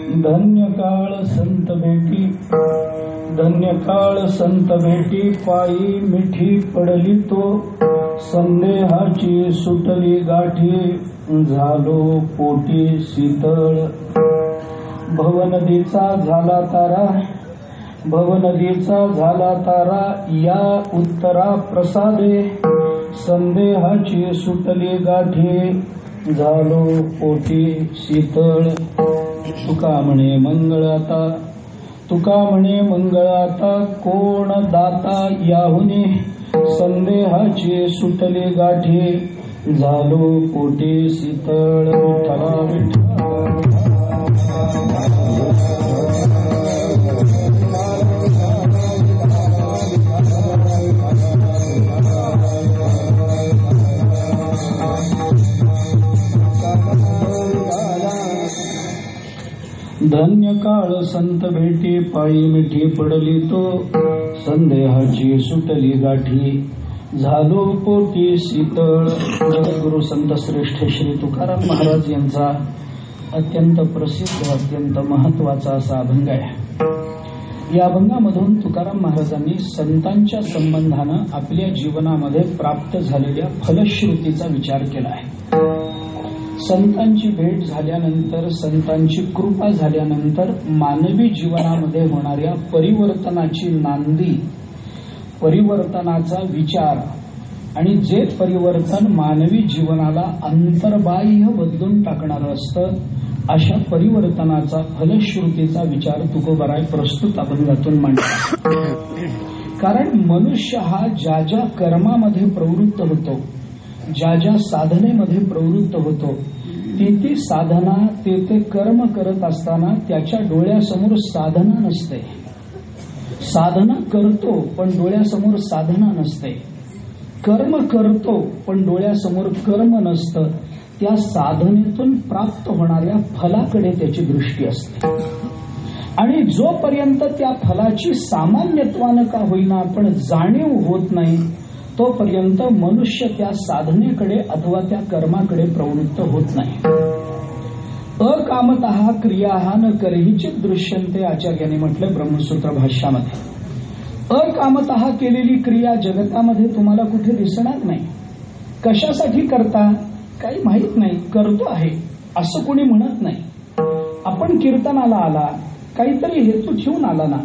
धन्य काळ संत भेटी, धन्य काळ संत भेटी, पायी मिठी पडली तो, संदेहाची सुटली गाठी, झालो पोटी शीतळ. भवनदीचा झाला तारा, भवनदीचा झाला तारा, या उत्तरा प्रसादे, संदेहाची सुटली गाठी, झालो पोटी शीतळ. तुका म्हणे मंगळ आता, तुका म्हणे मंगळ आता, कोण दाता याहुनी, संदेहाची सुटली गाठी, झालो पोटी शीतळ. विठ्ठला विठ्ठला धन्य काळ संत भेटी, पायी मिठी पडली तो, संदेहाची सुटली गाठी, झालो पोटी शीतळ. जगद्गुरु संत श्रेष्ठ श्री तुकाराम महाराज यांचा अत्यंत प्रसिद्ध, अत्यंत महत्वाचा असा अभंग आहे. या अभंगामधून तुकाराम महाराजांनी संतांच्या संबंधानं आपल्या जीवनामध्ये प्राप्त झालेल्या फलश्रुतीचा विचार केला आहे. संतांची भेट झाल्यानंतर, संतांची कृपा झाल्यानंतर मानवी जीवनामध्ये होणाऱ्या परिवर्तनाची नांदी, परिवर्तनाचा विचार, आणि जे परिवर्तन मानवी जीवनाला अंतर्बाह्य बदलून टाकणारं असतं, अशा परिवर्तनाचा फलश्रुतीचा विचार तुकोबराय प्रस्तुत अभंगातून मांडला. कारण मनुष्य हा ज्या ज्या कर्मामध्ये प्रवृत्त होतो, ज्या ज्या साधनेमध्ये प्रवृत्त होतो, ती साधना, ते कर्म करत असताना त्याच्या डोळ्यासमोर साधना नसते. साधना करतो पण डोळ्यासमोर साधना नसते. कर्म करतो पण डोळ्यासमोर कर्म नसतं. त्या साधनेतून प्राप्त होणाऱ्या फलाकडे त्याची दृष्टी असते. आणि जोपर्यंत त्या फलाची सामान्यत्वानं का होईना पण जाणीव होत नाही, तोपर्यंत मनुष्य त्या साधनेकडे अथवा त्या कर्माकडे प्रवृत्त होत नाही. अकामतः क्रियाः न करहिचित दृश्यन्ते, आचार्यांनी म्हटलं ब्रह्मसूत्र भाष्यामध्ये. अकामतः केलेली क्रिया जगतामध्ये तुम्हाला कुठे दिसणार नाही. कशासाठी करता काही माहित नाही, करतो आहे असं कोणी म्हणत नाही. आपण कीर्तनाला आला, काहीतरी हेतू ठेवून आला ना,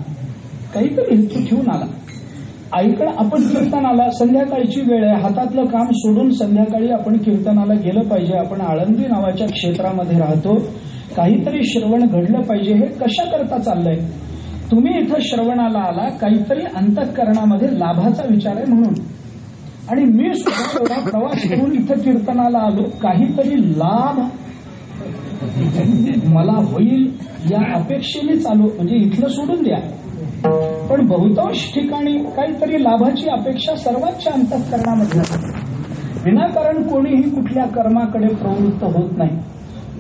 काहीतरी हेतू ठेवून आला. ऐकणं, आपण कीर्तनाला, संध्याकाळची वेळ आहे, हातातलं काम सोडून संध्याकाळी आपण कीर्तनाला गेलं पाहिजे. आपण आळंदी नावाच्या क्षेत्रामध्ये राहतो, काहीतरी श्रवण घडलं पाहिजे. हे कशा करता चाललंय? तुम्ही इथं श्रवणाला आला, काहीतरी अंतःकरणामध्ये लाभाचा विचार आहे म्हणून. आणि मी सुद्धा एवढा प्रवास करून इथं कीर्तनाला आलो, काहीतरी लाभ मला होईल या अपेक्षेनेच आलो, म्हणजे इथलं सोडून द्या. पण बहुतांश ठिकाणी काहीतरी लाभाची अपेक्षा सर्वांच्या अंतःकरणामध्ये असते. विनाकारण कोणीही कुठल्या कर्माकडे प्रवृत्त होत नाही.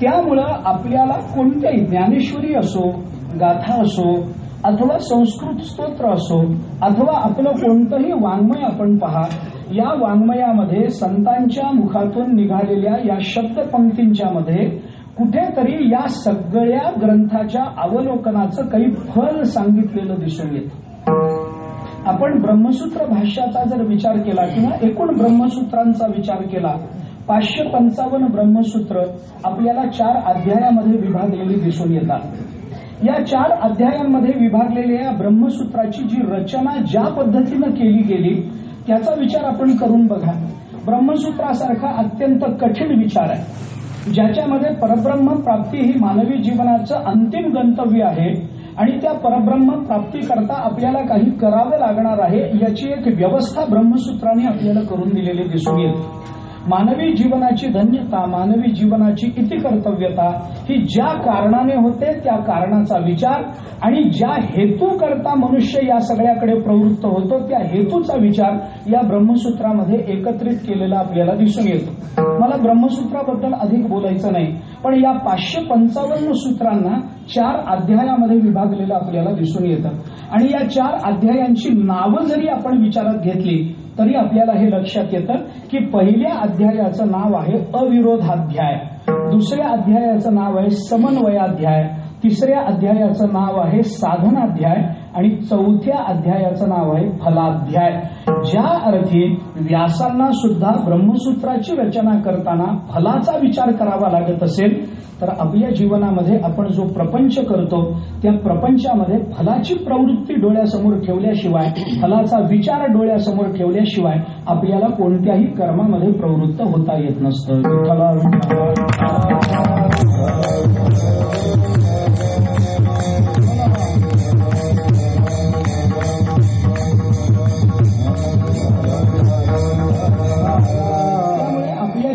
त्यामुळं आपल्याला कोणत्याही ज्ञानेश्वरी असो, गाथा असो, अथवा संस्कृत स्तोत्र असो, अथवा आपलं कोणतंही वाङ्मय आपण पहा, या वाङ्मयामध्ये संतांच्या मुखातून निघालेल्या या शब्दपंक्तींच्या मध्ये कुठेतरी या सगळ्या ग्रंथाच्या अवलोकनाचं काही फल सांगितलेलं दिसून येतं. आपण ब्रह्मसूत्र भाष्याचा जर विचार केला किंवा एकूण ब्रह्मसूत्रांचा विचार केला, 555 ब्रह्मसूत्र आपल्याला 4 अध्यायामध्ये विभागलेली दिसून येतात. या 4 अध्यायांमध्ये विभागलेल्या ब्रह्मसूत्राची जी रचना ज्या पद्धतीनं केली गेली त्याचा विचार आपण करून बघा. ब्रह्मसूत्रासारखा अत्यंत कठीण विचार आहे, ज्याच्यामध्ये परब्रह्म प्राप्ती ही मानवी जीवनाचं अंतिम गंतव्य आहे आणि त्या परब्रह्म प्राप्ती करता आपल्याला काही करावं लागणार आहे, याची एक व्यवस्था ब्रह्मसूत्राने आपल्याला करून दिलेली दिसून येते. मानवी जीवनाची धन्यता, मानवी जीवनाची इति कर्तव्यता ही ज्या कारणाने होते त्या कारणाचा विचार आणि ज्या हेतू करता मनुष्य या सगळ्याकडे प्रवृत्त होतो त्या हेतूचा विचार या ब्रह्मसूत्रामध्ये एकत्रित केलेला आपल्याला दिसून येतो. मला ब्रह्मसूत्राबद्दल अधिक बोलायचं नाही, पण या 555 सूत्रांना 4 अध्यायामध्ये विभागलेलं आपल्याला दिसून येतं. आणि या 4 अध्यायांची नावं जरी आपण विचारात घेतली तरी आपल्याला हे लक्षात येतं की पहिल्या अध्यायाचं नाव आहे अविरोधाध्याय, दुसऱ्या अध्यायाचं नाव आहे समन्वयाध्याय, तिसऱ्या अध्यायाचं नाव आहे साधनाध्याय आणि चौथ्या अध्यायाचं नाव आहे फलाध्याय. ज्या अर्थी व्यासांना सुद्धा ब्रह्मसूत्राची रचना करताना फलाचा विचार करावा लागत असेल, तर आपल्या जीवनामध्ये आपण जो प्रपंच करतो त्या प्रपंचामध्ये फलाची प्रवृत्ती डोळ्यासमोर ठेवल्याशिवाय, फलाचा विचार डोळ्यासमोर ठेवल्याशिवाय आपल्याला कोणत्याही कर्मामध्ये प्रवृत्त होता येत नसतं.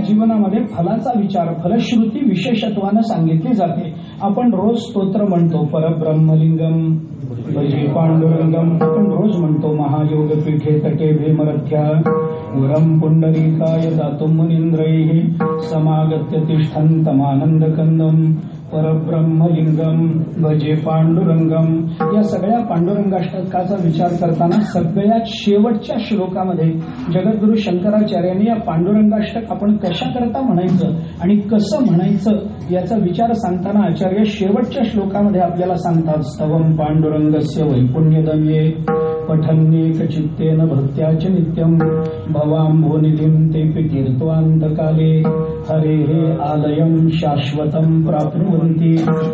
जीवनामध्ये फलाचा विचार, फलश्रुती विशेषत्वानं सांगितली जाते. आपण रोज स्तोत्र म्हणतो, परब्रह्मलिंगम भजे पांडुरंगम. आपण रोज म्हणतो, महायोग पीठे तटे भीमरथ्या उरम पुंडरीकाय दातुम मुनींद्रैः समागत्य तिष्ठन्तमानंद कंदम परब्रह्मलिंगम भजे पांडुरंगम. या सगळ्या पांडुरंगाष्टकाचा विचार करताना सगळ्यात शेवटच्या श्लोकामध्ये जगद्गुरु शंकराचार्यांनी या पांडुरंगाष्टक आपण कशा करता म्हणायचं आणि कसं म्हणायचं याचा विचार सांगताना आचार्य शेवटच्या श्लोकामध्ये आपल्याला सांगतात, स्तवम पांडुरंगस्य वैपुण्यदम्ये पठन्येक चित्तेन भक्त्याच नित्यम भवाम्भोनिधिं तेऽपि कीर्त्वान्तकाले हरेः आलयं शाश्वतं प्राप्नुवन्ति.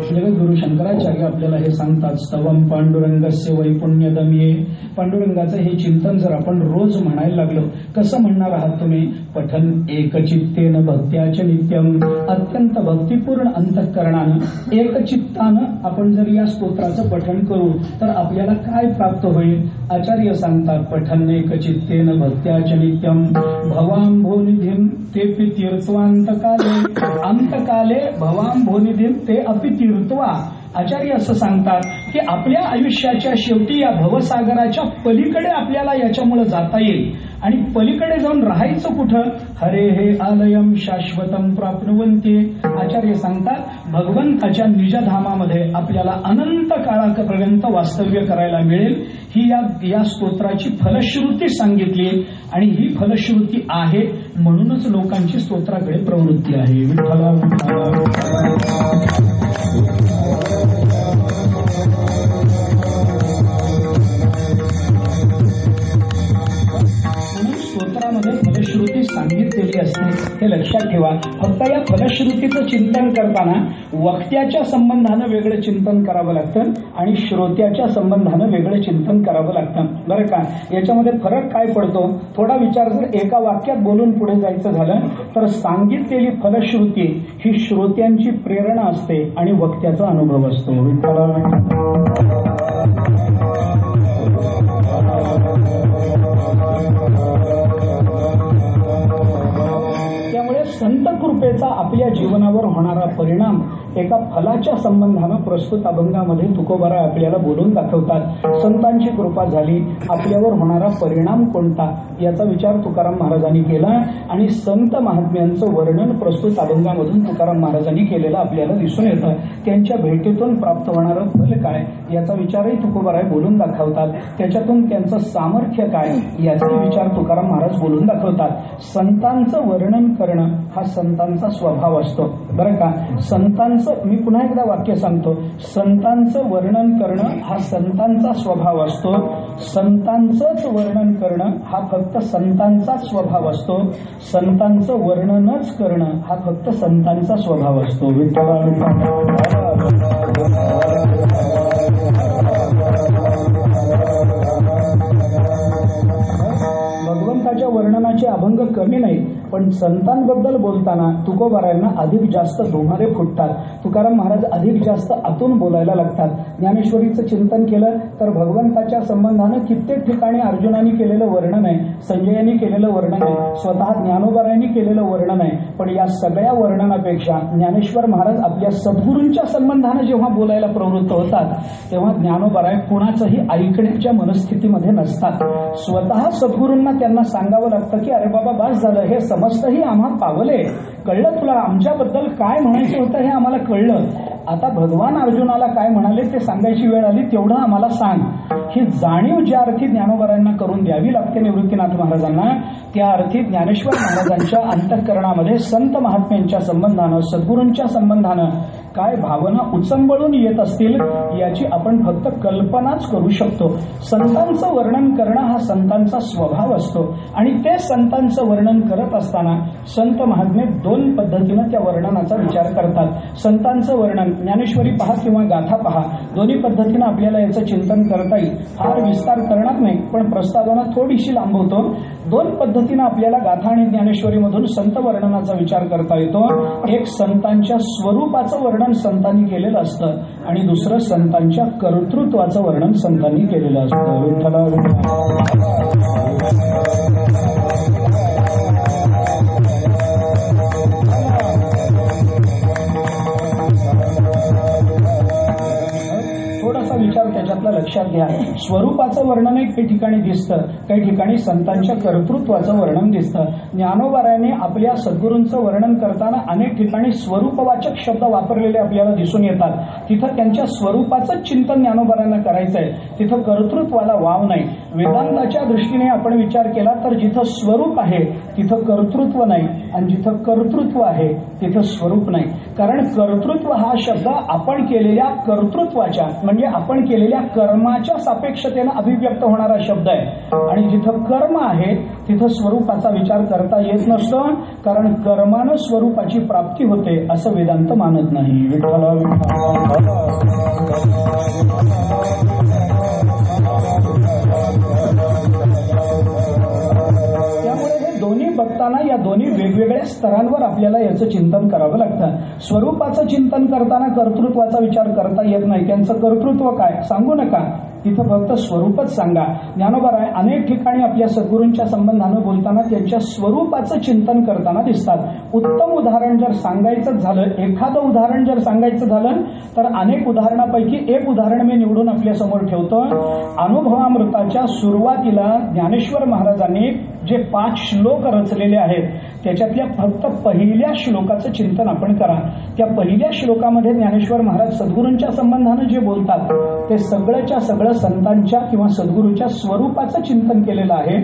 जगद्गुरु शंकराचार्य आपल्याला हे सांगतात, स्तवम पांडुरंगस्य वैपुण्यदम्ये. पांडुरंगाचं हे चिंतन जर आपण रोज म्हणायला लागलो, कसं म्हणणार आहात तुम्ही? पठन एकचित्तेन भक्त्याच नित्यम. अत्यंत भक्तिपूर्ण अंतःकरणानं एकचित्तानं आपण जर या स्तोत्राचं पठन करू तर आपल्याला काय प्राप्त होईल? आचार्य सांगतात, पठन एकचित्तेन भक्त्याच नित्यम भवाम्भोनिधिं तेऽपि तीर्थवान्तकाले. अंतकाले भवाम्भोनिधिं ते अपि तीर्थवा. आचार्य असं सांगतात की आपल्या आयुष्याच्या शेवटी या भवसागराच्या पलीकडे आपल्याला याच्यामुळे जाता येईल. आणि पलीकडे जाऊन राहायचं कुठं? हरे हे आलयम शाश्वतम प्राप्नुवन्ति. आचार्य सांगतात भगवंताच्या निजधामामध्ये आपल्याला अनंत काळापर्यंत वास्तव्य करायला मिळेल. ही या स्तोत्राची फलश्रुती सांगितली आणि ही फलश्रुती आहे म्हणूनच लोकांची स्तोत्राकडे प्रवृत्ती आहे. विठ्ठला स्तोत्रामध्ये फलश्रुती सांगितलेली असते हे लक्षात ठेवा. फक्त या फलश्रुतीचं चिंतन करताना वक्त्याच्या संबंधानं वेगळं चिंतन करावं लागतं आणि श्रोत्याच्या संबंधानं वेगळं चिंतन करावं लागतं. बरं का, याच्यामध्ये फरक काय पडतो? थोडा विचार जर एका वाक्यात बोलून पुढे जायचं झालं तर सांगितलेली फलश्रुती ही श्रोत्यांची प्रेरणा असते आणि वक्त्याचा अनुभव असतो. त्यामुळे संत कृपेचा आपल्या जीवनावर होणारा परिणाम एका फलाच्या संबंधानं प्रस्तुत अभंगामध्ये तुकोबाराय आपल्याला बोलून दाखवतात. संतांची कृपा झाली, आपल्यावर होणारा परिणाम कोणता याचा विचार तुकाराम महाराजांनी केला आणि संत महात्म्यांचं वर्णन प्रस्तुत अभंगामधून तुकाराम महाराजांनी केलेलं आपल्याला दिसून येतं. त्यांच्या भेटीतून प्राप्त होणारं फल काय याचा विचारही तुकोबाराय बोलून दाखवतात. त्याच्यातून त्यांचं सामर्थ्य काय याचा विचार तुकाराम महाराज बोलून दाखवतात. संतांचं वर्णन करणं हा संतांचा स्वभाव असतो. बरं का, संतांचं, मी पुन्हा एकदा वाक्य सांगतो, संतांचं वर्णन करणं हा संतांचा स्वभाव असतो. संतांचंच वर्णन करणं हा फक्त संतांचा स्वभाव असतो. संतांचं वर्णनच करणं हा फक्त संतांचा स्वभाव असतो. भगवंताच्या वर्णनाचे अभंग कमी नाहीत, पण संतांबद्दल बोलताना तुकोबारायांना अधिक जास्त डोंगारे फुटतात. तुकाराम महाराज अधिक जास्त आतून बोलायला लागतात. ज्ञानेश्वरीचं चिंतन केलं तर भगवंताच्या संबंधानं कित्येक ठिकाणी अर्जुनांनी केलेलं वर्णन आहे, संजयांनी केलेलं वर्णन आहे, स्वतः ज्ञानोबारायांनी केलेलं वर्णन आहे. पण या सगळ्या वर्णनापेक्षा ज्ञानेश्वर महाराज आपल्या सद्गुरूंच्या संबंधानं जेव्हा बोलायला प्रवृत्त होतात तेव्हा ज्ञानोबाराय कुणाचंही ऐकण्याच्या मनस्थितीमध्ये नसतात. स्वतः सद्गुरूंना त्यांना सांगावं लागतं की अरे बाबा बस झालं, हे समजतही आम्हा पावले, कळलं तुला, आमच्याबद्दल काय म्हणायचं होतं हे आम्हाला कळलं. आता भगवान अर्जुनाला काय म्हणाले ते सांगायची वेळ आली, तेवढं आम्हाला सांग. ही जाणीव ज्या अर्थी ज्ञानोबारायांना करून द्यावी लागते निवृत्तीनाथ महाराजांना, त्या अर्थी ज्ञानेश्वर महाराजांच्या अंतःकरणामध्ये संत महात्म्यांच्या संबंधानं, सद्गुरूंच्या संबंधानं काय भावना उचंबळून येत असतील याची आपण फक्त कल्पनाच करू शकतो. संतांचं वर्णन करणं हा संतांचा स्वभाव असतो आणि ते संतांचं वर्णन करत असताना संत महात्मे दोन पद्धतीनं त्या वर्णनाचा विचार करतात. संतांचं वर्णन ज्ञानेश्वरी पहा किंवा गाथा पहा, दोन्ही पद्धतीनं आपल्याला याचं चिंतन करता येईल. फार विस्तार करणार नाही, पण प्रस्तावना थोडीशी लांबवतो. दोन पद्धतीनं आपल्याला गाथा आणि ज्ञानेश्वरीमधून संत वर्णनाचा विचार करता येतो. एक संतांच्या स्वरूपाचं वर्णन संतांनी केलेलं असतं आणि दुसरं संतांच्या कर्तृत्वाचं वर्णन संतांनी केलेलं असतं. विठ्ठला थोडासा विचार त्याच्यातला लक्षात घ्या. स्वरूपाचं वर्णन काही ठिकाणी दिसतं, काही ठिकाणी संतांच्या कर्तृत्वाचं वर्णन दिसतं. ज्ञानोबारायाने आपल्या सद्गुरूंचं वर्णन करताना अनेक ठिकाणी स्वरूपवाचक शब्द वापरलेले आपल्याला दिसून येतात. तिथं त्यांच्या स्वरूपाचं चिंतन ज्ञानोबारायांना करायचंय, तिथं कर्तृत्वाला वाव नाही. वेदांताच्या दृष्टीने आपण विचार केला तर जिथं स्वरूप आहे तिथं कर्तृत्व नाही आणि जिथं कर्तृत्व आहे तिथं स्वरूप नाही. कारण कर्तृत्व हा शब्द आपण केलेल्या कर्तृत्वाच्या म्हणजे आपण केलेल्या कर्माच्या सापेक्षतेनं अभिव्यक्त होणारा शब्द आहे आणि जिथं कर्म आहे तिथं स्वरूपाचा विचार करता येत नसतो. कारण कर्मानं स्वरूपाची प्राप्ती होते असं वेदांत मानत नाही. विठ्ठला त्यामुळे हे दोन्ही बघताना या दोन्ही वेगवेगळ्या स्तरांवर आपल्याला याचं चिंतन करावं लागतं. स्वरूपाचं चिंतन करताना कर्तृत्वाचा विचार करता येत नाही. त्यांचं कर्तृत्व काय सांगू नका, तिथं फक्त स्वरूपच सांगा. ज्ञानोबाराय अनेक ठिकाणी आपल्या सद्गुरूंच्या संबंधानं बोलताना त्यांच्या स्वरूपाचं चिंतन करताना दिसतात. उत्तम उदाहरण जर सांगायचं झालं, एखादं उदाहरण जर सांगायचं झालं तर अनेक उदाहरणापैकी एक उदाहरण मी निवडून आपल्या समोर ठेवतो. अनुभवामृताच्या सुरुवातीला ज्ञानेश्वर महाराजांनी जे 5 श्लोक रचलेले आहेत त्याच्यातल्या फक्त पहिल्या श्लोकाचं चिंतन आपण करा. त्या पहिल्या श्लोकामध्ये ज्ञानेश्वर महाराज सद्गुरूंच्या संबंधानं जे बोलतात ते सगळंच्या सगळं संतांच्या किंवा सद्गुरूच्या स्वरूपाचं चिंतन केलेलं आहे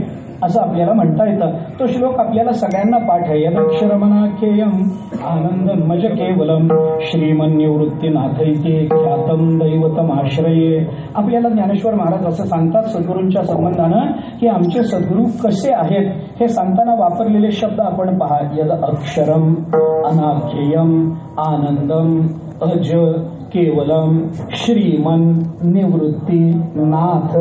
असं आपल्याला म्हणता येतं. तो श्लोक आपल्याला सगळ्यांना पाठ आहे. यदक्षरमनाख्येयम आनंदं मज केवलम श्रीमन्निवृत्तीनाथैते ख्यातम दैवतम आश्रये. आपल्याला ज्ञानेश्वर महाराज असं सांगतात सद्गुरूंच्या संबंधानं की आमचे सद्गुरू कसे आहेत हे सांगताना वापरलेले शब्द आपण पहा. यद अक्षरम अनाख्येयम आनंदम अज केवलम श्रीमन निवृत्ती नाथ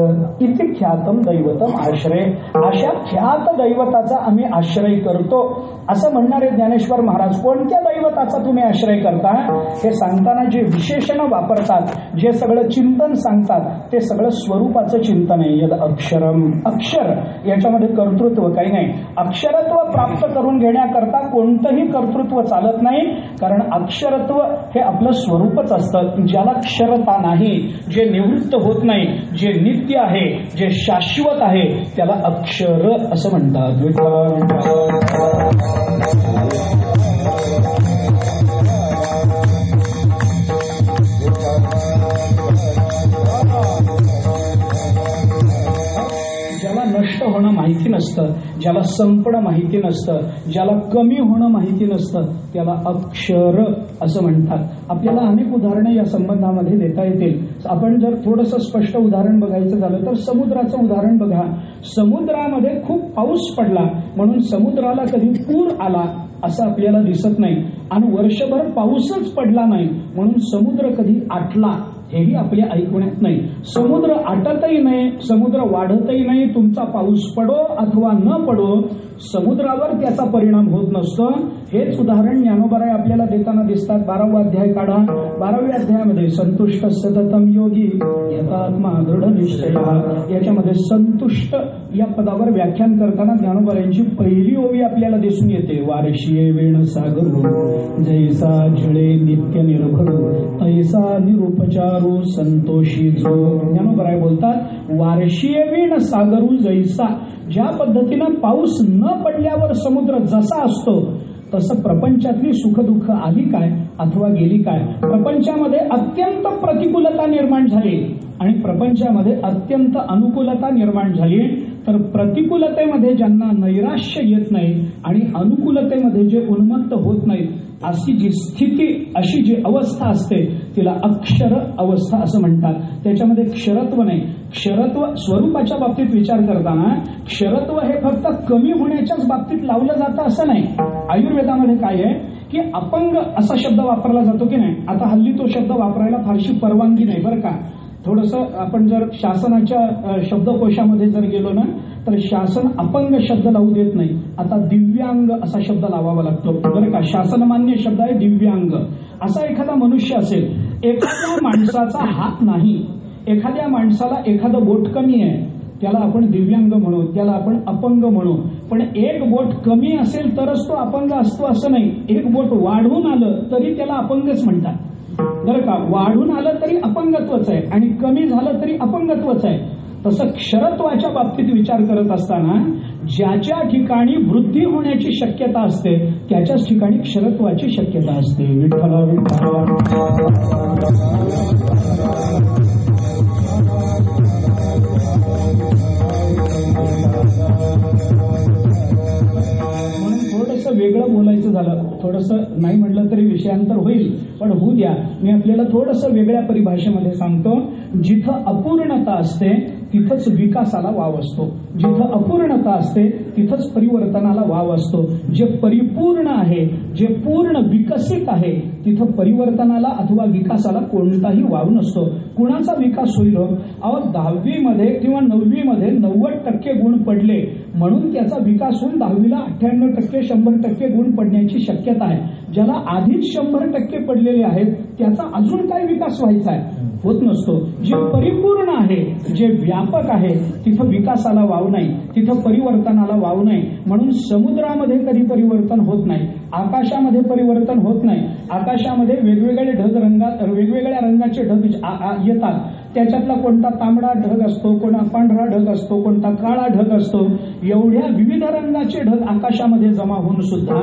इथे ख्यातम दैवतम आश्रय. अशा ख्यात दैवताचा आम्ही आश्रय करतो असं म्हणणारे ज्ञानेश्वर महाराज. कोणत्या दैवताचा तुम्ही आश्रय करता हे सांगताना जे विशेषण वापरतात, जे सगळं चिंतन सांगतात ते सगळं स्वरूपाचं चिंतन आहे. यद अक्षरम, अक्षर याच्यामध्ये कर्तृत्व काही नाही. अक्षरत्व प्राप्त करून घेण्याकरता कोणतंही कर्तृत्व चालत नाही. कारण अक्षरत्व हे आपलं स्वरूपच असतं. ज्याला क्षरता नाही, जे निवृत्त होत नाही, जे नित्य आहे, जे शाश्वत आहे त्याला अक्षर असं म्हणतात. ज्याला नष्ट होणं माहिती नसतं, ज्याला संपणं माहिती नसतं, ज्याला कमी होणं माहिती नसतं त्याला अक्षर असं म्हणतात. आपल्याला अनेक उदाहरणं या संबंधामध्ये देता येतील. आपण जर थोडंसं स्पष्ट उदाहरण बघायचं झालं तर समुद्राचं उदाहरण बघा. समुद्रामध्ये खूप पाऊस पडला म्हणून समुद्राला कधी पूर आला असं आपल्याला दिसत नाही आणि वर्षभर पाऊसच पडला नाही म्हणून समुद्र कधी आटला हेही आपल्या ऐकण्यात नाही. समुद्र आटतही नाही, समुद्र वाढतही नाही. तुमचा पाऊस पडो अथवा न पडो समुद्रावर त्याचा परिणाम होत नसतो. हेच उदाहरण ज्ञानोबाराय आपल्याला देताना दिसतात. 12वा अध्याय काढा. 12व्या अध्यायामध्ये संतुष्ट सततम योगी यथात्मा दृढ निश्चय. याच्यामध्ये संतुष्ट या पदावर व्याख्यान करताना ज्ञानोबारायांची पहिली ओवी आपल्याला दिसून येते. वारशीये वेण सागर जैसा झळे नित्य निर्भर तैसा निरुपचारू संतोषी जो. ज्ञानोबाराय बोलतात वारशीये वेण सागरू जैसा. ज्या पद्धतीनं पाऊस न पडल्यावर समुद्र जसा असतो तसं प्रपंचातली सुखदुःख आली काय अथवा गेली काय. प्रपंचामध्ये अत्यंत प्रतिकूलता निर्माण झाली आणि प्रपंचामध्ये अत्यंत अनुकूलता निर्माण झाली तर प्रतिकूलतेमध्ये ज्यांना नैराश्य येत नाही आणि अनुकूलतेमध्ये जे उन्मत्त होत नाहीत अशी जी स्थिती, अशी जी अवस्था असते तिला अक्षर अवस्था असं म्हणतात. त्याच्यामध्ये क्षरत्व नाही. क्षरत्व स्वरूपाच्या बाबतीत विचार करताना क्षरत्व हे फक्त कमी होण्याच्याच बाबतीत लावलं जातं असं नाही. आयुर्वेदामध्ये काय आहे की अपंग असा शब्द वापरला जातो की नाही. आता हल्ली तो शब्द वापरायला फारशी परवानगी नाही बरं का. थोडंसं आपण जर शासनाच्या शब्दकोशामध्ये जर गेलो ना तर शासन अपंग शब्द लावू देत नाही. आता दिव्यांग असा शब्द लावावा लागतो बरं का. शासनमान्य शब्द आहे दिव्यांग. असा एखादा मनुष्य असेल, एखाद्या माणसाचा हात नाही, एखाद्या माणसाला एखादं बोट कमी आहे, त्याला आपण दिव्यांग म्हणू, त्याला आपण अपंग म्हणू. पण एक बोट कमी असेल तरच तो अपंग असतो असं नाही. एक बोट वाढून आलं तरी त्याला अपंगच म्हणतात बरं का. वाढून आलं तरी अपंगत्वच आहे आणि कमी झालं तरी अपंगत्वच आहे. तसं क्षरत्वाच्या बाबतीत विचार करत असताना ज्याच्या ठिकाणी वृद्धी होण्याची शक्यता असते त्याच्याच ठिकाणी क्षरत्वाची शक्यता असते. विठ्ठला विठ्ठला. थोडंसं वेगळं बोलायचं झालं, थोडंसं नाही म्हटलं तरी विषयांतर होईल, पण होऊ द्या. मी आपल्याला थोडंसं वेगळ्या परिभाषेमध्ये सांगतो. जिथं अपूर्णता असते तिथंच विकासाला वाव असतो. जिथं अपूर्णता असते तिथंच परिवर्तनाला वाव असतो. जे परिपूर्ण आहे, जे पूर्ण विकसित आहे तिथं परिवर्तनाला अथवा विकासाला कोणताही वाव नसतो. कुणाचा विकास होईल? अहो 10वी मध्ये किंवा 9वी मध्ये 90% गुण पडले म्हणून त्याचा विकास होऊन 10वीला 98%, 100% गुण पडण्याची शक्यता आहे. ज्याला आधीच 100% पडलेले आहेत त्याचा अजून काय विकास व्हायचा आहे? होत नसतो. जे परिपूर्ण आहे, जे व्यापक आहे तिथं विकासाला वाव नाही, तिथं परिवर्तनाला वाव नाही. म्हणून समुद्रामध्ये कधी परिवर्तन होत नाही, आकाशामध्ये परिवर्तन होत नाही. आकाशामध्ये वेगवेगळे ढग रंगात, वेगवेगळ्या रंगाचे ढग येतात. त्याच्यातला कोणता तांबडा ढग असतो, कोणता पांढरा ढग असतो, कोणता काळा ढग असतो. एवढ्या विविध रंगाचे ढग आकाशामध्ये जमा होऊन सुद्धा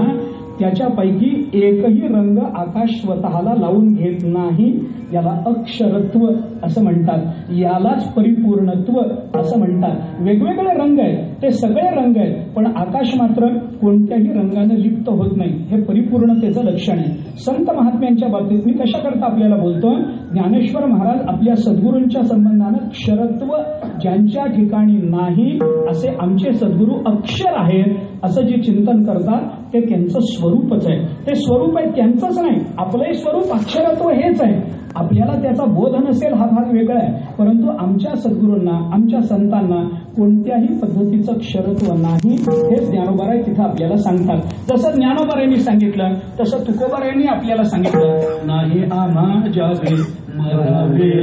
त्याच्यापैकी एकही रंग आकाश स्वतःला लावून घेत नाही. याला अक्षरत्व असं म्हणतात. यालाच परिपूर्णत्व असं म्हणतात. वेगवेगळे रंग आहेत, ते सगळे रंग आहेत, पण आकाश मात्र कोणत्याही रंगाने लिप्त होत नाही. हे परिपूर्णतेचं लक्षण आहे. संत महात्म्यांच्या बाबतीत मी कशा करता आपल्याला बोलतो, ज्ञानेश्वर महाराज आपल्या सद्गुरूंच्या संबंधानं क्षरत्व ज्यांच्या ठिकाणी नाही असे आमचे सद्गुरू अक्षर आहेत असं जे चिंतन करतात ते त्यांचं स्वरूपच आहे. ते स्वरूप आहे त्यांचंच नाही. आपलंही स्वरूप अक्षरत्व हेच आहे. आपल्याला त्याचा बोध नसेल हा भाग वेगळा आहे, परंतु आमच्या सद्गुरूंना, आमच्या संतांना कोणत्याही पद्धतीचं क्षरत्व नाही हे ज्ञानोबाराय तिथं आपल्याला सांगतात. जसं ज्ञानोबारायांनी सांगितलं तसं तुकोबारायांनी आपल्याला सांगितलं. नाही आम्हा जावे मरावे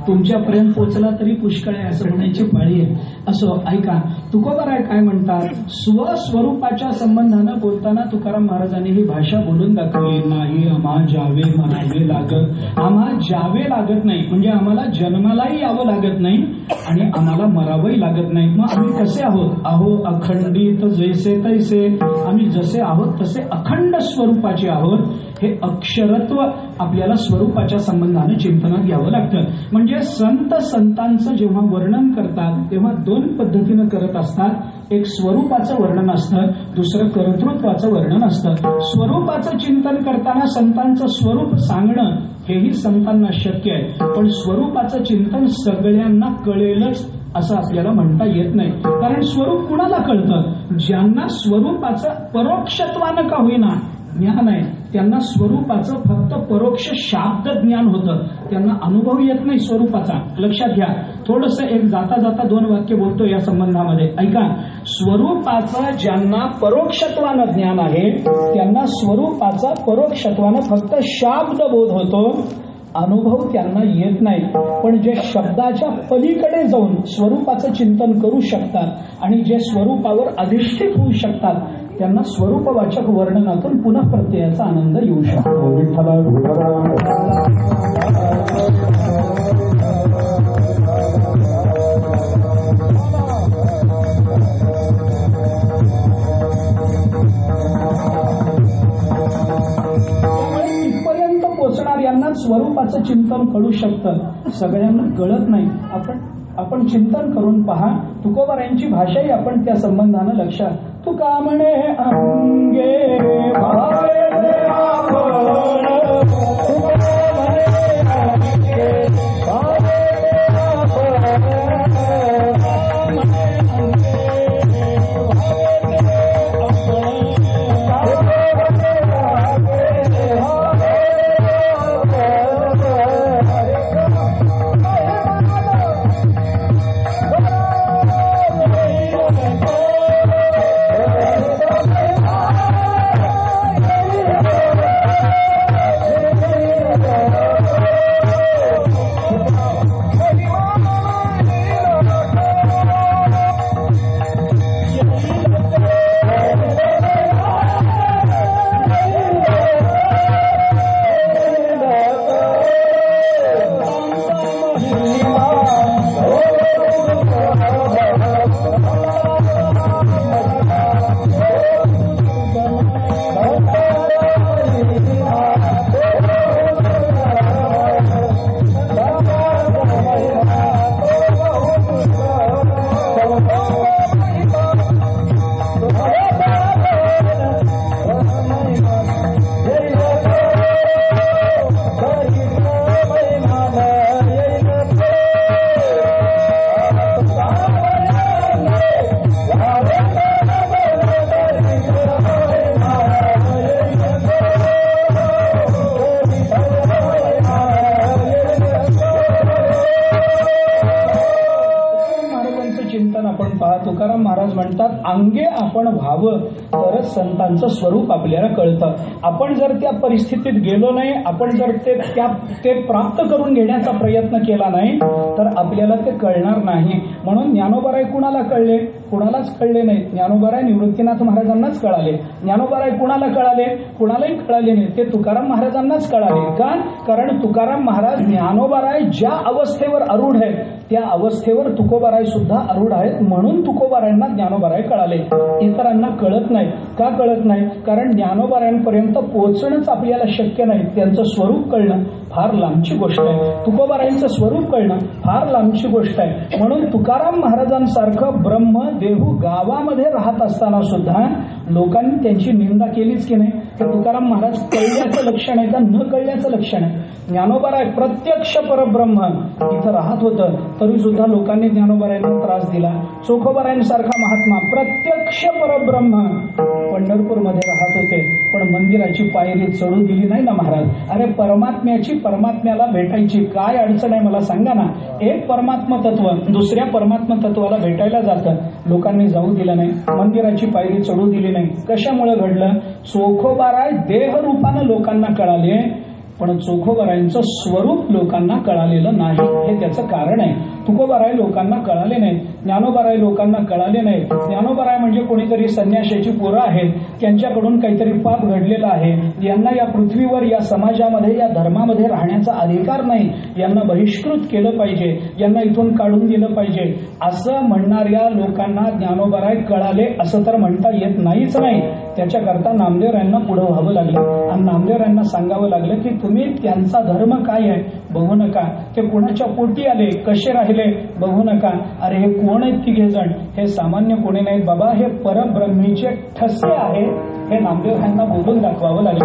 तुमच्यापर्यंत पोचला तरी पुष्कळ आहे असं म्हणायची पाळी आहे. असं ऐका, तुकोबाराय काय म्हणतात, स्वस्वरूपाच्या संबंधानं बोलताना तुकाराम महाराजांनी ही भाषा बोलून दाखवली. नाही आम्हा जावे म्हणावे लागत. आम्हा जावे लागत नाही म्हणजे आम्हाला जन्मालाही यावं लागत नाही आणि आम्हाला मरावंही लागत नाही. मग आम्ही कसे आहोत? आहो अखंडित जैसे तैसे. आम्ही जसे आहोत तसे अखंड स्वरूपाचे आहोत. हे अक्षर जडत्व आपल्याला स्वरूपाच्या संबंधाने चिंतनात घ्यावं लागतं. म्हणजे संतांचं जेव्हा वर्णन करतात तेव्हा दोन पद्धतीनं करत असतात. एक स्वरूपाचं वर्णन असतं, दुसरं कर्तृत्वाचं वर्णन असतं. स्वरूपाचं चिंतन करताना संतांचं स्वरूप सांगणं हेही संतांना शक्य आहे, पण स्वरूपाचं चिंतन सगळ्यांना कळेलच असं आपल्याला म्हणता येत नाही. कारण स्वरूप कुणाला कळतं? ज्यांना स्वरूपाचं परोक्षत्वानं का होईना ज्ञान आहे, त्यांना स्वरूपाचं फक्त परोक्ष शाब्द ज्ञान होतं, त्यांना अनुभव येत नाही स्वरूपाचा. लक्षात घ्या. थोडंसं एक जाता जाता दोन वाक्य बोलतो या संबंधामध्ये. ऐका, स्वरूपाचं ज्यांना परोक्षत्वानं ज्ञान आहे त्यांना स्वरूपाचा परोक्षत्वानं फक्त शाब्द बोध होतो, अनुभव त्यांना येत नाही. पण जे शब्दाच्या पलीकडे जाऊन स्वरूपाचं चिंतन करू शकतात आणि जे स्वरूपावर अधिष्ठित होऊ शकतात त्यांना स्वरूपवाचक वर्णनातून पुन्हा प्रत्ययाचा आनंद येऊ शकतो. इथपर्यंत पोचणार यांना स्वरूपाचं चिंतन कळू शकतं, सगळ्यांना कळत नाही. आपण चिंतन करून पहा. तुकोबारायांची भाषाही आपण त्या संबंधानं लक्षात. तुका म्हणे अंगे भावे तुकाराम महाराज म्हणतात, अंगे आपण व्हावं तरच संतांचं स्वरूप आपल्याला कळतं. आपण जर त्या परिस्थितीत गेलो नाही, आपण जर ते प्राप्त करून घेण्याचा प्रयत्न केला नाही तर आपल्याला ते कळणार नाही. म्हणून ज्ञानोबाराय कुणाला कळले? कुणालाच कळले नाही. ज्ञानोबाराय निवृत्तीनाथ महाराजांनाच कळाले. ज्ञानोबाराय कुणाला कळाले? कुणालाही कळाले नाही. ते तुकाराम महाराजांनाच कळाले. का? कारण तुकाराम महाराज ज्ञानोबाराय ज्या अवस्थेवर आरूढ आहेत त्या अवस्थेवर तुकोबाराय सुद्धा आरूढ आहेत. म्हणून तुकोबारायांना ज्ञानोबाराय कळाले, इतरांना कळत नाही. का कळत नाही? कारण ज्ञानोबारायांपर्यंत पोहोचणंच आपल्याला शक्य नाही. त्यांचं स्वरूप कळणं फार लांबची गोष्ट आहे. तुकोबारायांचं स्वरूप कळणं फार लांबची गोष्ट आहे. म्हणून तुकाराम महाराजांसारखं ब्रह्म देहू गावामध्ये राहत असताना सुद्धा लोकांनी त्यांची निंदा केलीच की नाही? तर तुकाराम महाराज कळल्याचं लक्षण आहे का न कळल्याचं लक्षण आहे? ज्ञानोबाराय प्रत्यक्ष परब्रह्म इथं राहत होतं तरी सुद्धा लोकांनी ज्ञानोबारायांना त्रास दिला. चोखोबारायांसारखा महात्मा प्रत्यक्ष परब्रह्म पंढरपूरमध्ये राहत होते पण मंदिराची पायरी चढू दिली नाही ना महाराज. अरे परमात्म्याला भेटायची काय अडचण आहे मला सांगा ना. एक परमात्मा तत्व दुसऱ्या परमात्मा तत्वाला भेटायला जातं, लोकांनी जाऊ दिलं नाही, मंदिराची पायरी चढू दिली नाही. कशामुळे घडलं? चोखोबाराय देहरूपानं लोकांना कळाले पण चोखोबारायांचं स्वरूप लोकांना कळालेलं नाही. हे त्याचं कारण आहे. तुकोबाराय लोकांना कळाले नाही. ज्ञानोबाराय लोकांना कळाले नाही. ज्ञानोबाराय म्हणजे कोणीतरी संन्याशाची पोरं आहेत, त्यांच्याकडून काहीतरी पाप घडलेलं आहे, यांना या पृथ्वीवर, या समाजामध्ये, या धर्मामध्ये राहण्याचा अधिकार नाही, यांना बहिष्कृत केलं पाहिजे, यांना इथून काढून दिलं पाहिजे, असं म्हणणाऱ्या लोकांना ज्ञानोबाराय कळाले असं तर म्हणता येत नाहीच नाही. त्याच्याकरता नामदेवरायांना पुढे व्हावं लागलं आणि नामदेवरायांना सांगावं लागलं की तुम्ही त्यांचा धर्म काय आहे बघू नका, ते कोणाच्या पोटी आले, कसे राहिले बघू नका. अरे हे कोण आहेत तिघे जण, हे सामान्य कोणी नाहीत बाबा, हे परब्रह्मीचे ठसे आहे. हे नामदेवरायांना बोलून दाखवावं लागलं.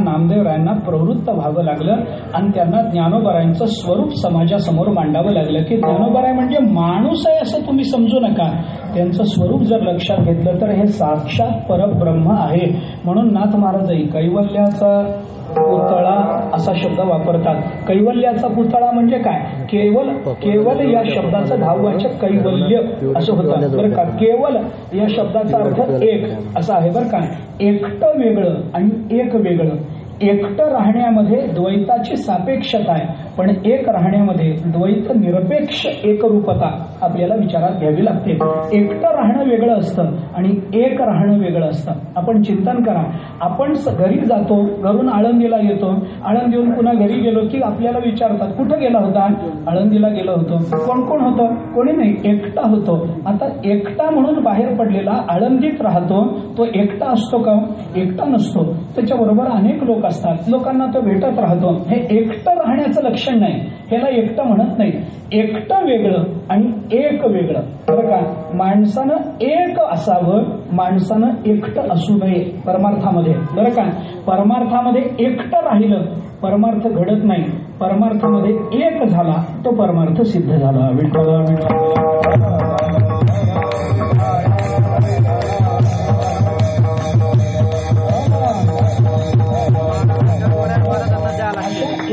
नामदेवरायांना प्रवृत्त व्हावं लागलं आणि त्यांना ज्ञानोबारायांचं स्वरूप समाजासमोर मांडावं लागलं की ज्ञानोबाराय म्हणजे माणूस आहे असं तुम्ही समजू नका, त्यांचं स्वरूप जर लक्षात घेतलं तर हे साक्षात परब्रह्म आहे. म्हणून नाथ महाराजही कैवल्याचा पुतळा असा शब्द वापरतात. कैवल्याचा पुतळा म्हणजे काय, केवल, केवल या शब्दाचं भाववाचक कैवल्य असं होतं बरं का. केवल या शब्दाचा अर्थ एक असा आहे बरं का. एकटं वेगळं आणि एक वेगळं. एकटं राहण्यामध्ये द्वैताची सापेक्षता आहे, पण एक राहण्यामध्ये द्वैत निरपेक्ष एकरूपता आपल्याला विचारात घ्यावी लागते. एकटं राहणं वेगळं असतं आणि एक राहणं वेगळं असतं. आपण चिंतन करा, आपण घरी जातो, घरून आळंदीला येतो, आळंदीहून पुन्हा घरी गेलो की आपल्याला विचारतात कुठं गेला होता, आळंदीला गेलो होतो. कोण कोण होतं, कोणी नाही, एकटा होतो. आता एकटा म्हणून बाहेर पडलेला आळंदीत राहतो, तो एकटा असतो का, एकटा नसतो, त्याच्याबरोबर अनेक लोक असतात, लोकांना तो भेटत राहतो. हे एकटं राहण्याचं लक्षण नाही, ह्याला एकटं म्हणत नाही. एकटं वेगळं आणि एक वेगळं बरं का. माणसानं एक असावं, माणसानं एकटं असू नये परमार्थामध्ये बरं का. परमार्थामध्ये एकटं राहिलं परमार्थ घडत नाही, परमार्थामध्ये एक झाला तो परमार्थ सिद्ध झाला. विठ्ठल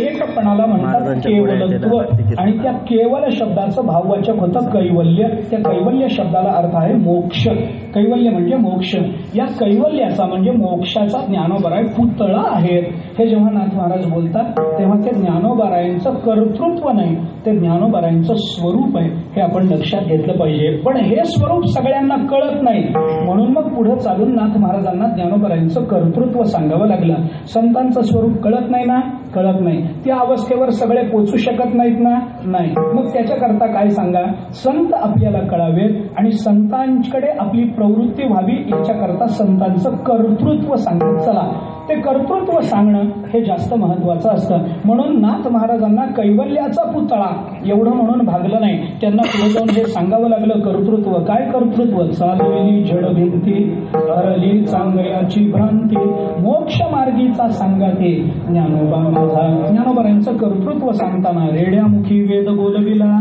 एकपणाला म्हणतात केवलत्व आणि त्या केवल शब्दाचं भाववाचक होतं कैवल्य. त्या कैवल्य शब्दाला अर्थ आहे मोक्ष. कैवल्य म्हणजे मोक्ष. या कैवल्याचा म्हणजे मोक्षाचा ज्ञानोबाराय पुतळा आहेत. हे जेव्हा नाथ महाराज बोलतात तेव्हा ते ज्ञानोबारायांचं कर्तृत्व नाही, ते ज्ञानोबारायांचं स्वरूप आहे, हे आपण लक्षात घेतलं पाहिजे. पण हे स्वरूप सगळ्यांना कळत नाही, म्हणून मग पुढे चालून नाथ महाराजांना ज्ञानोबारायांचं कर्तृत्व सांगावं लागलं. संतांचं स्वरूप कळत नाही ना, कळत नाही. त्या अवस्थेवर सगळे पोचू शकत नाहीत ना, नाही. मग त्याच्याकरता काय सांगा, संत आपल्याला कळावेत आणि संतांकडे आपली प्रवृत्ती व्हावी, याच्याकरता संतांचं कर्तृत्व सांगत चला. ते कर्तृत्व सांगणं हे जास्त महत्वाचं असतं. म्हणून नाथ महाराजांना कैवल्याचा पुतळा एवढं म्हणून भागलं नाही, त्यांना पुढे जाऊन हे सांगावं लागलं कर्तृत्व. काय कर्तृत्व, चालविली जड भिंती, हरली चांगल्याची भ्रांती, मोक्ष मार्गीचा सांगाते ज्ञानोबा माझा. ज्ञानोबारांचं कर्तृत्व सांगताना रेड्यामुखी वेद बोलविला,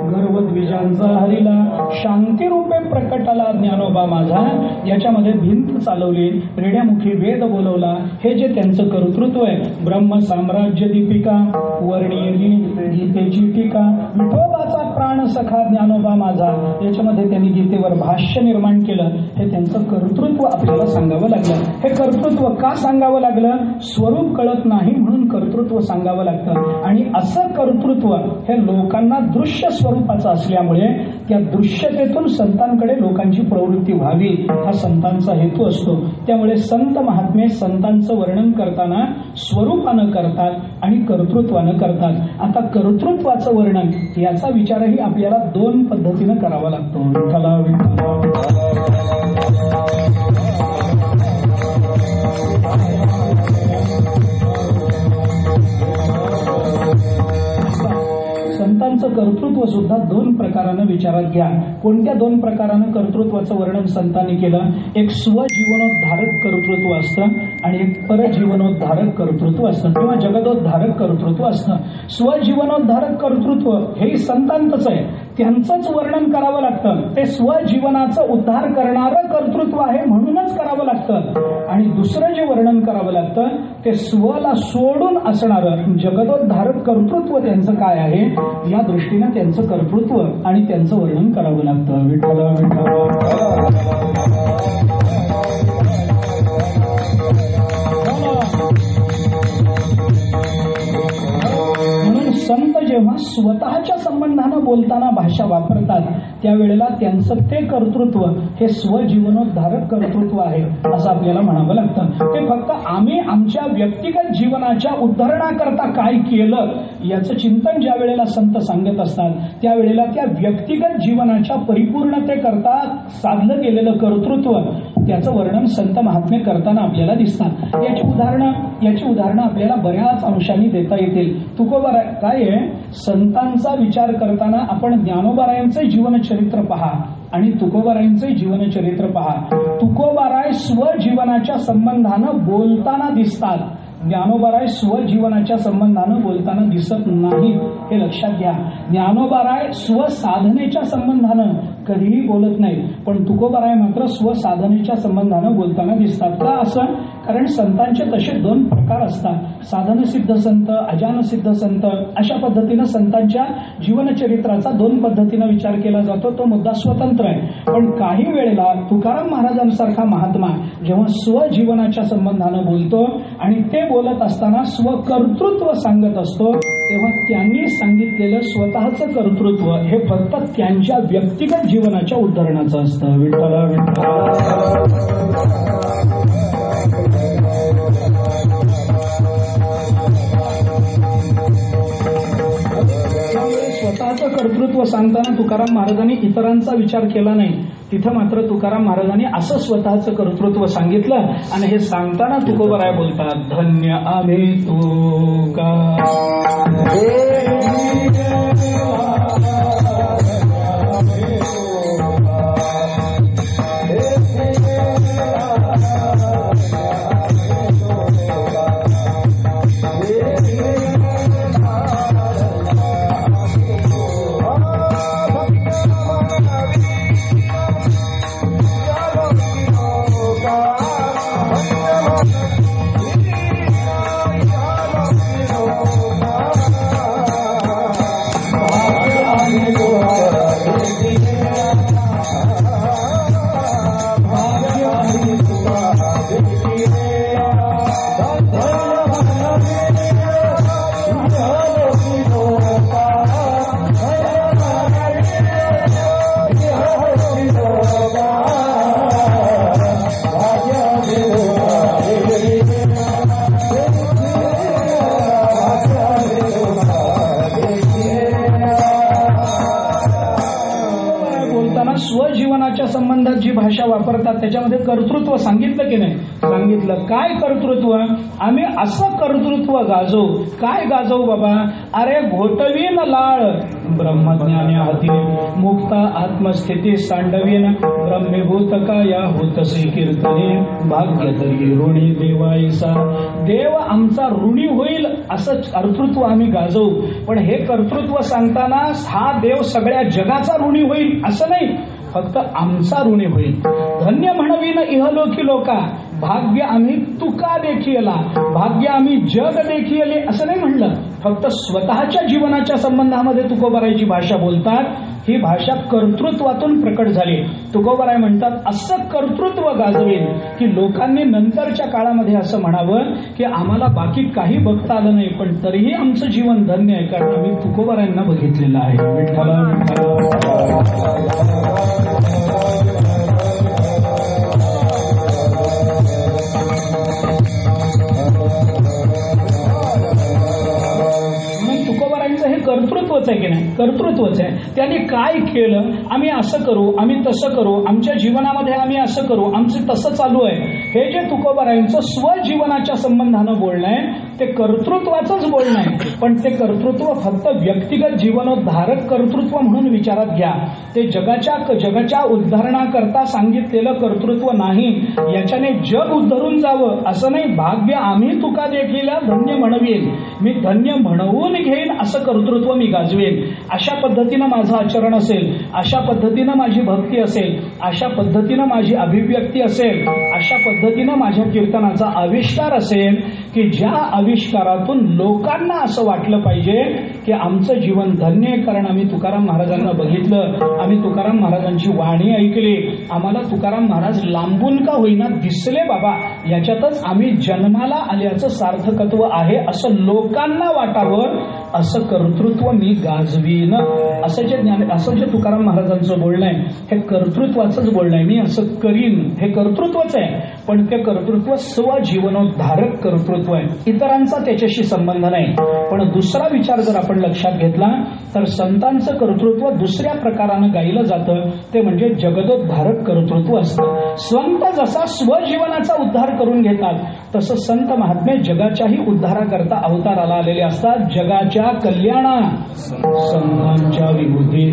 गर्वद्विजांचा हरिला, शांतीरूपे प्रकटला ज्ञानोबा माझा. याच्यामध्ये भिंत चालवली, रेड्यामुखी वेद बोलवला, हे जे त्यांचं कर्तृत्व आहे, ब्रह्म साम्राज्य दीपिका, वर्णिली गीतेची टीका, विठोबाचा प्राण सखा ज्ञानोबा माझा, याच्यामध्ये त्यांनी गीतेवर भाष्य निर्माण केलं. हे त्यांचं कर्तृत्व आपल्याला सांगावं लागलं. हे कर्तृत्व का सांगावं लागलं? स्वरूप कळत नाही म्हणून कर्तृत्व सांगावं लागतं. आणि असं कर्तृत्व हे लोकांना दृश्य स्वरूपाचं असल्यामुळे त्या दृश्यतेतून संतांकडे लोकांची प्रवृत्ती व्हावी हा संतांचा हेतू असतो. त्यामुळे संत महात्मे संतांचं वर्णन करताना स्वरूपानं करतात आणि कर्तृत्वानं करतात. आता कर्तृत्वाचं वर्णन याचा विचारही आपल्याला दोन पद्धतीनं करावा लागतो. विठ्ठला संतांचं कर्तृत्व सुद्धा दोन प्रकारानं विचारात घ्या. कोणत्या दोन प्रकारानं कर्तृत्वाचं वर्णन संतांनी केलं? एक स्वजीवनोद्धारक कर्तृत्व असतं आणि एक परजीवनोद्धारक कर्तृत्व असतं किंवा जगदोद्धारक कर्तृत्व असतं. स्वजीवनोद्धारक कर्तृत्व हे संतांतच आहे, त्यांचंच वर्णन करावं लागतं. ते स्वजीवनाचं उद्धार करणारं कर्तृत्व आहे म्हणूनच करावं लागतं. आणि दुसरं जे वर्णन करावं लागतं ते स्वला सोडून असणारं जगदोद्धारक कर्तृत्व त्यांचं काय आहे या दृष्टीनं त्यांचं कर्तृत्व आणि त्यांचं वर्णन करावं लागतं. विठ्ठला म्हणून संत जेव्हा स्वतःच्या संबंधानं बोलताना भाषा वापरतात त्यावेळेला त्यांचं ते कर्तृत्व हे स्वजीवनोद्धारक कर्तृत्व आहे असं आपल्याला म्हणावं लागतं. ते फक्त आम्ही आमच्या व्यक्तिगत जीवनाच्या उद्धरणाकरता काय केलं याचं चिंतन ज्या वेळेला संत सांगत असतात त्यावेळेला त्या व्यक्तिगत जीवनाच्या परिपूर्णतेकरता साधलं गेलेलं कर्तृत्व त्याचं वर्णन संत महात्मे करताना आपल्याला दिसतात. याची उदाहरणं आपल्याला बऱ्याच अंशांनी देता येतील. तुकोबा काय आहे, संतांचा विचार करताना आपण ज्ञानोबारायांचे जीवनचरित्र पहा आणि तुकोबारायांचे जीवनचरित्र पहा. तुकोबाराय स्वजीवनाच्या संबंधानं बोलताना दिसतात, ज्ञानोबाराय स्वजीवनाच्या संबंधानं बोलताना दिसत नाही, हे लक्षात घ्या. ज्ञानोबाराय स्वसाधनेच्या संबंधानं कधीही बोलत नाही, पण तुकोबाराय मात्र स्वसाधनेच्या संबंधानं बोलताना दिसतात. का असं? कारण संतांचे तसे दोन प्रकार असतात, साधनसिद्ध संत, अजानसिद्ध संत. अशा पद्धतीनं संतांच्या जीवनचरित्राचा दोन पद्धतीनं विचार केला जातो, तो मुद्दा स्वतंत्र आहे. पण काही वेळेला तुकाराम महाराजांसारखा महात्मा जेव्हा स्वजीवनाच्या संबंधानं बोलतो आणि ते बोलत असताना स्वकर्तृत्व सांगत असतो तेव्हा त्यांनी सांगितलेलं स्वतःचं कर्तृत्व हे फक्त त्यांच्या व्यक्तिगत जीवनाच्या उद्धरणाचं असतं. विठ्ठला स्वतःचं कर्तृत्व सांगताना तुकाराम महाराजांनी इतरांचा विचार केला नाही. तिथं मात्र तुकाराम महाराजांनी असं स्वतःचं कर्तृत्व सांगितलं आणि हे सांगताना तुकोबराय बोलतात, धन्य आम्ही तुका संबंधात जी भाषा वापरतात त्याच्यामध्ये कर्तृत्व सांगितलं की नाही? सांगितलं. काय कर्तृत्व? आम्ही असं कर्तृत्व गाजवू. काय गाजवू बाबा? अरे घोटवीन लाळ ब्रह्मज्ञाने हाती, मुक्ता आत्मस्थिती सांडवीन, ब्रह्मीभूत काया होतसे कीर्तने, भाग्य तरी ऋणी देवाईसा. देव आमचा ऋणी होईल असं कर्तृत्व आम्ही गाजवू. पण हे कर्तृत्व सांगताना हा देव सगळ्या जगाचा ऋणी होईल असं नाही, फक्त आमचा ऋणी होईल. धन्य म्हणवीन इहलोकी लोका, भाग्य आम्ही तुका देखीला, भाग्य आम्ही जग देखीले असं नाही म्हणलं. फक्त स्वतःच्या जीवनाच्या संबंधामध्ये तुकोबारायची भाषा बोलतात. ही भाषा कर्तृत्वातून प्रकट झाली. तुकोबाराय म्हणतात असं कर्तृत्व गाजवेल की लोकांनी नंतरच्या काळामध्ये असं म्हणावं की आम्हाला बाकी काही बघता आलं नाही, पण तरीही आमचं जीवन धन्य आहे, कारण आम्ही तुकोबारायांना बघितलेलं आहे. विठ्ठला हे कर्तृत्वच आहे की नाही? कर्तृत्वच आहे. त्यांनी काय केलं, आम्ही असं करू, आम्ही तसं करू, आमच्या जीवनामध्ये आम्ही असं करू, आमचं तसं चालू आहे, हे जे तुकोबारायांचं स्वजीवनाच्या संबंधानं बोलणं आहे ते कर्तृत्वाचंच बोलणं आहे. पण ते कर्तृत्व फक्त व्यक्तिगत जीवनोद्धारक कर्तृत्व म्हणून विचारात घ्या. ते जगाच्या उद्धारणाकरता सांगितलेलं कर्तृत्व नाही. याच्याने जग उद्धरून जावं असं नाही. भाग्य आम्ही तुका देखील धन्य म्हणवेल, मी धन्य म्हणवून घेईन असं कर्तृत्व मी गाजवेल. अशा पद्धतीनं माझं आचरण असेल, अशा पद्धतीनं माझी भक्ती असेल, अशा पद्धतीनं माझी अभिव्यक्ती असेल, अशा पद्धतीनं माझ्या कीर्तनाचा आविष्कार असेल की ज्या आविष्कारातून लोकांना असं वाटलं पाहिजे की आमचं जीवन धन्य आहे, कारण आम्ही तुकाराम महाराजांना बघितलं, आम्ही तुकाराम महाराजांची वाणी ऐकली, आम्हाला तुकाराम महाराज लांबून का होईना दिसले बाबा, याच्यातच आम्ही जन्माला आल्याचं सार्थकत्व आहे असं लोकांना वाटावं, असं कर्तृत्व मी गाजवीन. असं जे तुकाराम महाराजांचं बोलणं आहे हे कर्तृत्वाचंच बोलणं आहे. मी असं करीन हे कर्तृत्वच आहे, पण ते कर्तृत्व स्वजीवनोद्धारक कर्तृत्व आहे. इतरांचा त्याच्याशी संबंध नाही. पण दुसरा विचार जर आपण लक्षात घेतला तर संतांचं कर्तृत्व दुसऱ्या प्रकारानं गायलं जातं, ते म्हणजे जगदोद्धारक कर्तृत्व असतं. संत जसा स्वजीवनाचा उद्धार करून घेतात तसं संत महात्मे जगाच्याही उद्धाराकरता अवताराला आलेले असतात. जगाच्या कल्याणा संतांच्या विभूती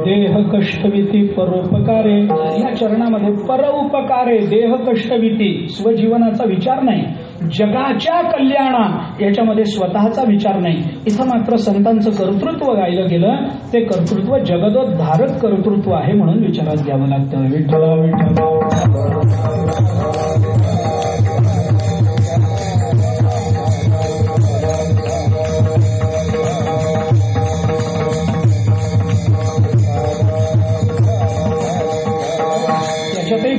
देह कष्टविती परोपकारे, या चरणामध्ये परोपकारे देह कष्टविती, स्वजीवनाचा विचार नाही, जगाच्या कल्याणा याच्यामध्ये स्वतःचा विचार नाही. इथं मात्र संतांचं कर्तृत्व गायलं गेलं, ते कर्तृत्व जगदोद्धारक कर्तृत्व आहे म्हणून विचारात घ्यावं लागतं. विठ्ठला विठ्ठला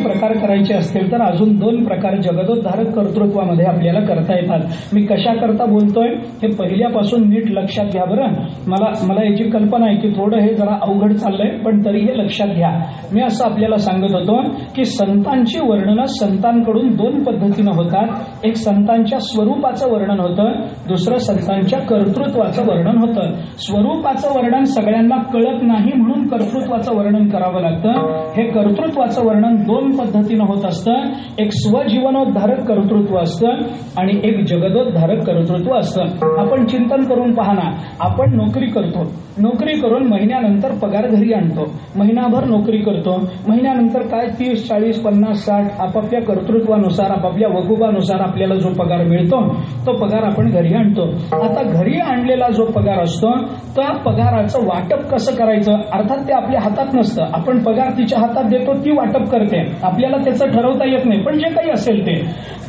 प्रकार करायचे असतील तर अजून 2 प्रकार जगदोद्धारक कर्तृत्वामध्ये आपल्याला करता येतात. मी कशा करता बोलतोय हे पहिल्यापासून नीट लक्षात घ्या बरं. मला याची कल्पना आहे की थोडं हे जरा अवघड चाललंय, पण तरी हे लक्षात घ्या. मी असं आपल्याला सांगत होतो की संतांची वर्णनं संतांकडून 2 पद्धतीनं होतात. एक संतांच्या स्वरूपाचं वर्णन होतं, दुसरं संतांच्या कर्तृत्वाचं वर्णन होतं. स्वरूपाचं वर्णन सगळ्यांना कळत नाही म्हणून कर्तृत्वाचं वर्णन करावं लागतं. हे कर्तृत्वाचं वर्णन 2 पद्धतीनं होत असतं. एक स्वजीवनोद्धारक कर्तृत्व असतं आणि एक जगदोद्धारक कर्तृत्व असतं. आपण चिंतन करून पहा ना, आपण नोकरी करतो, नोकरी करून महिन्यानंतर पगार घरी आणतो, महिनाभर नोकरी करतो, महिन्यानंतर काय 30, 40, 50, 60 आपापल्या कर्तृत्वानुसार आपापल्या वकुबानुसार आपल्याला जो पगार मिळतो तो पगार आपण घरी आणतो. आता घरी आणलेला जो पगार असतो त्या पगाराचं वाटप कसं करायचं, अर्थात ते आपल्या हातात नसतं. आपण पगार तिच्या हातात देतो, ती वाटप करते, आपल्याला त्याचं ठरवता येत नाही. पण जे काही असेल ते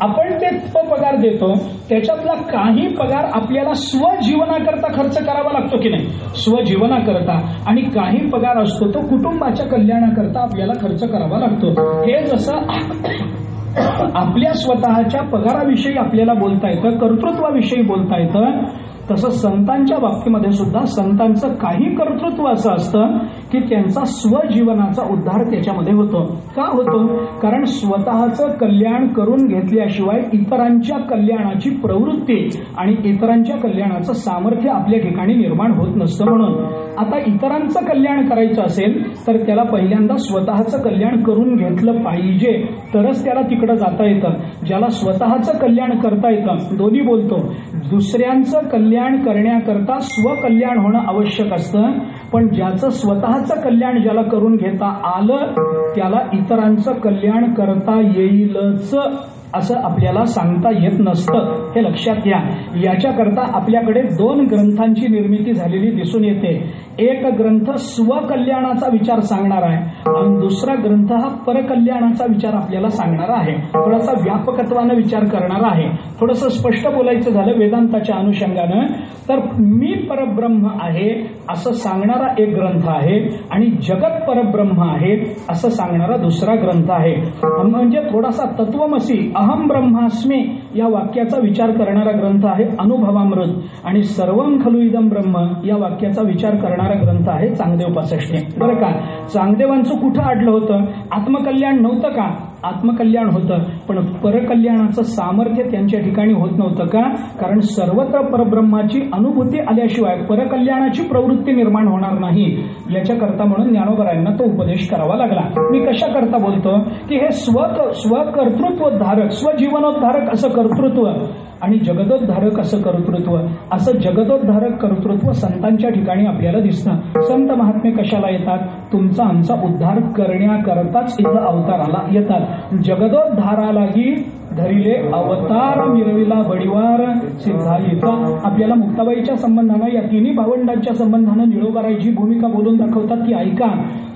आपण तो पगार देतो, त्याच्यातला काही पगार आपल्याला स्वजीवनाकरता खर्च करावा लागतो की नाही, स्वजीवनाकरता, आणि काही पगार असतो तो कुटुंबाच्या कल्याणाकरता आपल्याला खर्च करावा लागतो. हे जसं आपल्या स्वतःच्या पगाराविषयी आपल्याला बोलता येतं, कर्तृत्वाविषयी बोलता येतं, तसं संतांच्या बाबतीमध्ये सुद्धा संतांचं काही कर्तृत्व असं असतं की त्यांचा स्वजीवनाचा उद्धार त्याच्यामध्ये होतो. का होतो? कारण स्वतःचं कल्याण करून घेतल्याशिवाय इतरांच्या कल्याणाची प्रवृत्ती आणि इतरांच्या कल्याणाचं सामर्थ्य आपल्या ठिकाणी निर्माण होत नसतं. म्हणून आता इतरांचं कल्याण करायचं असेल तर त्याला पहिल्यांदा स्वतःचं कल्याण करून घेतलं पाहिजे, तरच त्याला तिकडं जाता येतं. ज्याला स्वतःचं कल्याण करता येतं, दोन्ही बोलतो, दुसऱ्यांचं कल्याण करण्याकरता स्वकल्याण होणं आवश्यक असतं, पण ज्याचं स्वतःचं कल्याण ज्याला करून घेता आलं त्याला इतरांचं कल्याण करता येईलच असं आपल्याला सांगता येत नसतं, हे लक्षात घ्या. याच्याकरता आपल्याकडे 2 ग्रंथांची निर्मिती झालेली दिसून येते. एक ग्रंथ स्वकल्याणाचा विचार सांगणार आहे आणि दुसरा ग्रंथ हा परकल्याणाचा विचार आपल्याला सांगणार आहे. थोडासा व्यापकत्वानं विचार करणार आहे. थोडंसं स्पष्ट बोलायचं झालं वेदांताच्या अनुषंगानं तर मी परब्रह्म आहे असं सांगणारा एक ग्रंथ आहे आणि जगत परब्रह्म आहे असं सांगणारा दुसरा ग्रंथ आहे. म्हणजे थोडासा तत्वमसी अहम ब्रह्मास्मी या वाक्याचा विचार करणारा ग्रंथ आहे अनुभवामृत आणि सर्वं खलु इदं ब्रह्म या वाक्याचा विचार करणारा ग्रंथ आहे चांगदेव 65. बरं का, चांगदेवांचं कुठं अडलं होतं? आत्मकल्याण नव्हतं का? आत्मकल्याण होतं, पण परकल्याणाचं सामर्थ्य त्यांच्या ठिकाणी होत नव्हतं का? कारण सर्वत्र परब्रह्माची अनुभूती आल्याशिवाय परकल्याणाची प्रवृत्ती निर्माण होणार नाही. याच्याकरता म्हणून ज्ञानोबरायांना तो उपदेश करावा लागला. मी कशा करता बोलतो की हे स्वकर्तृत्वोद्धारक स्वजीवनोद्धारक असं कर्तृत्व आणि जगदोद्धारक असं कर्तृत्व, असं जगदोद्धारक कर्तृत्व संतांच्या ठिकाणी आपल्याला दिसतं. संत महात्मे कशाला येतात? तुमचा आमचा उद्धार करण्याकरताच इथं अवताराला येतात. जगदोद्धारालागी धरिले अवतार मिरविला बडिवार सिद्धायिता. आपल्याला मुक्ताबाईच्या संबंधानं या तिन्ही भावंडांच्या संबंधानं निळोबारायची भूमिका बोलून दाखवतात की ऐका.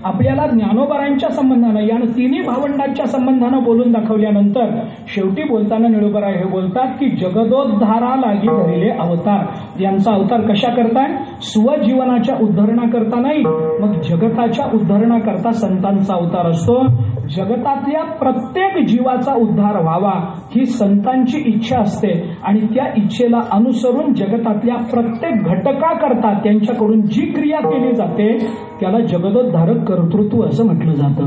आपल्याला ज्ञानोबारायांच्या संबंधानं या तिन्ही भावंडांच्या संबंधानं बोलून दाखवल्यानंतर शेवटी बोलताना निळोबाराय हे बोलतात की जगदोद्धारालागी धरिले अवतार. यांचा अवतार कशा करताय? स्वजीवनाच्या उद्धरणाकरता नाही, मग जगताच्या उद्धरणाकरता संतांचा अवतार असतो. जगतातल्या प्रत्येक जीवाचा उद्धार व्हावा ही संतांची इच्छा असते आणि त्या इच्छेला अनुसरून जगतातल्या प्रत्येक घटकाकरता त्यांच्याकडून जी क्रिया केली जाते त्याला जगदोद्धारक कर्तृत्व असं म्हटलं जातं.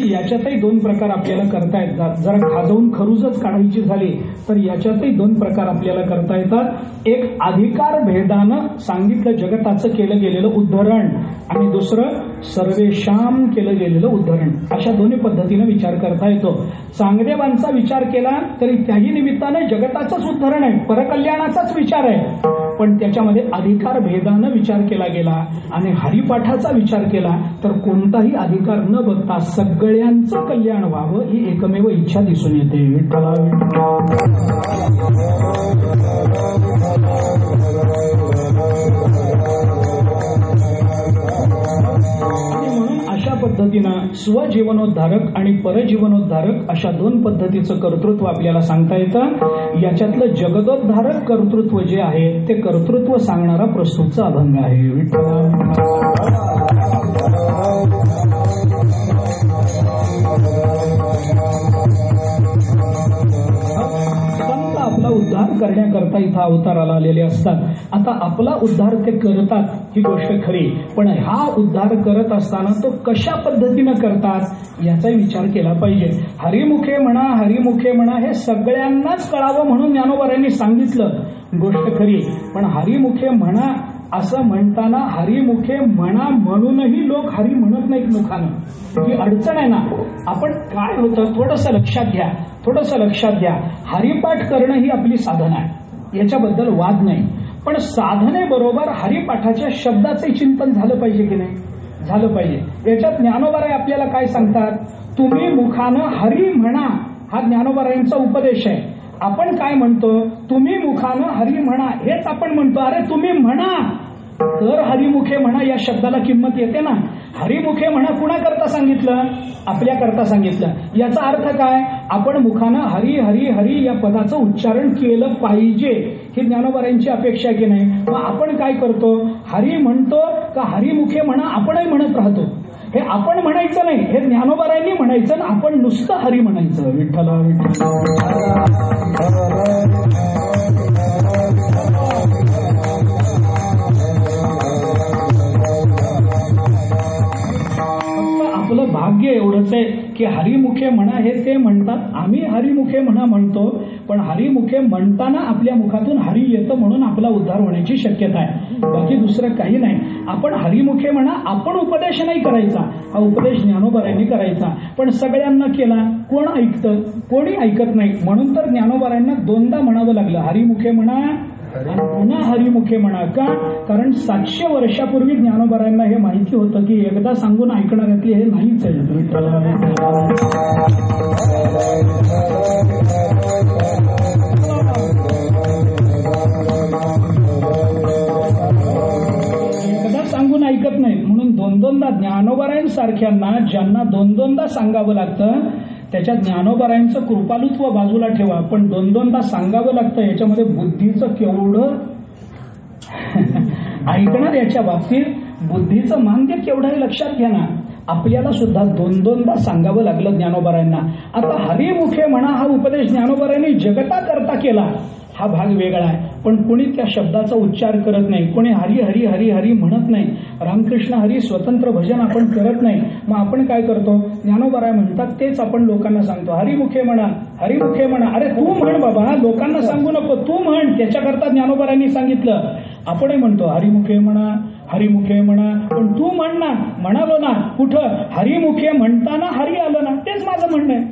याच्यातही 2 प्रकार आपल्याला करता येतात. जरा खाजवून खरूजच काढायची झाली तर याच्यातही 2 प्रकार आपल्याला करता येतात. एक अधिकार भेदानं सांगितलं जगताचं केलं गेलेलं उद्धरण आणि दुसरं सर्वेशाम केलं गेलेलं उद्धरण. अशा दोन्ही पद्धतीनं विचार करता येतो. चांगदेवांचा विचार केला तरी त्याही निमित्तानं जगताचंच उद्धरण आहे, परकल्याणाचाच विचार आहे, पण त्याच्यामध्ये अधिकार भेदानं विचार केला गेला आणि हरिपाठाचा विचार केला तर कोणताही अधिकार न बघता सगळ्यांचं कल्याण व्हावं ही एकमेव इच्छा दिसून येते. म्हणून अशा पद्धतीनं स्वजीवनोद्धारक आणि परजीवनोद्धारक अशा 2 पद्धतीचं कर्तृत्व आपल्याला सांगता येतं. याच्यातलं जगदोद्धारक कर्तृत्व जे आहे ते कर्तृत्व सांगणारा प्रस्तुतचा अभंग आहे. आपला उद्धार करण्याकरता इथं अवताराला आलेले असतात. आता आपला उद्धार ते करतात ही गोष्ट खरी, पण हा उद्धार करत असताना तो कशा पद्धतीनं करतात याचाही विचार केला पाहिजे. हरिमुखे म्हणा हे सगळ्यांनाच कळावं म्हणून ज्ञानोबारायांनी सांगितलं, गोष्ट खरी, पण हरिमुखे म्हणा असं म्हणताना हरिमुखे म्हणा म्हणूनही लोक हरी म्हणत नाहीत मुखानं. ही अडचण आहे ना. आपण काय होतं थोडंसं लक्षात घ्या. हरिपाठ करणं ही आपली साधना आहे, याच्याबद्दल वाद नाही, पण साधनेबरोबर हरिपाठाच्या शब्दाचे चिंतन झालं पाहिजे की नाही? झालं पाहिजे. याच्यात ज्ञानोबाराय आपल्याला काय सांगतात? तुम्ही मुखानं हरी म्हणा हा ज्ञानोबारायांचा उपदेश आहे. आपण काय म्हणतो? तुम्ही मुखानं हरी म्हणा हेच आपण म्हणतो. अरे तुम्ही म्हणा तर हरिमुखे म्हणा या शब्दाला किंमत येते ना. हरिमुखे म्हणा कुणाकरता सांगितलं? आपल्याकरता सांगितलं. याचा अर्थ काय? आपण मुखानं हरी हरी हरी या पदाचं उच्चारण केलं पाहिजे ही ज्ञानोबारायांची अपेक्षा की नाही? मग आपण काय करतो? हरी म्हणतो का हरिमुखे म्हणा आपणही म्हणत राहतो. हे आपण म्हणायचं नाही, हे ज्ञानोबारायांनी म्हणायचं, आपण नुसतं हरी म्हणायचं. विठ्ठला आपलं भाग्य एवढंच आहे की हरिमुखे म्हणा हे ते म्हणतात, आम्ही हरिमुखे म्हणा म्हणतो, पण हरिमुखे म्हणताना आपल्या मुखातून हरी येतं म्हणून आपला उद्धार होण्याची शक्यता आहे, बाकी दुसरं काही नाही. आपण हरिमुखे म्हणा, आपण उपदेश नाही करायचा, हा उपदेश ज्ञानोबारायांनी करायचा, पण सगळ्यांना केला. कोण ऐकतं? कोणी ऐकत नाही. म्हणून तर ज्ञानोबारायांना दोनदा म्हणावं लागलं, हरिमुखे म्हणा आणि पुन्हा हरिमुखे म्हणा. का? कारण 700 वर्षापूर्वी ज्ञानोबारायांना हे माहिती होतं की एकदा सांगून ऐकणाऱ्यातले हे नाहीच आहे. एकदा सांगून ऐकत नाही, म्हणून दोन-दोनदा ज्ञानोबारायांसारख्यांना ज्यांना दोन-दोनदा सांगावं लागतं, त्याच्या ज्ञानोबारायांचं कृपालुत्व बाजूला ठेवा, पण दोन-दोनदा सांगावं लागतं. याच्यामध्ये बुद्धीचं केवढं ऐकणार, याच्या बाबतीत बुद्धीचं मान्य केवढं आहे लक्षात घ्या ना. आपल्याला सुद्धा दोन-दोनदा सांगावं लागलं ज्ञानोबारायांना. आता हरिमुखे म्हणा हा उपदेश ज्ञानोबारायांनी जगता करता केला, हा भाग वेगळा आहे. पण कोणी त्या शब्दाचा उच्चार करत नाही, कोणी हरी हरी हरी हरी म्हणत नाही, रामकृष्ण हरी स्वतंत्र भजन आपण करत नाही. मग आपण काय करतो? ज्ञानोबाराय म्हणतात तेच आपण लोकांना सांगतो, हरिमुखे म्हणा, हरिमुखे म्हणा. अरे तू म्हण बाबा, लोकांना सांगू नको, तू म्हण. त्याच्याकरता ज्ञानोबारायांनी सांगितलं. आपणही म्हणतो हरिमुखे म्हणा, हरिमुखे म्हणा, पण तू म्हण ना. म्हणालो ना, कुठं? हरिमुखे म्हणताना हरी आलं ना, तेच माझं म्हणणं आहे,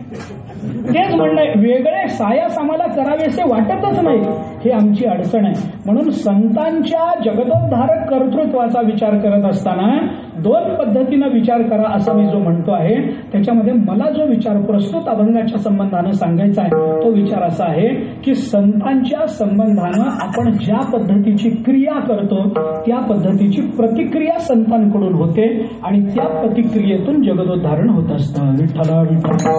तेच म्हणणं आहे. वेगळे सायास आम्हाला करावेसे वाटतच नाही, हे आमची अडचण आहे. म्हणून संतांच्या जगदोद्धारक कर्तृत्वाचा विचार करत असताना दोन पद्धतीनं विचार करा, असं मी जो म्हणतो आहे. त्याच्यामध्ये मला जो विचार प्रस्तुत अभंगाच्या संबंधानं सांगायचा आहे, तो विचार असा आहे की संतांच्या संबंधानं आपण ज्या पद्धतीची क्रिया करतो, त्या पद्धतीची प्रतिक्रिया संतांकडून होते आणि त्या प्रतिक्रियेतून जगदोद्धारण होत असतं. विठ्ठला विठ्ठला.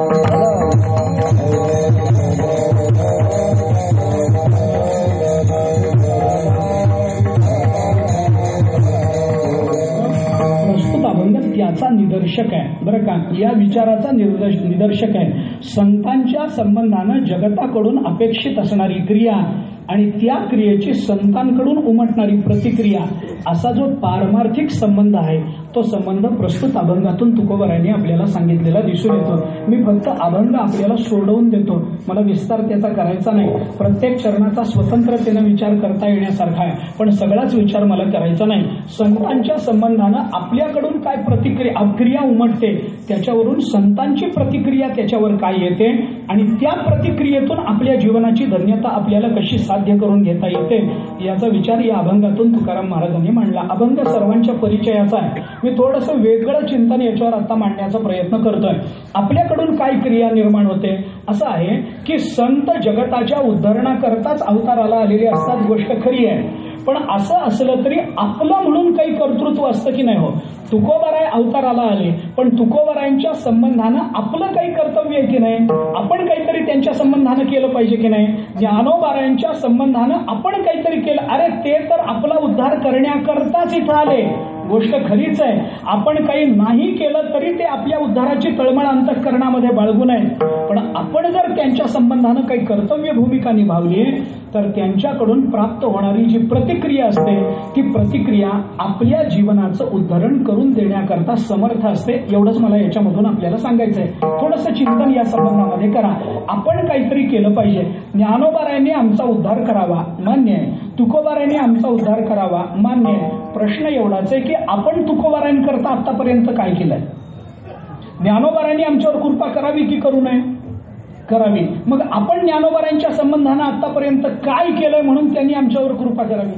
प्रस्तुत अभंग त्याचा निदर्शक आहे बरं का, या विचाराचा निदर्शक आहे. संतांच्या संबंधानं जगताकडून अपेक्षित असणारी क्रिया आणि त्या क्रियेची संतांकडून उमटणारी प्रतिक्रिया, असा जो पारमार्थिक संबंध आहे, तो संबंध प्रस्तुत अभंगातून तुकोबारायांनी आपल्याला सांगितलेला दिसून येतो. मी फक्त अभंग आपल्याला सोडवून देतो, मला विस्तार त्याचा करायचा नाही. प्रत्येक चरणाचा स्वतंत्रतेनं विचार करता येण्यासारखा आहे, पण सगळाच विचार मला करायचा नाही. संतांच्या संबंधानं आपल्याकडून काय क्रिया उमटते, त्याच्यावरून संतांची प्रतिक्रिया त्याच्यावर काय येते आणि त्या प्रतिक्रियेतून आपल्या जीवनाची धन्यता आपल्याला कशी साध्य करून घेता येते, याचा विचार या अभंगातून तुकाराम महाराजांनी मांडला. अभंग सर्वांच्या परिचयाचा आहे. मी थोडंसं वेगळं चिंतन याच्यावर आता मांडण्याचा प्रयत्न करतोय. आपल्याकडून काय क्रिया निर्माण होते? असं आहे की संत जगताच्या उद्धारणाकरताच अवताराला आलेले असतात, गोष्ट खरी आहे. पण असं असलं तरी आपलं म्हणून काही कर्तृत्व असतं की नाही? हो, तुकोबाराय अवताराला आले, पण तुकोबारायांच्या संबंधानं आपलं काही कर्तव्य आहे की नाही? आपण काहीतरी त्यांच्या संबंधानं केलं पाहिजे की नाही? ज्ञानोबारायांच्या संबंधानं आपण काहीतरी केलं. अरे ते तर आपला उद्धार करण्याकरताच इथं आले, गोष्ट खरीच आहे. आपण काही नाही केलं तरी ते आपल्या उद्धाराची तळमळ अंतःकरणामध्ये बाळगून आहे. पण आपण जर त्यांच्या संबंधानं काही कर्तव्य भूमिका निभावली तर त्यांच्याकडून प्राप्त होणारी जी प्रतिक्रिया असते, ती प्रतिक्रिया आपल्या जीवनाचं उद्धरण करून देण्याकरता समर्थ असते. एवढंच मला याच्यामधून आपल्याला सांगायचं आहे. थोडंसं चिंतन या संबंधामध्ये करा. आपण काहीतरी केलं पाहिजे. ज्ञानोबारायांनी आमचा उद्धार करावा, मान्य आहे. तुकोबारायांनी आमचा उद्धार करावा, मान्य आहे. प्रश्न एवढाच आहे की आपण तुकोबारायांकरता आतापर्यंत काय केलंय? ज्ञानोबारायांनी आमच्यावर कृपा करावी की करू नये? करावी. मग आपण ज्ञानोबारायांच्या संबंधानं आतापर्यंत काय केलंय म्हणून त्यांनी आमच्यावर कृपा करावी?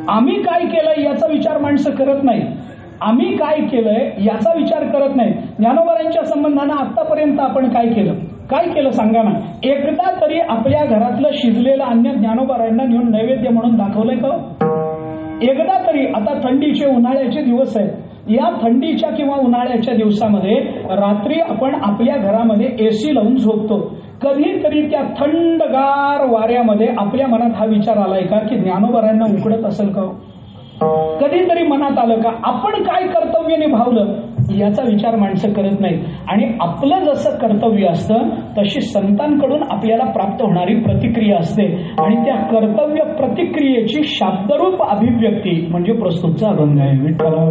आम्ही काय केलंय याचा विचार माणसं करत नाही. आम्ही काय केलंय याचा विचार करत नाही. ज्ञानोबारायांच्या संबंधानं आतापर्यंत आपण काय केलं? काय केलं सांगा ना. एकदा तरी आपल्या घरातलं शिजलेलं अन्न ज्ञानोबारायांना नेऊन नैवेद्य म्हणून दाखवलंय का? एकदा तरी. आता थंडीचे उन्हाळ्याचे दिवस आहेत, या थंडीच्या किंवा उन्हाळ्याच्या दिवसामध्ये रात्री आपण आपल्या घरामध्ये एसी लावून झोपतो. कधीतरी त्या थंडगार वाऱ्यामध्ये आपल्या मनात हा विचार आलाय का की ज्ञानोबारायांना उकडत असेल का? कधीतरी मनात आलं का? आपण काय कर्तव्य निभावलं याचा विचार माणसं करत नाहीत. आणि आपलं जसं कर्तव्य असतं तशी संतांकडून आपल्याला प्राप्त होणारी प्रतिक्रिया असते आणि त्या कर्तव्य प्रतिक्रियेची शाब्दरूप अभिव्यक्ती म्हणजे प्रस्तुतचा अभंग आहे. विठ्ठला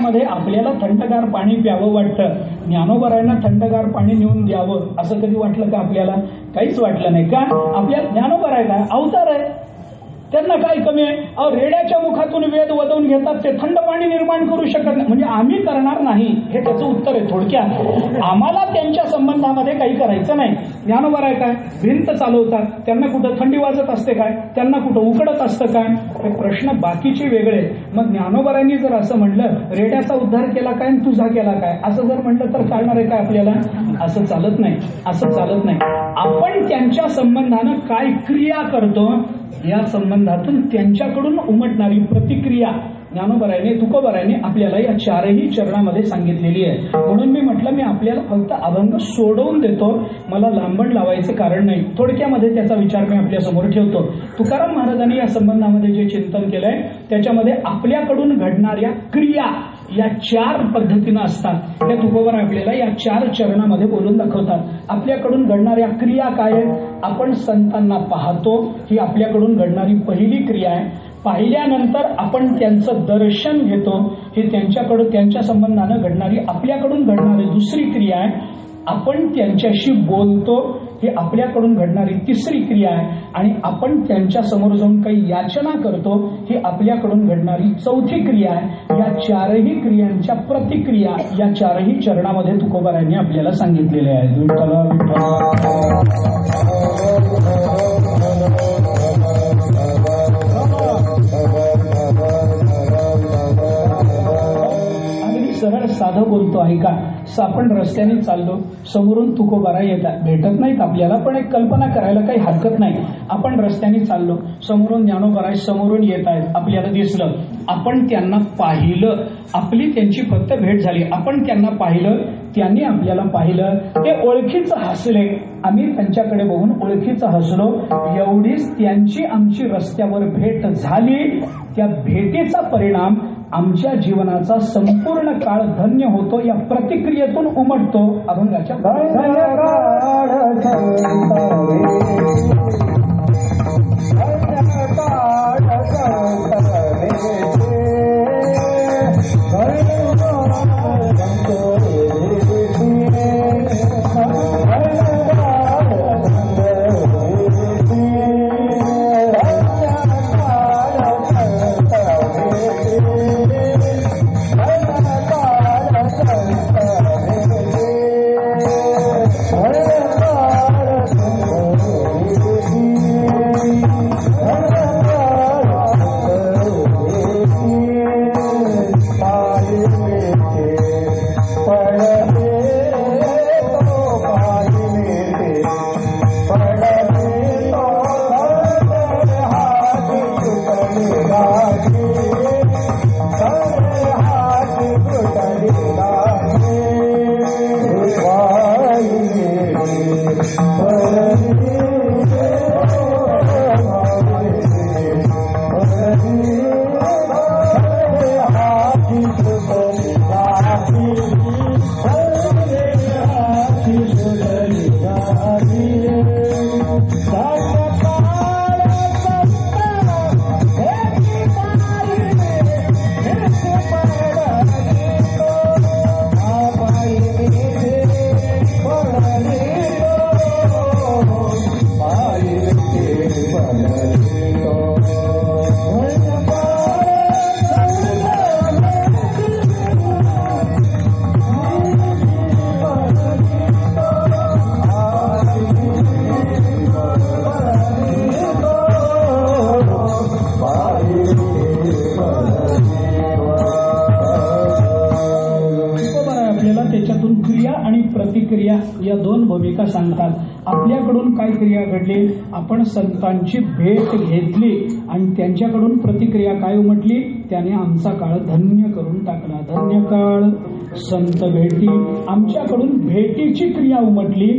उन्हाळ्यामध्ये आपल्याला थंडगार पाणी प्यावं वाटतं. ज्ञानोबरायांना थंडगार पाणी नेऊन द्यावं असं कधी वाटलं का आपल्याला? काहीच वाटलं नाही का? आपल्या ज्ञानोबराय काय अवतार आहे, त्यांना काय कमी आहे? अहो, रेड्याच्या मुखातून वेद वदवून घेतात, ते थंड पाणी निर्माण करू शकत नाही. म्हणजे आम्ही करणार नाही हे त्याचं उत्तर आहे थोडक्यात. आम्हाला त्यांच्या संबंधामध्ये काही करायचं नाही. ज्ञानोबराय काय भिंत चालवतात, त्यांना कुठं थंडी वाजत असते काय? त्यांना कुठं उकडत असतं काय? हे प्रश्न बाकीचे वेगळे. मग ज्ञानोबरांनी जर असं म्हणलं रेड्याचा उद्धार केला काय आणि तुझा केला काय असं जर म्हटलं तर चालणार आहे काय आपल्याला? असं चालत नाही, असं चालत नाही. आपण त्यांच्या संबंधानं काय क्रिया करतो या संबंधातून त्यांच्याकडून उमटणारी प्रतिक्रिया ज्ञानोबरायाने तुकोबरायाने आपल्याला या चारही चरणामध्ये सांगितलेली आहे. म्हणून मी म्हटलं मी आपल्याला फक्त अभंग सोडवून देतो, मला लांबण लावायचं कारण नाही. थोडक्यामध्ये त्याचा विचार मी आपल्या समोर ठेवतो. तुकाराम महाराजांनी या संबंधामध्ये जे चिंतन केलंय त्याच्यामध्ये आपल्याकडून घडणाऱ्या क्रिया या 4 पद्धतीनं असतात. त्या तुकोबराय आपल्याला या 4 चरणामध्ये बोलून दाखवतात. आपल्याकडून घडणाऱ्या क्रिया काय आहेत? आपण संतांना पाहतो, ही आपल्याकडून घडणारी पहिली क्रिया आहे. पाहिल्यानंतर आपण त्यांचं दर्शन घेतो, ही त्यांच्या संबंधानं घडणारी आपल्याकडून घडणारी दुसरी क्रिया आहे. आपण त्यांच्याशी बोलतो, ही आपल्याकडून घडणारी तिसरी क्रिया आहे. आणि आपण त्यांच्या समोर जाऊन काही याचना करतो, ही आपल्याकडून घडणारी चौथी क्रिया आहे. या 4ही क्रियांच्या प्रतिक्रिया या 4ही चरणामध्ये तुकोबरायांनी आपल्याला सांगितलेल्या आहेत. सरळ साधं बोलतो ऐका. आपण रस्त्याने चाललो, समोरून तुकोबाराय येतात, भेटत नाहीत आपल्याला, पण एक कल्पना करायला काही हरकत नाही. आपण रस्त्याने चाललो, समोरून ज्ञानोबराय समोरून येत आहेत, आपल्याला दिसलं, आपण त्यांना पाहिलं, आपली त्यांची फक्त भेट झाली, आपण त्यांना पाहिलं, त्यांनी आपल्याला पाहिलं, ते ओळखीचं हसले, आम्ही त्यांच्याकडे बघून ओळखीचं हसलो, एवढीच त्यांची आमची रस्त्यावर भेट झाली. त्या भेटीचा परिणाम आमच्या जीवनाचा संपूर्ण काळ धन्य होतो, या प्रतिक्रियेतून उमटतो. अभंगाच्या या 2 भूमिका सांगतात. आपल्याकडून काय क्रिया घडली? आपण संतांची भेट घेतली आणि त्यांच्याकडून प्रतिक्रिया काय उमटली? त्याने आमचा काळ धन्य करून टाकला. धन्य काळ संत भेटी. आमच्याकडून भेटीची क्रिया उमटली,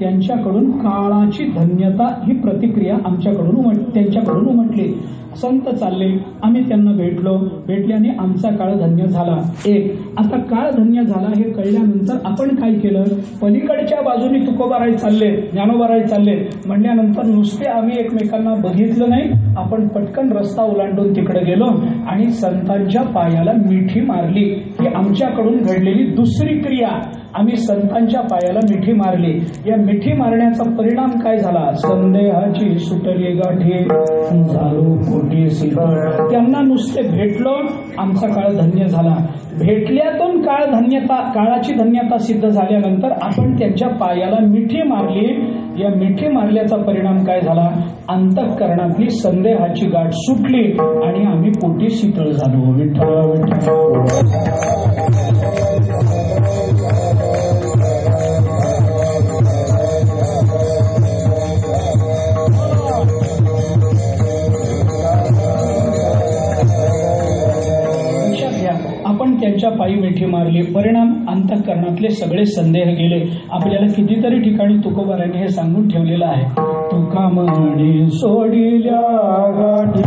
त्यांच्याकडून काळाची धन्यता ही प्रतिक्रिया आमच्याकडून त्यांच्याकडून उमटली. संत चालले, आम्ही त्यांना भेटल्याने आमचा काळ धन्य झाला. एक आता काळ धन्य झाला हे कळल्यानंतर आपण काय केलं, पलीकडच्या बाजूने तुकोबाराय चालले, ज्ञानोबाराय चालले म्हणल्यानंतर नुसते आम्ही एकमेकांना बघितलं नाही, आपण पटकन रस्ता ओलांडून तिकडे गेलो आणि संतांच्या पायाला मिठी मारली. ही आमच्याकडून घडलेली दुसरी क्रिया. आम्ही संतांच्या पायाला मिठी मारली. या मिठी मारण्याचा परिणाम काय झाला, संदेहाची सुटली गाठी झालो पोटी शीतळ. त्यांना नुसते भेटलो, आमचा काळ धन्य झाला. भेटल्यातून काळाची धन्यता सिद्ध झाल्यानंतर आपण त्यांच्या पायाला मिठी मारली. या मिठी मारल्याचा परिणाम काय झाला, अंतःकरणातली संदेहाची गाठ सुटली आणि आम्ही पोटी शीतळ झालो. विठ्ठल विठ्ठल. आपण त्यांच्या पायी मिठी मारली, परिणाम अंतःकरणातले सगळे संदेह गेले. आपल्याला कितीतरी ठिकाणी तुकोबारांनी हे सांगून ठेवलेलं आहे, तुका म्हणे सोडिल्या गाठी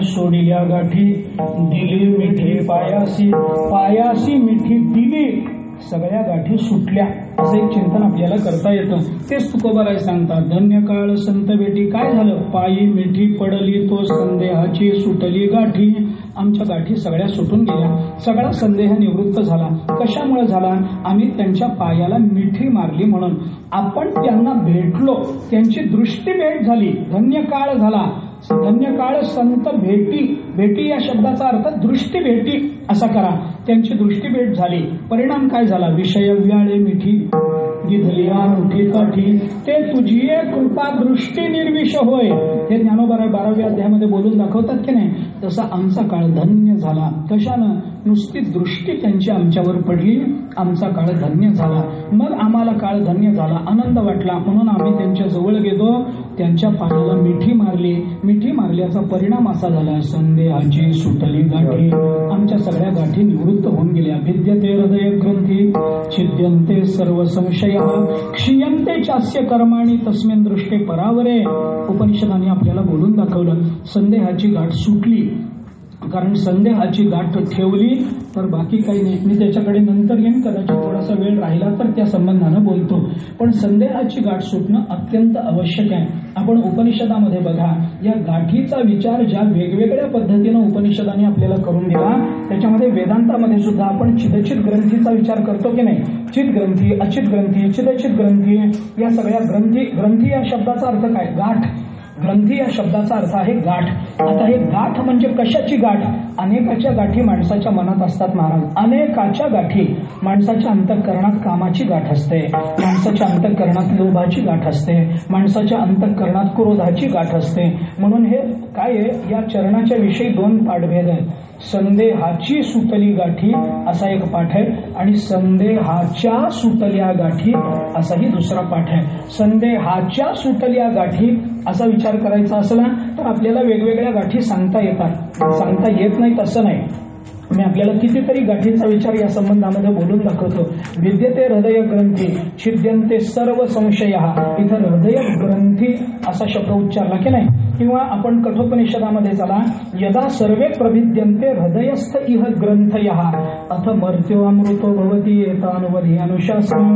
सोडिल्या गाठी दिली मिठी पायासी, पायासी मिठी दिली, सगळ्या गाठी सुटल्या. असं एक चिंतन आपल्याला करता येतं. तेच तुकोबाराय सांगतात, धन्य काळ संत भेटी. काय झालं, पायी मिठी पडली तो संदेहाची सुटली गाठी. आमच्या गाठी सगळ्या सुटून गेल्या, सगळा संदेह निवृत्त झाला. कशामुळे झाला, आम्ही त्यांच्या पायाला मिठी मारली म्हणून. आपण त्यांना भेटलो, त्यांची दृष्टी भेट झाली, धन्य काळ झाला. धन्य काळ संत भेटी. भेटी या शब्दाचा अर्थ दृष्टी भेटी असा करा. त्यांची दृष्टी भेट झाली, परिणाम काय झाला, विषय व्याळे मिठी गिधलिया मुठी काठी ते तुझी कृपा दृष्टी निर्विष होय. हे ज्ञानोबा 12व्या अध्यायामध्ये बोलून दाखवतात की नाही. तसा आमचा काळ धन्य झाला. कशानं, नुसती दृष्टी त्यांची आमच्यावर पडली, आमचा काळ धन्य झाला. मग आम्हाला काळ धन्य झाला, आनंद वाटला, म्हणून आम्ही त्यांच्या जवळ गेलो, त्यांच्या पायाला मिठी मारली. मिठी मारल्याचा परिणाम असा झाला, संदेहाची सुटली गाठी. आमच्या सगळ्या गाठी निवृत्त होऊन गेल्या. विद्यते हृदय ग्रंथी छिद्यन्ते सर्व संशय क्षीयन्ते चास्य कर्माणि तस्मिन् दृष्टे परावरे. उपनिषदाने आपल्याला बोलून दाखवलं, संदेहाची गाठ सुटली. कारण संदेहाची गाठ ठेवली तर बाकी काही नाही. मी त्याच्याकडे नंतर येईन, कदाचित थोडासा वेळ राहिला तर त्या संबंधानं बोलतो. पण संदेहाची गाठ सुटणं अत्यंत आवश्यक आहे. आपण उपनिषदामध्ये बघा, या गाठीचा विचार ज्या वेगवेगळ्या पद्धतीनं उपनिषदाने आपल्याला करून दिला, त्याच्यामध्ये वेदांतामध्ये सुद्धा आपण चिदचित ग्रंथीचा विचार करतो की नाही. चित ग्रंथी, अचित ग्रंथी, चिदचित ग्रंथी, या सगळ्या ग्रंथी. ग्रंथी या शब्दाचा अर्थ काय, गाठ. ग्रंथी या शब्दाचा अर्थ आहे गाठ. आता हे गाठ म्हणजे कशाची गाठ? अनेकाच्या गाठी माणसाच्या मनात असतात महाराज. अनेकाच्या गाठी माणसाच्या अंतःकरणात कामाची गाठ असते, माणसाच्या अंतःकरणात लोभाची गाठ असते, माणसाच्या अंतःकरणात क्रोधाची गाठ असते. म्हणून हे काय आहे, या चरणाच्या विषयी 2 पाठभेद आहेत. संदेहाची सुतली गाठी असा एक पाठ आहे आणि संदेहाच्या सुतल्या गाठी असाही दुसरा पाठ आहे. संदेहाच्या सुतल्या गाठी असा विचार करायचा असला तर आपल्याला वेगवेगळ्या गाठी सांगता येतात. सांगता येत नाही तसं नाही. मी आपल्याला कितीतरी गाठींचा विचार या संबंधामध्ये बोलून दाखवतो. विद्यते हृदय ग्रंथी छिद्यन्ते सर्व संशय. इथं हृदय ग्रंथी असा शब्द उच्चारला की नाही. किंवा आपण कठोपनिषदामध्ये चला, यदा सर्वे प्रभिद्यन्ते हृदयस्थ इह ग्रंथयः अथ मर्त्यो अमृतो भवति एतानुवधी अनुशासन.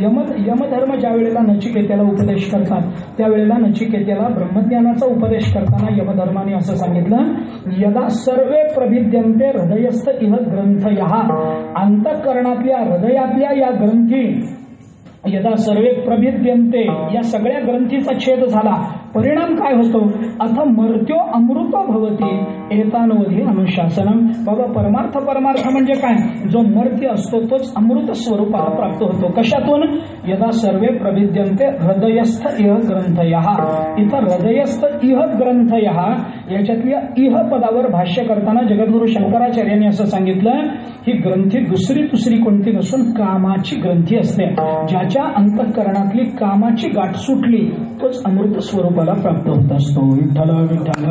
यमधर्म ज्या वेळेला नचिकेत्याला उपदेश करतात त्यावेळेला नचिकेत्याला ब्रह्मज्ञानाचा उपदेश करताना यमधर्माने असं सांगितलं, यदा सर्वे प्रभिद्यन्ते हृदयस्थ इह ग्रंथयः. अंतःकरणातल्या हृदयातल्या या ग्रंथी यदा सर्वे प्रभिद्यन्ते या सगळ्या ग्रंथीचा छेद झाला. परिणाम काय होतो? अथ मर्त्यो अमृतो भवति एतानवधी अनुशासनम. बाबा परमार्थ म्हणजे काय? जो मर्त्य असतो तोच अमृत स्वरूपाला प्राप्त होतो. कशातून? यदा सर्वे प्रभिद्यन्ते हृदयस्थ इह ग्रंथयः. इथं हृदयस्थ इह ग्रंथयः याच्यातल्या इह पदावर भाष्य करताना जगद्गुरु शंकराचार्यांनी असं सांगितलं ही ग्रंथी दुसरी कोणती नसून कामाची ग्रंथी असते. ज्याच्या अंतःकरणातली कामाची गाठ सुटली तोच अमृत स्वरूपाला प्राप्त होत असतो. विठ्ठल विठ्ठल.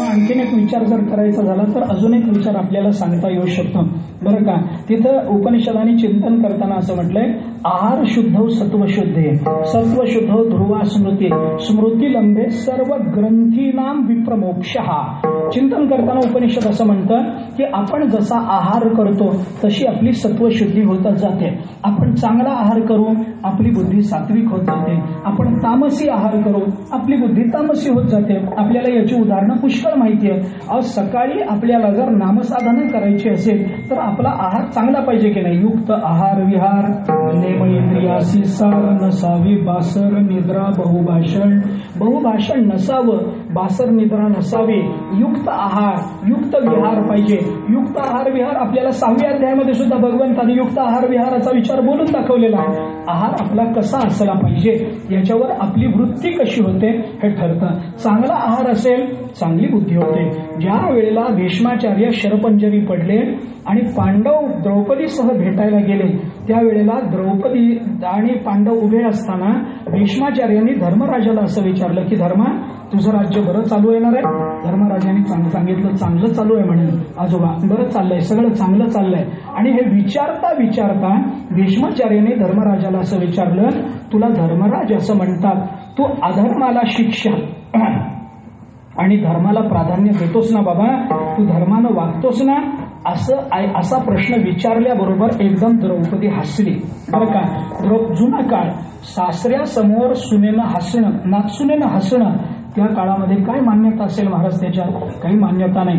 आणखीन एक विचार जर करायचा झाला तर अजून एक विचार आपल्याला सांगता येऊ शकतो बरं का. तिथं उपनिषदाने चिंतन करताना असं म्हटलंय, आहार शुद्ध सत्वशुद्धे सत्वशुद्ध ध्रुवा स्मृती स्मृती लंबे सर्व ग्रंथीनाम विप्रमोक्ष. चिंतन करताना उपनिषद असं म्हणतं की आपण जसा आहार करतो तशी आपली सत्वशुद्धी होत जाते. आपण चांगला आहार करू आपली बुद्धी सात्विक होत जाते. आपण तामसी आहार करू आपली बुद्धी तामसी होत जाते. आपल्याला याची उदाहरणं पुष्कळ माहिती आहे. आज सकाळी आपल्याला जर नामसाधना करायची असेल तर आपला आहार चांगला पाहिजे की नाही. युक्त आहार विहार नेम इंद्रियासी सार नसावी बासर निद्रा बहुभाषण नसावं बासर निद्रा नसावी. युक्त आहार युक्त विहार पाहिजे. युक्त आहार विहार आपल्याला 6व्या अध्यायामध्ये सुद्धा भगवंतांनी युक्त आहार विहाराचा विचार बोलून दाखवलेला आहे. आहार आपला कसा असला पाहिजे याच्यावर आपली वृत्ती कशी होते हे ठरतं. चांगला आहार असेल चांगली बुद्धी होते. ज्या वेळेला भीष्माचार्य शरपंजरी पडले आणि पांडव द्रौपदीसह भेटायला गेले त्यावेळेला द्रौपदी आणि पांडव उभे असताना भीष्माचार्यांनी धर्मराजाला असं विचारलं की धर्मा तुझं राज्य बरं चालू येणार आहे. धर्मराजांनी सांगितलं चांगलं चालू आहे म्हणे आजोबा, बरं चाललंय सगळं चांगलं चाललंय. आणि हे विचारता भीष्माचार्यांनी धर्मराजाला असं विचारलं, तुला धर्मराज असं म्हणतात, तू अधर्माला शिक्षा आणि धर्माला प्राधान्य देतोस ना बाबा, तू धर्मानं वागतोस ना, असा प्रश्न विचारल्याबरोबर एकदम द्रौपदी हसली बरं का. जुना काळ सासऱ्यासमोर सुनेनं हसणं नातसुनेनं हसणं त्या काळामध्ये काय मान्यता असेल महाराज? त्याच्यात काही मान्यता नाही.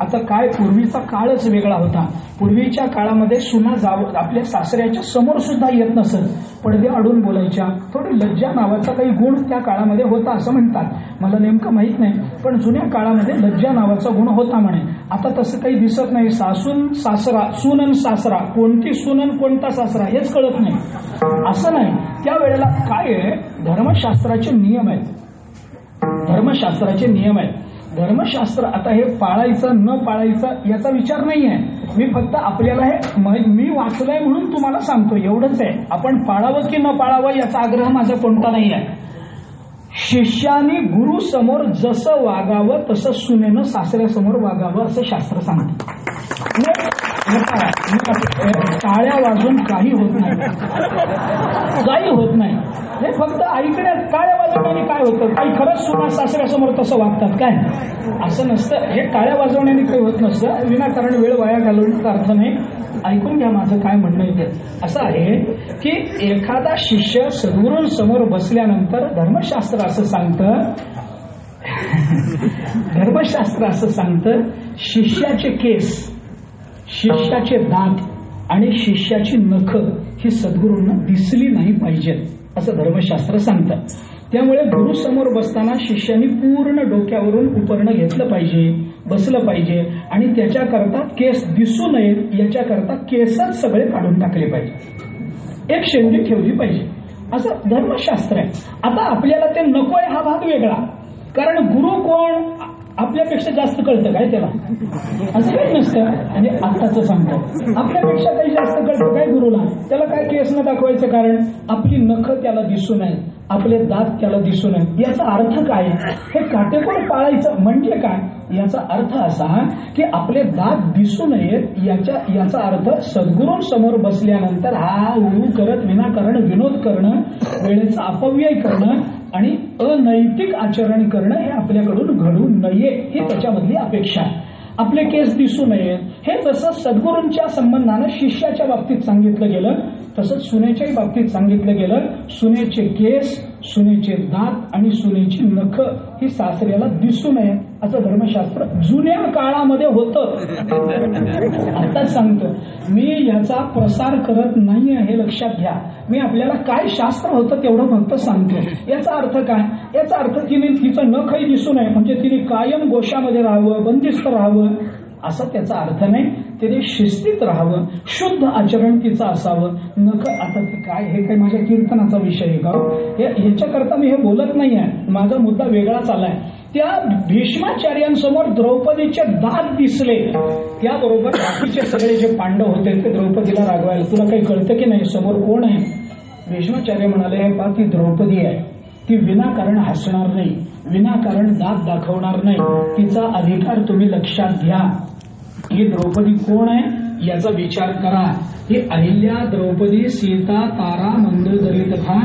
आता काय पूर्वीचा काळच वेगळा होता. पूर्वीच्या काळामध्ये सुना आपल्या सासऱ्याच्या समोर सुद्धा येत नसत, पडदे आडून बोलायच्या. थोडी लज्जा नावाचा काही गुण त्या काळामध्ये होता असं म्हणतात, मला नेमकं माहित नाही, पण जुन्या काळामध्ये लज्जा नावाचा गुण होता म्हणे. आता तसं काही दिसत नाही. सासून सासरा सून सासरा कोणती सून कोणता सासरा हेच कळत नाही. असं नाही. त्यावेळेला काय आहे, धर्मशास्त्राचे नियम आहेत. धर्मशास्त्राचे नियम आहेत. धर्मशास्त्र आता हे पाळायचं न पाळायचं याचा विचार नाही आहे. मी फक्त आपल्याला हे मी वाचलंय म्हणून तुम्हाला सांगतो एवढंच आहे. आपण पाळावं की न पाळावं याचा आग्रह माझा कोणता नाही आहे. शिष्याने गुरु समोर जसं वागावं तसं सुनेनं सासऱ्यासमोर वागावं असं शास्त्र सांगतं. टाळ्या वाजून काही होत नाही. हे फक्त ऐकण्यात टाळ्या वाजवण्याने काय होतं? काही खरंच सुना सासऱ्यासमोर तसं वागतात काय? असं नसतं. हे टाळ्या वाजवण्याने काही होत नसतं. विनाकारण वेळ वाया घालवण्याचा अर्थ नाही. ऐकून घ्या माझं काय म्हणणं आहे. असं आहे की एखादा शिष्य सद्गुरूंसमोर बसल्यानंतर धर्मशास्त्र असं सांगतं शिष्याचे केस, शिष्याचे दात आणि शिष्याची नख ही सद्गुरूंना दिसली नाही पाहिजेत असं धर्मशास्त्र सांगतं. त्यामुळे गुरु समोर बसताना शिष्याने पूर्ण डोक्यावरून उपरणं घेतलं पाहिजे, बसलं पाहिजे आणि त्याच्याकरता केस दिसू नयेत याच्याकरता केसच सगळे काढून टाकले पाहिजे, एक शेंडी ठेवली पाहिजे असं धर्मशास्त्र आहे. आता आपल्याला ते नकोय हा भाग वेगळा, कारण गुरु कोण आपल्यापेक्षा जास्त कळतं काय त्याला, असं काही नसतं. आणि आत्ताच सांगतो आपल्यापेक्षा काही जास्त कळतं काय गुरुला, त्याला काय केस न दाखवायचं कारण आपली नख त्याला दिसू नये, आपले दात त्याला दिसू नये. याचा अर्थ काय, हे काटेकोर पाळायचं म्हणजे काय, याचा अर्थ असा की आपले दात दिसू नयेत याचा अर्थ सद्गुरूंसमोर बसल्यानंतर हा उरू करत विनाकारण विनोद करणं, वेळेचा अपव्यय करणं आणि अनैतिक आचरण करणं हे आपल्याकडून घडू नये ही त्याच्यामधली अपेक्षा आहे. आपले केस दिसू नयेत हे जसं सद्गुरूंच्या संबंधानं शिष्याच्या बाबतीत सांगितलं गेलं तसंच सुनेच्याही बाबतीत सांगितलं गेलं. सुनेचे केस, सुनेचे दात आणि सुनेची नख ही सासऱ्याला दिसू नये असं धर्मशास्त्र जुन्या काळामध्ये होतं. आता सांगतो मी याचा प्रसार करत नाहीये हे लक्षात घ्या. मी आपल्याला काय शास्त्र होतं तेवढं फक्त सांगतो. याचा अर्थ काय, याचा अर्थ तिचं नखही दिसू नये म्हणजे तिने कायम गोशामध्ये राहावं, बंदिस्त राहावं असं त्याचा अर्थ नाही. तिने शिस्तीत राहावं, शुद्ध आचरण तिचं असावं. नख आता काय हे काय माझ्या कीर्तनाचा विषय आहे का, ह्याच्याकरता मी हे बोलत नाही आहे, माझा मुद्दा वेगळा चाललाय. त्या भीष्माचार्यांसमोर द्रौपदीचे दात दिसले, त्याबरोबर बाकीचे सगळे जे पांडव होते ते द्रौपदीला रागवायला, तुला काही कळतं की नाही समोर कोण आहे. भीष्माचार्य म्हणाले हे पहा ती द्रौपदी आहे, ती विनाकारण हसणार नाही, विनाकारण दात दाखवणार नाही, तिचा अधिकार तुम्ही लक्षात घ्या. ही द्रौपदी कोण आहे याचा विचार करा. ही अहिल्या, द्रौपदी, सीता, तारा, मंदोदरी तथा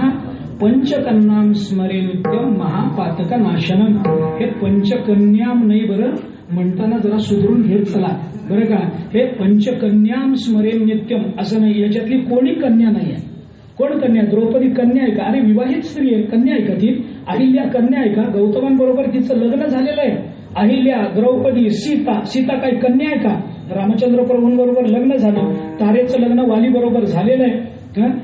पंचकन्याम स्मरे नित्यम महापातक नाशनम. हे पंचकन्याम नाही बरं, म्हणताना जरा सुधरून घेत चला बरं का. हे पंचकन्याम स्मरे नित्यम असं नाही, याच्यातली कोणी कन्या नाही आहे. कोण कन्या, द्रौपदी कन्या आहे का, अरे विवाहित स्त्री आहे, कन्या आहे का ती. अहिल्या कन्या आहे का, गौतमांबरोबर तिचं लग्न झालेलं आहे. अहिल्या, द्रौपदी, सीता काय कन्या आहे का, रामचंद्र प्रभूंबरोबर लग्न झालं. तारेचं लग्न वाली बरोबर झालेलं आहे,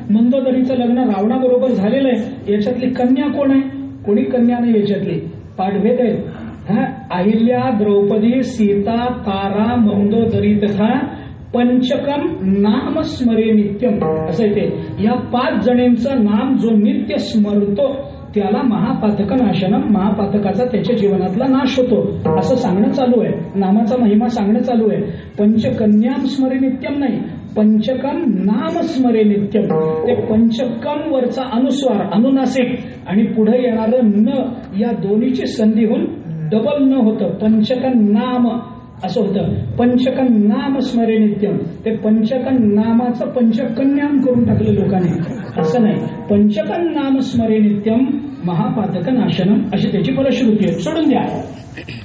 मंदोदरीचं लग्न रावणाबरोबर झालेलं आहे. याच्यातली कन्या कोण आहे, कोणी कन्या नाही याच्यातली, पाठभेद आहेत. अहिल्या, द्रौपदी, सीता, तारा, मंदोदरी तथा पंचकम नाम स्मरे नित्यम असं येते. या 5 जणींचं नाम जो नित्य स्मरतो त्याला महापातक नाशनम, महापातकाचा त्याच्या जीवनातला नाश होतो असं सांगणं चालू आहे. नामाचा महिमा सांगणं चालू आहे. पंचकन्याम स्मरे नित्यम नाही, पंचकम नाम स्मरे नित्यम. ते पंचकम वरचा अनुस्वार अनुनासिक आणि पुढे येणारं न या दोन्हीची संधी होऊन डबल न होतं पंचकन नाम असं होतं. पंचकन नाम स्मरे नित्यम. ते पंचकन नामाचं पंचकन्याम करून टाकलं लोकांनी, असं नाही. पंचकन नाम स्मरे नित्यम महापातक नाशनम अशी त्याची फलश्रुती आहे. सोडून द्या.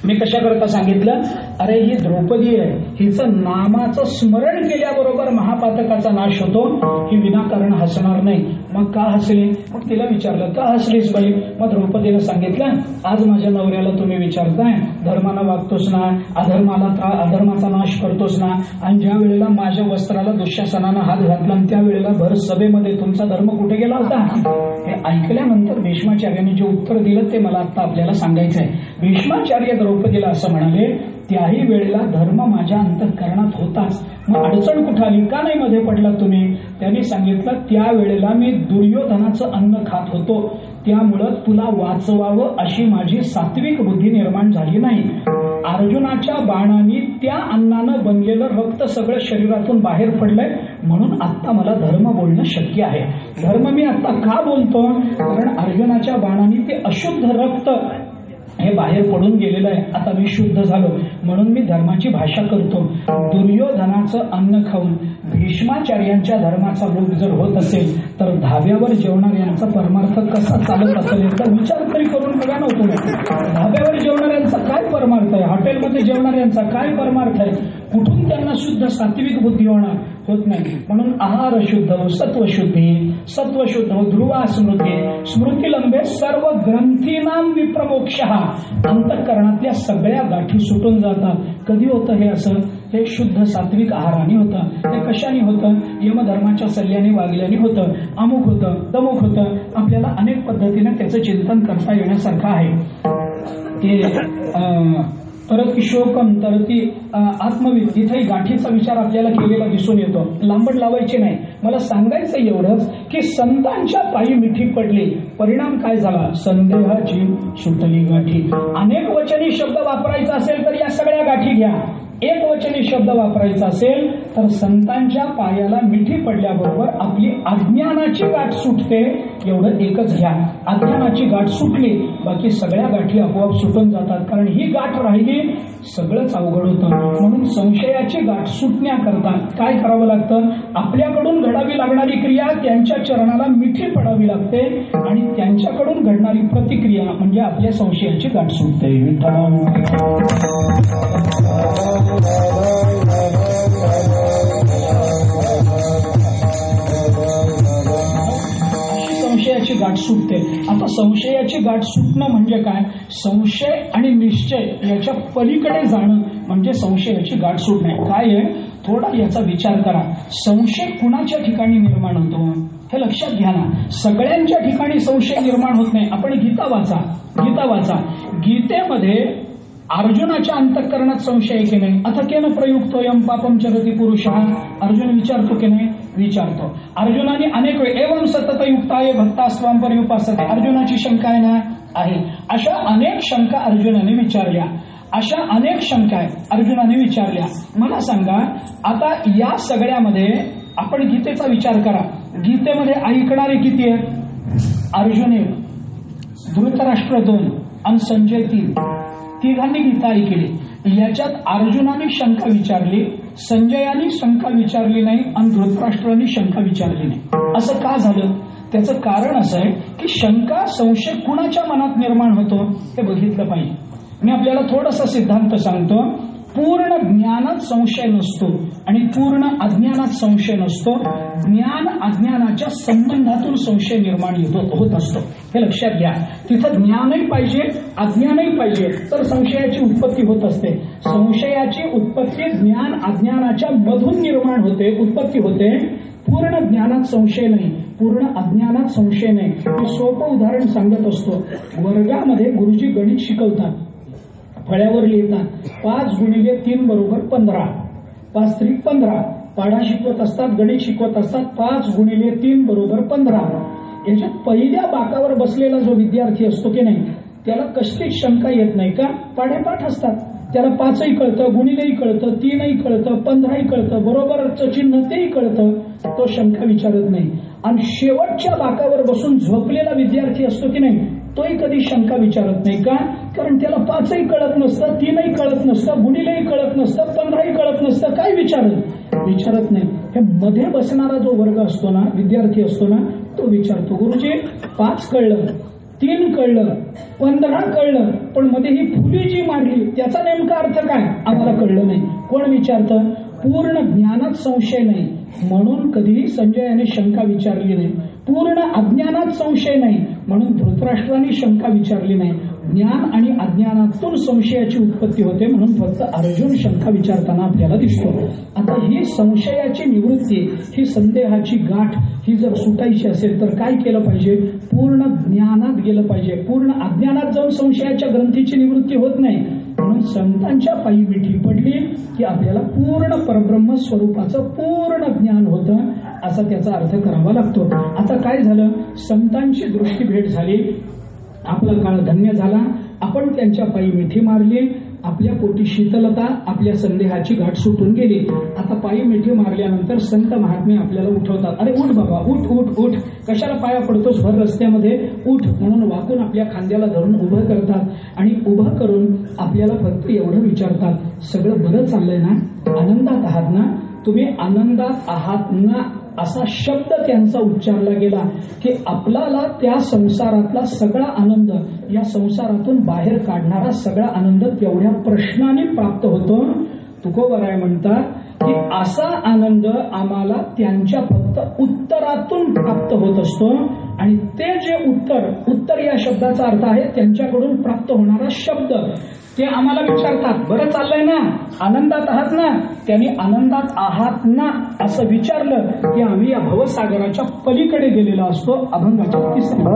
मी कशा करता सांगितलं, अरे ही द्रौपदी आहे, हिचं नामाचं स्मरण केल्याबरोबर महापातकाचा नाश होतो. ही विनाकारण हसणार नाही. मग का हसली, मग तिला विचारलं का हसलीस बाई. मग द्रौपदीने सांगितलं आज माझ्या नवऱ्याला तुम्ही विचारताय, धर्मानं वागतोस ना, अधर्माचा नाश करतोस ना, आणि ज्या वेळेला माझ्या वस्त्राला दुःशासनानं हात घातला आणि त्यावेळेला भर सभेमध्ये तुमचा धर्म कुठे गेला होता. हे ऐकल्यानंतर भीष्माचार्यांनी जे उत्तर दिलं ते मला आता आपल्याला सांगायचं आहे. भीष्माचार्य द्रौपदीला असं म्हणाले, त्याही वेळेला धर्म माझ्या अंतःकरणात होताच, मग अडचण कुठं आली, का नाही मध्ये पडला तुम्ही. त्यांनी सांगितलं त्यावेळेला मी दुर्योधनाचं अन्न खात होतो, त्यामुळं तुला वाचवावं अशी माझी सात्विक बुद्धी निर्माण झाली नाही. अर्जुनाच्या बाणाने त्या अन्नानं बनलेलं रक्त सगळं शरीरातून बाहेर पडलंय, म्हणून आता मला धर्म बोलणं शक्य आहे. धर्म मी आता का बोलतो, कारण अर्जुनाच्या बाणाने ते अशुद्ध रक्त हे बाहेर पडून गेलेलं आहे, आता मी शुद्ध झालो म्हणून मी धर्माची भाषा करतो. दुर्योधनाचं अन्न खाऊन भीष्माचार्यांच्या धर्माचा लोप जर होत असेल तर धाब्यावर जेवणाऱ्यांचा परमार्थ कसा चालत असेल याचा विचार तरी करून बघा नव्हतो. धाब्यावर जेवणाऱ्यांचा काय परमार्थ आहे, हॉटेलमध्ये जेवणाऱ्यांचा काय परमार्थ आहे, कुठून त्यांना शुद्ध सात्विक बुद्धी होणार. होत नाही. म्हणून आहार शुद्ध, सत्वशुद्धी, सत्वशुद्ध ध्रुवा स्मृती, स्मृती लंबे सर्व ग्रंथीनाम विप्रमोक्ष. अंतःकरणातल्या सगळ्या गाठी सुटून जातात. कधी होतं हे असं? हे शुद्ध सात्विक आहाराने होतं. ते कशाने होतं? यमधर्माच्या सल्ल्याने वागल्याने होतं. अमुक होतं, तमुक होतं. आपल्याला अनेक पद्धतीने त्याचं चिंतन करता येण्यासारखं आहे. ते परत शोकम तर ती आत्मविद, इथेही गाठीचा विचार आपल्याला केलेला दिसून येतो. लांबड लावायची नाही. मला सांगायचं एवढंच की संतांच्या पायी मिठी पडली, परिणाम काय झाला? संदेहाची सुटली गाठी. अनेक वचनी शब्द वापरायचा असेल तर या सगळ्या गाठी घ्या. एक वचनी शब्द वापरायचा असेल तर संतांच्या पायाला मिठी पडल्याबरोबर आपली अज्ञानाची गाठ सुटते. एवढं एकच घ्या. अज्ञानाची गाठ सुटली, बाकी सगळ्या गाठी आपोआप सुटून जातात. कारण ही गाठ राहिली सगळंच अवघड होतं. म्हणून संशयाची गाठ सुटण्याकरता काय करावं लागतं? आपल्याकडून घडावी लागणारी क्रिया त्यांच्या चरणाला मिठी पडावी लागते आणि त्यांच्याकडून घडणारी प्रतिक्रिया म्हणजे आपल्या संशयाची गाठ सुटते. संशयाची गाठ सुटते. आता संशयाची गाठ सुटणं म्हणजे काय? संशय आणि निश्चय याच्या पलीकडे जाणं म्हणजे संशयाची गाठ सुटणे. काय आहे? थोडा याचा विचार करा. संशय कुणाच्या ठिकाणी निर्माण होतो हे लक्षात घ्या ना. सगळ्यांच्या ठिकाणी संशय निर्माण होत नाही. आपण गीता वाचा, गीता वाचा. गीतेमध्ये अर्जुनाच्या अंतःकरणात संशय आहे की नाही? अथकेन प्रयुक्तोयम पापम चरति पुरुषः. अर्जुन विचारतो की नाही? विचारतो. अर्जुनाने अनेक वेळ एवं सतत युक्ताय भक्तास्त्वाम पर्युपासते. अर्जुनाची शंका आहे ना? आहे. अशा अनेक शंका अर्जुनाने विचारल्या. अशा अनेक शंका अर्जुनाने विचारल्या. मला सांगा आता या सगळ्यामध्ये आपण गीतेचा विचार करा. गीतेमध्ये ऐकणारे किती आहेत? अर्जुन 1, धृतराष्ट्र 2 आणि संजय 3. तिघांनी गीता ऐकली. याच्यात अर्जुनाने शंका विचारली, संजयाने शंका विचारली नाही आणि धृतराष्ट्राने शंका विचारली नाही. असं का झालं? त्याचं कारण असं आहे की शंका, संशय कुणाच्या मनात निर्माण होतो हे बघितलं पाहिजे. मी आपल्याला थोडासा सिद्धांत सांगतो. पूर्ण ज्ञानात संशय नसतो आणि पूर्ण अज्ञानात संशय नसतो. ज्ञान अज्ञानाच्या संबंधातून संशय निर्माण होत असतो. हे लक्षात घ्या. तिथं ज्ञानही पाहिजे, अज्ञानही पाहिजे तर संशयाची उत्पत्ती होत असते. संशयाची उत्पत्ती ज्ञान अज्ञानाच्या मधून निर्माण होते, उत्पत्ती होते. पूर्ण ज्ञानात संशय नाही, पूर्ण अज्ञानात संशय नाही. मी सोपं उदाहरण सांगत असतो. वर्गामध्ये गुरुजी गणित शिकवतात, फळ्यावर लिहितात 5 गुणिले 3 बरोबर 15, 5 त्रिक 15. पाढा शिकवत असतात, गणित शिकवत असतात. 5 गुणिले 3 बरोबर 15. याच्यात पहिल्या बाकावर बसलेला जो विद्यार्थी असतो की नाही त्याला कसलीच शंका येत नाही का? पाढेपाठ असतात. त्याला 5ही कळतं, गुणिलेही कळतं, 3ही कळतं, 15ही कळतं, बरोबरचं चिन्ह तेही कळतं. तो शंका विचारत नाही. आणि शेवटच्या बाकावर बसून झोपलेला विद्यार्थी असतो की नाही तोही कधी शंका विचारत नाही का? कारण त्याला 5ही कळत नसतं, 3ही कळत नसतं, गुणिलेही कळत नसतं, 15ही कळत नसतं. काय विचारत नाही. हे मध्ये बसणारा जो वर्ग असतो ना, विद्यार्थी असतो ना, तो विचारतो गुरुजी 5 कळलं, 3 कळलं, 15 कळलं, पण मध्ये ही फुली जी मारली त्याचा नेमका अर्थ काय आम्हाला कळलं नाही. कोण विचारतं? पूर्ण ज्ञानात संशय नाही म्हणून कधीही संजयाने शंका विचारली नाही. पूर्ण अज्ञानात संशय नाही म्हणून धृतराष्ट्राने शंका विचारली नाही. ज्ञान आणि अज्ञानातून संशयाची उत्पत्ती होते म्हणून फक्त अर्जुन शंका विचारताना आपल्याला दिसतो. आता ही संशयाची निवृत्ती, ही संदेहाची गाठ ही जर सुटायची असेल तर काय केलं पाहिजे? पूर्ण ज्ञानात गेलं पाहिजे. पूर्ण अज्ञानात जाऊन संशयाच्या ग्रंथीची निवृत्ती होत नाही. म्हणून संतांच्या पायी मिठी पडली की आपल्याला पूर्ण परब्रह्म स्वरूपाचं पूर्ण ज्ञान होतं असा त्याचा अर्थ करावा लागतो. आता काय झालं? संतांची दृष्टी भेट झाली, आपला काळ धन्य झाला, आपण त्यांच्या पायी मिठी मारली, आपल्या पोटी शीतलता, आपल्या संदेहाची गाठ सुटून गेली. आता पायी मिठी मारल्यानंतर संत महात्मे आपल्याला उठवतात. अरे उठ बाबा, उठ उठ उठ, कशाला पाया पडतोस भर रस्त्यामध्ये, उठ म्हणून वाकून आपल्या खांद्याला धरून उभं करतात आणि उभं करून आपल्याला फक्त एवढं विचारतात, सगळं बरं चाललंय ना? आनंदात आहात ना? तुम्ही आनंदात आहात ना असा शब्द त्यांचा उच्चारला गेला की आपल्याला त्या संसारातला सगळा आनंद, या संसारातून बाहेर काढणारा सगळा आनंद तेवढ्या प्रश्नाने प्राप्त होतो. तुकोबराय म्हणतात की असा आनंद आम्हाला त्यांच्या फक्त उत्तरातून प्राप्त होत असतो आणि ते जे उत्तर या शब्दाचा अर्थ आहे त्यांच्याकडून प्राप्त होणारा शब्द, ते आम्हाला विचारतात, बरं चाललंय ना, आनंदात आहात ना? त्यांनी आनंदात आहात ना असं विचारलं की आम्ही या भवसागराच्या पलीकडे गेलेलो असतो. अभंगाच्या तिसऱ्या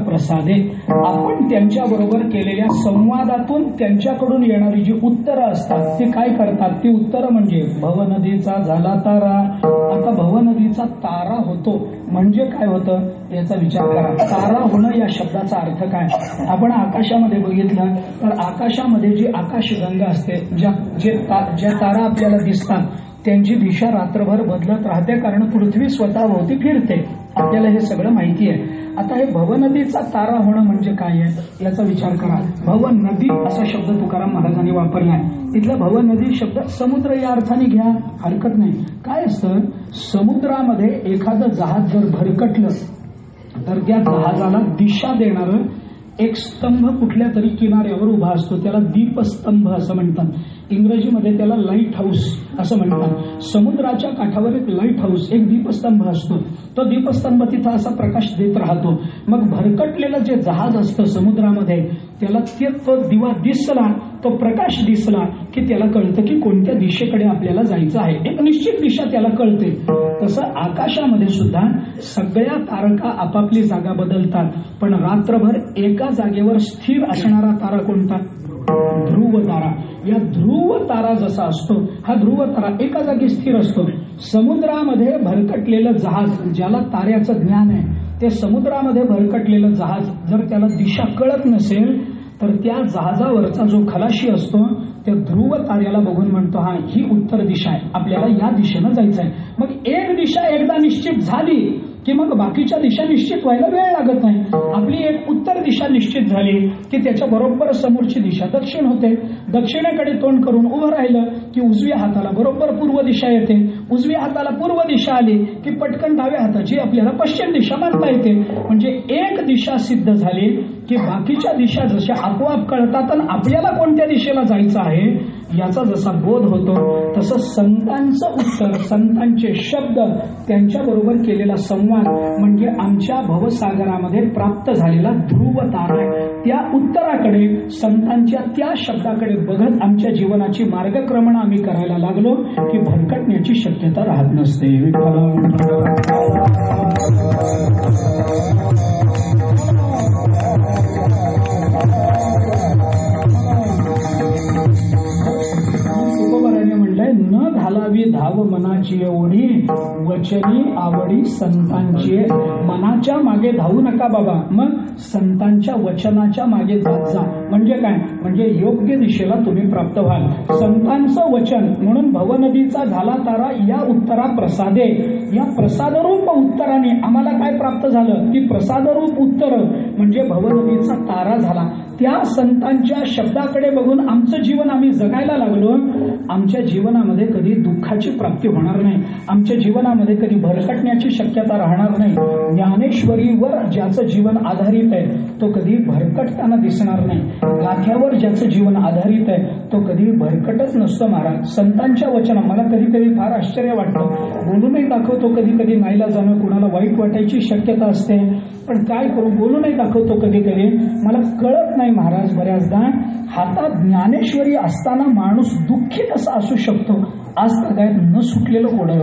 प्रसादे. आपण त्यांच्याबरोबर केलेल्या संवादातून त्यांच्याकडून येणारी जी उत्तरं असतात ती काय करतात? ती उत्तरं म्हणजे भवनदीचा झाला तारा. आता भवनदीचा तारा होतो म्हणजे काय होतं याचा विचार करा. तारा होणं या शब्दाचा अर्थ काय? आपण आकाशामध्ये बघितलं तर आकाशामध्ये जी आकाशगंगा असते, ज्या तारा आपल्याला दिसतात त्यांची दिशा रात्रभर बदलत राहते, कारण पृथ्वी स्वतःभोवती फिरते. आपल्याला हे सगळं माहिती आहे. आता हे भवनदीचा तारा होणं म्हणजे काय आहे याचा विचार करा. भवनदी असा शब्द तुकाराम महाराजांनी वापरलाय. इथला भवनदी शब्द समुद्र या अर्थाने घ्या, हरकत नाही. काय असतं, समुद्रामध्ये एखादं जहाज जर भरकटलं तर त्या जहाजाला दिशा देणारं एक स्तंभ कुठल्या तरी किनाऱ्यावर उभा असतो, त्याला दीपस्तंभ असं म्हणतात. इंग्रजीमध्ये त्याला लाईट हाऊस असं म्हणतात. समुद्राच्या काठावर एक लाईट हाऊस, एक दीपस्तंभ असतो. तो दीपस्तंभ तिथं असा प्रकाश देत राहतो. मग भरकटलेलं जे जहाज असतं समुद्रामध्ये त्याला तो दिवा दिसला, तो प्रकाश दिसला की त्याला कळतं की कोणत्या दिशेकडे आपल्याला जायचं आहे. एक निश्चित दिशा त्याला कळते. तसं आकाशामध्ये सुद्धा सगळ्या तारका आपापली जागा बदलतात, पण रात्रभर एका जागेवर स्थिर असणारा तारा कोणता? ध्रुव तारा. या ध्रुव तारा जसा असतो, हा ध्रुव तारा एका जागी स्थिर असतो. समुद्रामध्ये भरकटलेलं जहाज, ज्याला ताऱ्याचं ज्ञान आहे, ते समुद्रामध्ये भरकटलेलं जहाज जर त्याला दिशा कळत नसेल तर त्या जहाजावरचा जो खलाशी असतो त्या ध्रुव ताऱ्याला बघून म्हणतो, हा ही उत्तर दिशा आहे, आपल्याला या दिशेनं जायचं आहे. मग एक दिशा एकदा निश्चित झाली की मग बाकीच्या दिशा निश्चित व्हायला वेळ लागत नाही. आपली एक उत्तर दिशा निश्चित झाली की त्याच्या बरोबर समोरची दिशा दक्षिण होते. दक्षिणेकडे तोंड करून उभं राहिलं की उजव्या हाताला बरोबर पूर्व दिशा येते. उजव्या हाताला पूर्व दिशा आली की पटकन डाव्या हाताची आपल्याला पश्चिम दिशा मानता येते. म्हणजे एक दिशा सिद्ध झाली की बाकीच्या दिशा जशा आपोआप कळतात आणि आपल्याला कोणत्या दिशेला जायचं आहे याचा जसा बोध होतो, तसं संतांचं उत्तर, संतांचे शब्द, त्यांच्याबरोबर केलेला संवाद म्हणजे आमच्या भवसागरामध्ये प्राप्त झालेला ध्रुव तारा आहे. त्या उत्तराकडे, संतांच्या त्या शब्दाकडे बघत आमच्या जीवनाची मार्गक्रमण आम्ही करायला लागलो की भरकटण्याची शक्यता राहत नसते. तुकोबाराने म्हणलंय, न घालावी धाव मना कोणाची ओढी वचनी आवडी संतांची. मनाच्या मागे धावू नका बाबा, मग संतांच्या वचनाच्या मागे जात जा. म्हणजे काय? म्हणजे योग्य दिशेला तुम्ही प्राप्त व्हाल. संतांचं वचन म्हणून भवनदीचा झाला तारा या उत्तरा प्रसादे. या प्रसादरूप उत्तराने आम्हाला काय प्राप्त झालं? ती प्रसादरूप उत्तर म्हणजे भवनदीचा तारा झाला. त्या संतांच्या शब्दाकडे बघून आमचं जीवन आम्ही जगायला लागलो. आमच्या जीवनामध्ये कधी दुःखाची प्राप्ती होणार नाही. आमच्या जीवनामध्ये कधी भरकटण्याची शक्यता राहणार नाही. ज्ञानेश्वरीवर ज्याचं जीवन आधारित आहे तो कधी भरकटताना दिसणार नाही. गाथ्यावर ज्याचं जीवन आधारित आहे तो कधी भरकटच नसतो महाराज. संतांच्या वचन मला कधी कधी फार आश्चर्य वाटतं. बोलूनही दाखवतो कधी कधी नाईला जाणं, कुणाला वाईट वाटायची शक्यता असते, पण काय करू बोलूनही दाखवतो कधी कधी. मला कळत नाही महाराज बऱ्याचदा हातात ज्ञानेश्वरी असताना माणूस दुःखी कसा असू शकतो. आज काय न सुटलेलं कोड आहे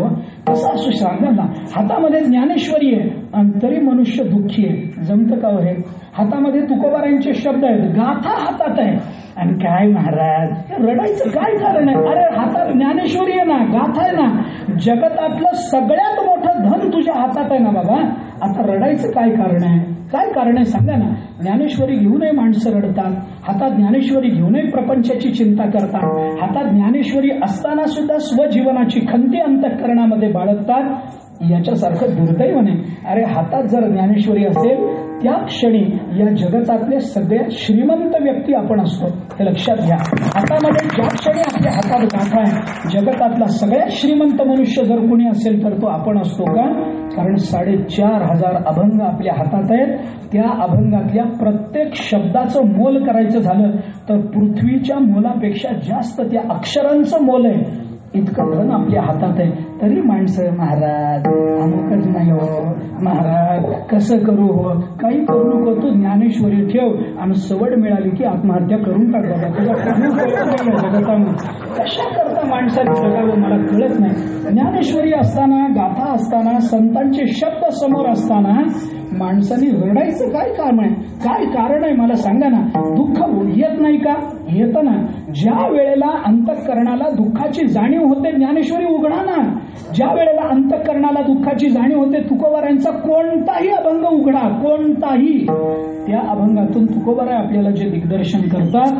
कसं असू सांगा ना. हातामध्ये ज्ञानेश्वरी आहे आणि तरी मनुष्य दुःखी आहे. जमतं का हे? हातामध्ये तुकोबारायांचे शब्द आहेत, गाथा हातात आहे आणि काय महाराज रडायचं काय कारण आहे? अरे हातात ज्ञानेश्वरी आहे ना, गाथा आहे ना, जगतातलं सगळ्यात मोठं धन तुझ्या हातात आहे ना बाबा. आता रडायचं काय कारण आहे? काय कारण आहे सांगा ना. ज्ञानेश्वरी घेऊनही माणसं रडतात, हातात ज्ञानेश्वरी घेऊनही प्रपंचाची चिंता करतात, हातात ज्ञानेश्वरी असताना सुद्धा स्वजीवनाची खंती अंतःकरणामध्ये बाळगतात. याच्यासारखं दुर्दैव नाही. अरे हातात जर ज्ञानेश्वरी असेल त्या क्षणी या जगतातले सगळ्यात श्रीमंत व्यक्ती आपण असतो. हे लक्षात घ्या. हातामध्ये ज्या क्षणी आपल्या हातात गाथा आहे जगतातला सगळ्यात श्रीमंत मनुष्य जर कोणी असेल तर तो आपण असतो का? कारण 4,500 अभंग आपल्या हातात आहेत. त्या अभंगातल्या प्रत्येक शब्दाचं मोल करायचं झालं तर पृथ्वीच्या मोलापेक्षा जास्त त्या अक्षरांचं मोल आहे. इतकं धन आपल्या हातात आहे. तरी माणसं महाराज अमुकच नाही हो महाराज कसं करू हो, काही करू नको, तू ज्ञानेश्वरी ठेव आणि सवड मिळाली की आत्महत्या करून टाक बाबा. तुझा काही जगतामध्ये कशा करता माणसाने जगावं मला कळत नाही. ज्ञानेश्वरी असताना, गाथा असताना, संतांचे शब्द समोर असताना माणसाने रडायचं काय काम आहे? काय कारण आहे मला सांगा ना. दुःख येत नाही का? येतं ना. ज्या वेळेला अंतःकरणाला दुःखाची जाणीव होते ज्ञानेश्वरी उघडा ना. ज्या वेळेला अंतःकरणाला दुःखाची जाणीव होते तुकोबारायांचा कोणताही अभंग उघडा, कोणताही. त्या अभंगातून तुकोबाराय आपल्याला जे दिग्दर्शन करतात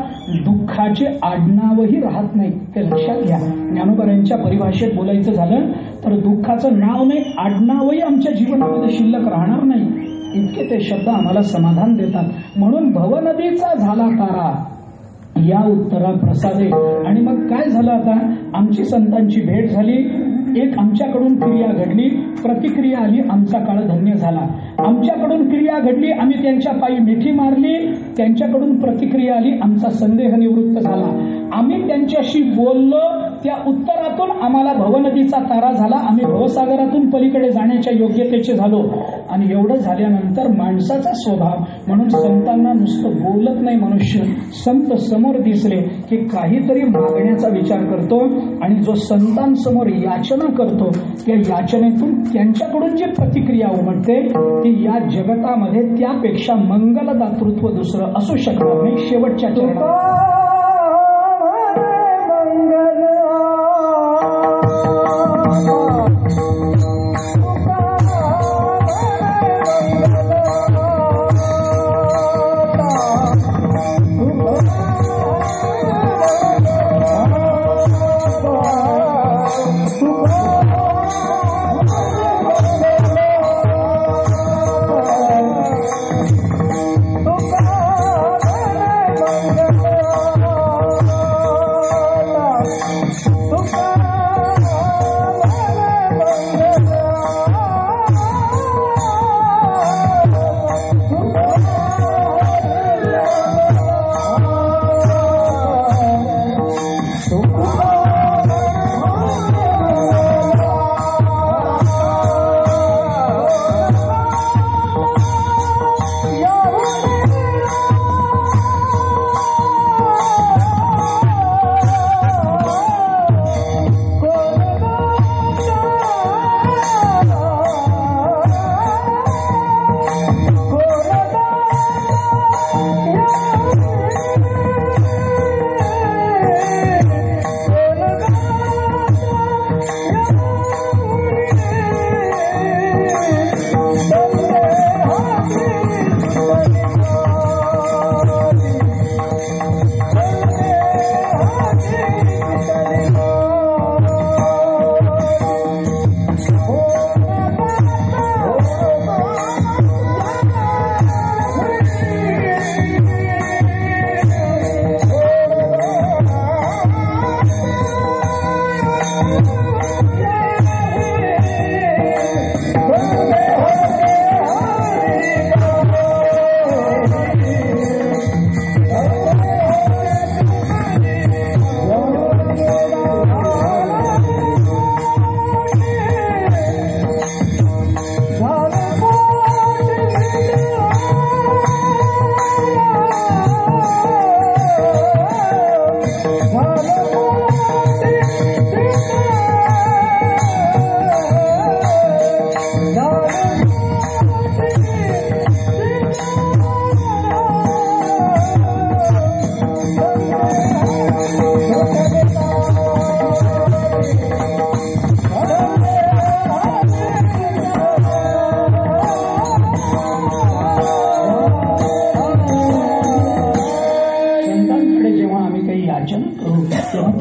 दुःखाचे आडनावही राहत नाही. ते लक्षात घ्या. ज्ञानोबारायांच्या परिभाषेत बोलायचं झालं तर दुःखाचं नाव नाही आडनावही आमच्या जीवनामध्ये शिल्लक राहणार नाही. इतके ते शब्द आम्हाला समाधान देतात. म्हणून भवनदीचा झाला तारा या उत्तरा प्रसादे. आणि मग काय झालं? आता आमची संतांची भेट झाली, एक आमच्याकडून क्रिया घडली, प्रतिक्रिया आली, आमचा काळ धन्य झाला. आमच्याकडून क्रिया घडली, आम्ही त्यांच्या पायी मिठी मारली, त्यांच्याकडून प्रतिक्रिया आली, आमचा संदेह निवृत्त झाला. आम्ही त्यांच्याशी बोललो, त्या उत्तरातून आम्हाला भवनदीचा तारा झाला. आम्ही भवसागरातून पलीकडे जाण्याच्या योग्यतेचे झालो. आणि एवढं झाल्यानंतर माणसाचा स्वभाव म्हणून संतांना नुसतं बोलत नाही मनुष्य. संत समोर दिसले की काहीतरी मागण्याचा विचार करतो आणि जो संतांसमोर याचना करतो त्या याचनेतून त्यांच्याकडून जी प्रतिक्रिया उमटते ती या जगतामध्ये त्यापेक्षा मंगलदातृत्व दुसरं असू शकणार नाही. शेवटच्या चरणात Bye.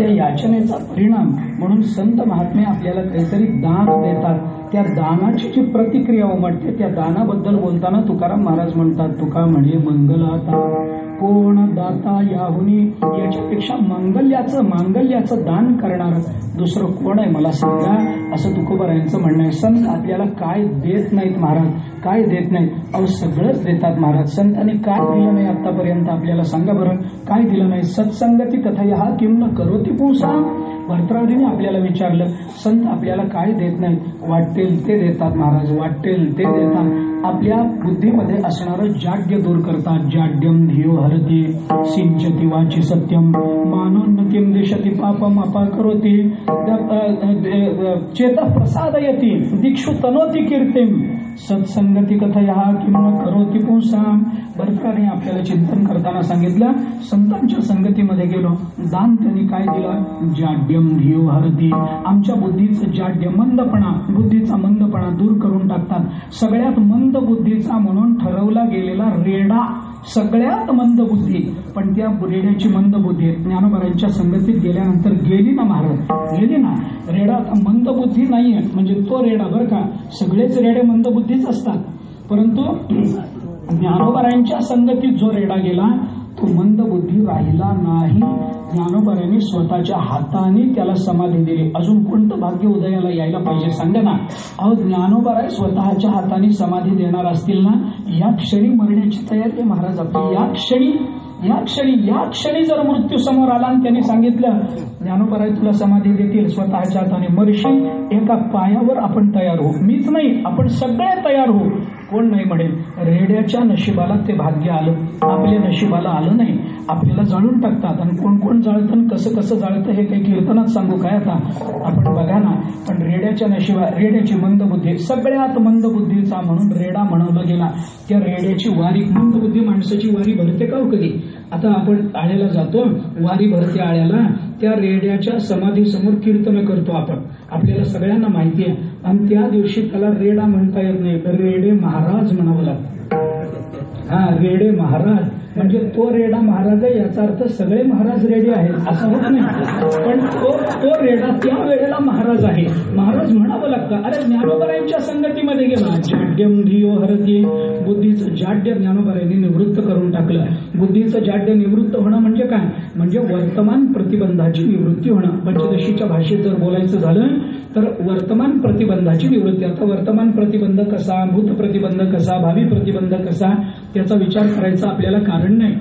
याचनेचा परिणाम म्हणून संत महात्मे आपल्याला काहीतरी दान देतात. त्या दानाची जी प्रतिक्रिया उमटते त्या दानाबद्दल बोलताना तुकाराम महाराज म्हणतात, तुका म्हणे मंगलाता कोण दाता याहुनी, याच्यापेक्षा मांगल्याचं दान करणार दुसरं कोण आहे मला सांगा, असं तुकोबारायांचं म्हणणं आहे. संत आपल्याला काय देत नाहीत महाराज, काय देत नाहीत? अहो सगळंच देतात महाराज. संतांनी काय दिलं नाही आतापर्यंत आपल्याला सांगा बरं, काय दिलं नाही? सत्संगती कथया किम न करोती पुंसा. भरतरावजीने आपल्याला विचारलं, संत आपल्याला काय देत नाहीत? वाटेल ते देतात महाराज, वाटेल ते देतात. आपल्या बुद्धीमध्ये असणारं जाड्य दूर करतात. जाड्यम धियो हरती सिंचती वाची सत्यम मानोन्नतीम दिशती पापम अपाकरोती चेत प्रसादयती दीक्षु तनोती कीर्तिम सत्संगती कथया किंवा करोती पुंसाम. भरतरावने आपल्याला चिंतन करताना सांगितलं, संतांच्या संगतीमध्ये गेलो, दान त्यांनी काय दिलं? जाड्यम धियो हरती. आमच्या बुद्धीचं जाड्य, बुद्धीचा मंदपणा दूर करून टाकतात. सगळ्यात मंद बुद्धीचा म्हणून ठरवला गेलेला रेडा सगळ्यात मंद बुद्धी, पण त्या रेड्याची मंद बुद्धी ज्ञानोबारांच्या संगतीत गेल्यानंतर गेली ना महाराज, गेली ना. रेडा आता मंद बुद्धी नाहीये म्हणजे तो रेडा बरं का, सगळेच रेडे मंद बुद्धीच असतात, परंतु ज्ञानोबारांच्या संगतीत जो रेडा गेला तो मंद बुद्धी राहिला नाही. ज्ञानोबारांनी स्वतःच्या हाताने त्याला समाधी दिली. अजून कोणतं भाग्य उदयाला यायला पाहिजे सांगा ना. अहो ज्ञानोबाराय स्वतःच्या हाताने समाधी देणार असतील ना, या क्षणी मरण्याची तयारी आहे महाराज आपली. या क्षणी जर मृत्यू समोर आला आणि त्यांनी सांगितलं ज्ञानोबाराय तुला समाधी देतील स्वतःच्या हाताने, मरशील, एका पायावर आपण तयार होऊ. मीच नाही, आपण सगळे तयार होऊ. कोण नाही म्हणेल? रेड्याच्या नशिबाला ते भाग्य आलं, आपल्या नशिबाला आलं नाही. आपल्याला जाळून टाकतात आणि कोण कोण जाळतं, कसं जाळतं हे काही कीर्तनात सांगू काय आता आपण बघा ना. पण रेड्याच्या रेड्याची मंद बुद्धी, सगळ्यात मंद बुद्धीचा म्हणून रेडा म्हणवला गेला. त्या रेड्याची वारी, मंद बुद्धी माणसाची वारी भरते का हो कधी? आता आपण आळ्याला जातो, वारी भरते आळ्याला, त्या रेड्याच्या समाधी समोर कीर्तन करतो आपण, आपल्याला सगळ्यांना माहिती आहे. आणि त्या दिवशी त्याला रेडा म्हणता येत नाही, तर रेडे महाराज म्हणावं लागतं. हा, रेडे महाराज म्हणजे तो रेडा महाराज आहे याचा अर्थ सगळे महाराज रेडे आहेत असं होत नाही, पण तो रेडा त्या वेळेला महाराज आहे, महाराज म्हणावं लागतं. अरे ज्ञानोबारायांच्या संगतीमध्ये गेला, जाड्यम धियो हरती, बुद्धीचं जाड्य ज्ञानोबारायांनी निवृत्त करून टाकलं. बुद्धीचं जाड्य निवृत्त होणं म्हणजे काय? म्हणजे वर्तमान प्रतिबंधाची निवृत्ती होणं. पंचदशीच्या भाषेत जर बोलायचं झालं तर वर्तमान प्रतिबंधाची निवृत्ती. आता वर्तमान प्रतिबंध कसा, भूत प्रतिबंध कसा, भावी प्रतिबंध कसा, त्याचा विचार करायचा आपल्याला कारण नाही,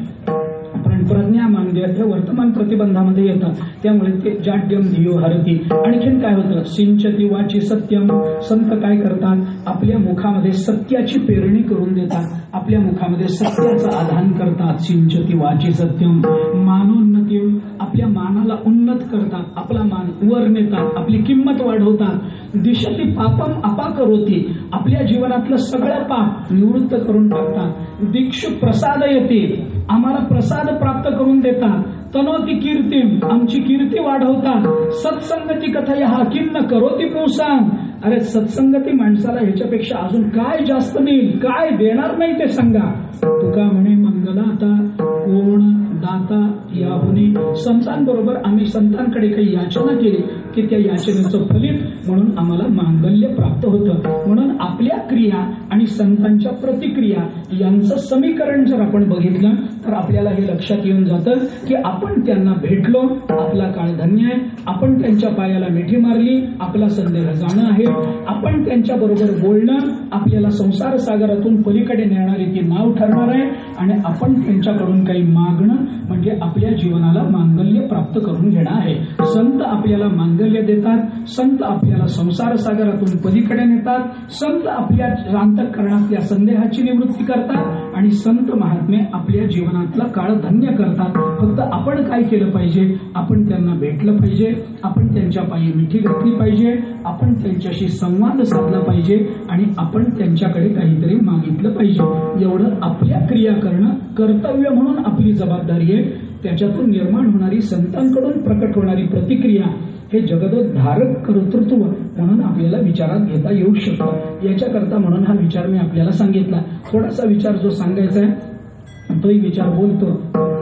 पण प्रज्ञा मानव्य हे वर्तमान प्रतिबंधामध्ये येतात. त्यामुळे ते जाड्यम धियो हरती. आणखीन काय होतं? सिंचती वाची सत्यम. संत काय करतात? आपल्या मुखामध्ये सत्याची पेरणी करून देतात, आपल्या मुखामध्ये सत्याचं आधान करतात. सिंचती वाची सत्यम मानोन्नती, आपल्या मानाला उन्नत करतात, आपला मान वर नेतात, आपली किंमत वाढवतात. दिशती पापम अपाकरोती, आपल्या जीवनातलं सगळं पाप निवृत्त करून टाकतात. दीक्षु प्रसादयती, आम्हाला प्रसाद प्राप्त करून देतात. तनोती कीर्ती, आमची कीर्ती वाढवतात. सत्संगती कथया किम न करोती पुंसाम. अरे सत्संगती माणसाला ह्याच्यापेक्षा अजून काय जास्त देईल, काय देणार नाही ते सांगा. तुका म्हणे मंगलाता कोण दाता याहुनी. संतांबरोबर आम्ही संतांकडे काही याचना केली की त्या याचनेचं फलित म्हणून आम्हाला मांगल्य प्राप्त होतं. म्हणून आपल्या क्रिया आणि संतांच्या प्रतिक्रिया यांचं समीकरण जर आपण बघितलं तर आपल्याला हे लक्षात येऊन जातं की आपण त्यांना भेटलो, आपला काळ धन्य आहे. आपण त्यांच्या पायाला मिठी मारली, आपला संदेह जाणं आहे. आपण त्यांच्या बरोबर बोलणं आपल्याला संसार सागरातून पलीकडे नेणारी ती नाव ठरणार आहे. आणि आपण त्यांच्याकडून काही मागणं म्हणजे आपल्या जीवनाला मांगल्य प्राप्त करून घेणं आहे. संत आपल्याला मांगल्य देतात, संत आपल्याला संसार सागरातून पलीकडे नेतात, संत आपल्या अंतःकरणातल्या संदेहाची निवृत्ती करतात आणि संत महात्मे आपल्या जीवनातला काळ धन्य करतात. फक्त आपण काय केलं पाहिजे? आपण त्यांना भेटलं पाहिजे, आपण त्यांच्या पायी मिठी घातली पाहिजे, आपण त्यांच्याशी संवाद साधला पाहिजे आणि आपण त्यांच्याकडे काहीतरी मागितलं पाहिजे. एवढं आपल्या क्रिया करणं कर्तव्य म्हणून आपली जबाबदारी आहे. त्याच्यातून निर्माण होणारी संतांकडून प्रकट होणारी प्रतिक्रिया हे जगदोद्धारक कर्तृत्व म्हणून आपल्याला विचारात घेता येऊ शकतं. याच्याकरता म्हणून हा विचार मी आपल्याला सांगितला. थोडासा विचार जो सांगायचा आहे तोही विचार बोलतो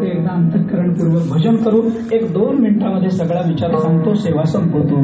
ते एकदा अंतःकरणपूर्वक भजन करून 1-2 मिनिटांमध्ये सगळा विचार सांगतो, सेवा संपवतो.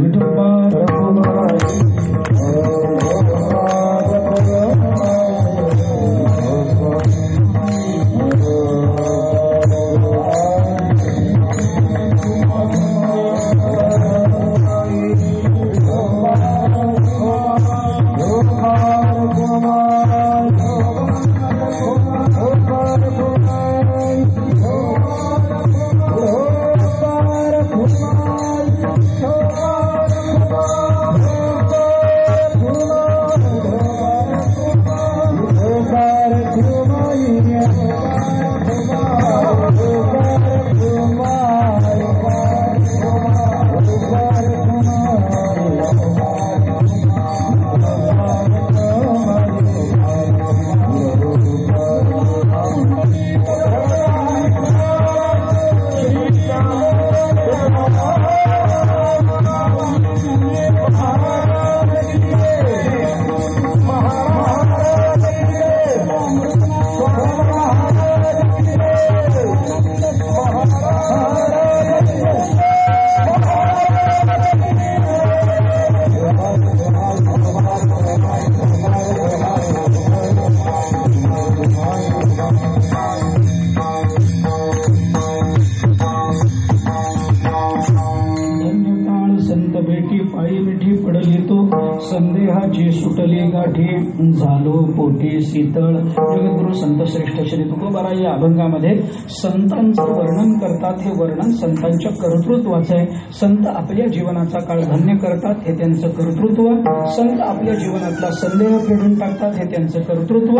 संदेहाची सुटली गाठी झालो पोटी शीतळ. जगद्गुरु संत श्रेष्ठ श्री तुकोबाराय या अभंगामध्ये संतांचं वर्णन करतात. हे वर्णन संतांच्या कर्तृत्वाचं आहे. संत आपल्या जीवनाचा काळ धन्य करतात, हे त्यांचं कर्तृत्व. संत आपल्या जीवनातला संदेह फेडून टाकतात, हे त्यांचं कर्तृत्व.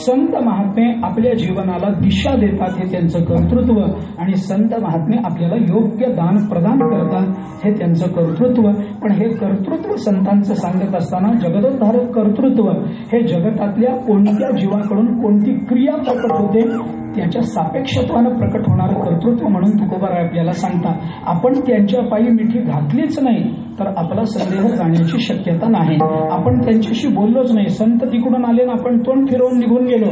संत महात्मे आपल्या जीवनाला दिशा देतात, हे त्यांचं कर्तृत्व. आणि संत महात्मे आपल्याला योग्य दान प्रदान करतात, हे त्यांचं कर्तृत्व. पण हे कर्तृत्व संतांचं सांगत असताना जगदोद्धारक कर्तृत्व हे जगतातल्या कोणत्या जीवाकडून कोणती क्रिया प्रकट होते त्याच्या सापेक्षत्वानं प्रकट होणारं कर्तृत्व म्हणून तुकोबाराय आपल्याला सांगतात. आपण त्यांच्या पायी मिठी घातलीच नाही तर आपला संदेह जाण्याची शक्यता नाही. आपण त्यांच्याशी बोललोच नाही, संत तिकडून आले ना आपण तोंड फिरवून निघून गेलो,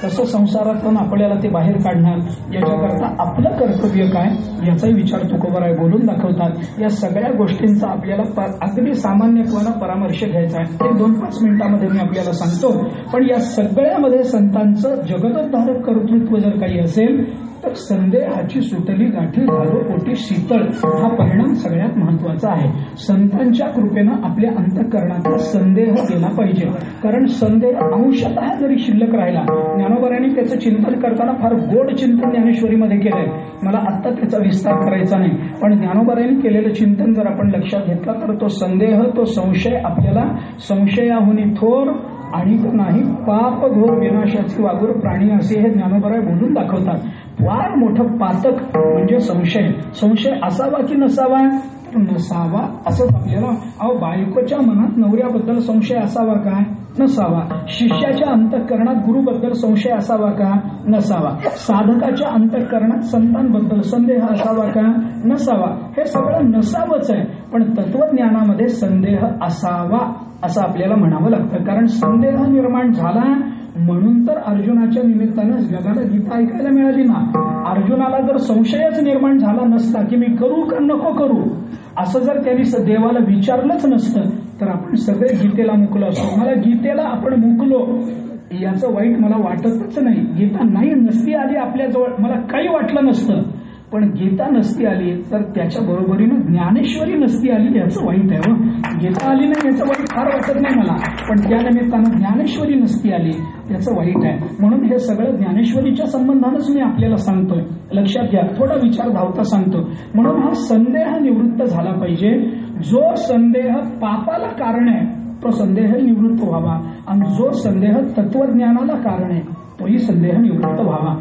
तसं संसारातून आपल्याला ते बाहेर काढणार. याच्याकरता आपलं कर्तव्य काय याचाही विचार तुकोबाराय बोलून दाखवतात. या सगळ्या गोष्टींचा आपल्याला अगदी सामान्यत्वानं परामर्श घ्यायचा आहे. ते 2-5 मिनिटांमध्ये मी आपल्याला सांगतो. पण या सगळ्यामध्ये संतांचं जगदोद्धारक कर्तृत्व जर काही असेल तर संदेहाची सुटली गाठी झालो पोटी शीतळ हा परिणाम सगळ्यात महत्वाचा आहे. संतांच्या कृपेनं आपल्या अंतःकरणाचा संदेह गेला पाहिजे. कारण संदेह अंशतः जरी शिल्लक राहिला, ज्ञानोबारायांनी त्याचं चिंतन करताना फार गोड चिंतन ज्ञानेश्वरीमध्ये केलंय. मला आत्ता त्याचा विस्तार करायचा नाही, पण ज्ञानोबारायांनी केलेलं चिंतन जर आपण लक्षात घेतला तर तो संदेह, तो संशय आपल्याला संशयाहुनी थोर आणि नाही पाप घोर विनाशाची वागूर प्राणी असे हे ज्ञानोबाराय बोलून दाखवतात. फार मोठं पातक म्हणजे संशय. संशय असावा की नसावा? नसावा असंच आपल्याला. बायकोच्या मनात नवऱ्याबद्दल संशय असावा का? नसावा. शिष्याच्या अंतःकरणात गुरुबद्दल संशय असावा का? नसावा. साधकाच्या अंतःकरणात संतांबद्दल संदेह असावा का? नसावा. हे सगळं नसावंच आहे. पण तत्वज्ञानामध्ये संदेह असावा असं आपल्याला म्हणावं लागतं. कारण संदेह निर्माण झाला म्हणून तर अर्जुनाच्या निमित्तानं जगाला गीता ऐकायला मिळाली ना. अर्जुनाला जर संशयच निर्माण झाला नसता की मी करू का नको करू असं जर त्यांनी देवाला विचारलंच नसतं तर आपण सगळे गीतेला मुकलो असतो. मला गीतेला आपण मुकलो याचं वाईट मला वाटतच नाही. गीता नाही नसती आली आपल्याजवळ मला काही वाटलं नसतं, पण गीता नसती आली तर त्याच्या बरोबरीनं ज्ञानेश्वरी नसती आली याचं वाईट आहे. गीता आली नाही याचं वाईट फार वाटत नाही मला, पण त्या निमित्तानं ज्ञानेश्वरी नसती आली याचं वाईट आहे. म्हणून हे सगळं ज्ञानेश्वरीच्या संबंधानंच मी आपल्याला सांगतोय. लक्षात घ्या, थोडा विचार धावता सांगतो. म्हणून हा संदेह निवृत्त झाला पाहिजे. जो संदेह पापाला कारण आहे तो संदेह निवृत्त व्हावा, आणि जो संदेह तत्वज्ञानाला कारण आहे तोही संदेह निवृत्त व्हावा.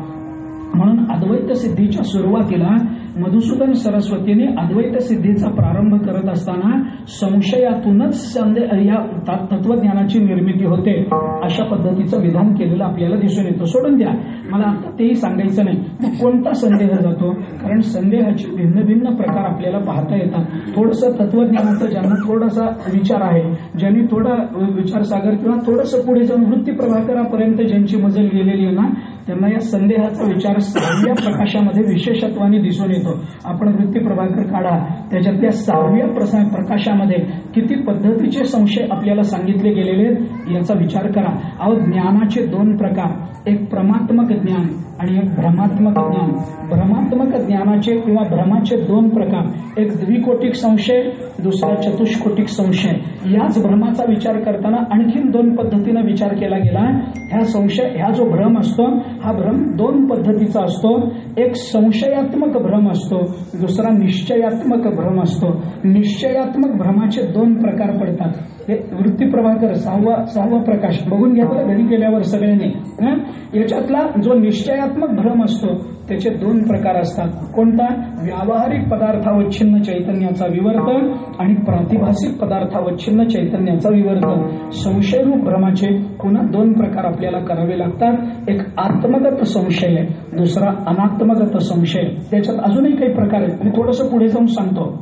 म्हणून अद्वैत सिद्धीच्या सुरुवातीला मधुसूदन सरस्वतीने अद्वैत सिद्धीचा प्रारंभ करत असताना संशयातूनच या तत्वज्ञानाची निर्मिती होते अशा पद्धतीचं विधान केलेलं आपल्याला दिसून येतं. सोडून द्या, मला आता तेही सांगायचं नाही. कोणता संदेह जातो, कारण संदेहाचे भिन्न भिन्न प्रकार आपल्याला पाहता येतात. थोडंसं तत्वज्ञानाचं ज्यांना थोडासा विचार आहे, ज्यांनी थोडा विचारसागर किंवा थोडंसं पुढे जाऊन वृत्ती प्रभाकरापर्यंत ज्यांची मजल गेलेली आहे ना, त्यांना या संदेहाचा विचार 6व्या प्रकाशामध्ये विशेषत्वाने दिसून येतो. आपण वृत्ती प्रभाकर काढा, त्याच्यातल्या 6व्या प्रकाशामध्ये किती पद्धतीचे संशय आपल्याला सांगितले गेलेले याचा विचार करा. अहो, ज्ञानाचे 2 प्रकार, एक प्रमात्मक ज्ञान आणि एक भ्रमात्मक ज्ञान. भ्रमात्मक ज्ञानाचे किंवा भ्रमाचे 2 प्रकार, एक द्विकोटिक संशय, दुसरा चतुष्कोटिक संशय. याच भ्रमाचा विचार करताना आणखीन 2 पद्धतीने विचार केला गेला. ह्या संशय, ह्या जो भ्रम असतो हा भ्रम 2 पद्धतीचा असतो. एक संशयात्मक भ्रम असतो, दुसरा निश्चयात्मक भ्रम असतो. निश्चयात्मक भ्रमाचे 2 प्रकार पडतात. हे वृत्ती प्रभाकर 6वा प्रकाश बघून घ्या बरं घरी गेल्यावर सगळ्यांनी. याच्यातला जो निश्चयात्मक भ्रम असतो त्याचे 2 प्रकार असतात. कोणता? व्यावहारिक पदार्थावच्छिन्न चैतन्याचा विवर्तन आणि प्रातिभासिक पदार्थावच्छिन्न चैतन्याचा विवर्तन. संशयरूप भ्रमाचे पुन्हा 2 प्रकार आपल्याला करावे लागतात. एक आत्मगत संशय, दुसरा अनात्मगत संशय. त्याच्यात अजूनही काही प्रकार आहेत, मी थोडंसं पुढे जाऊन सांगतो.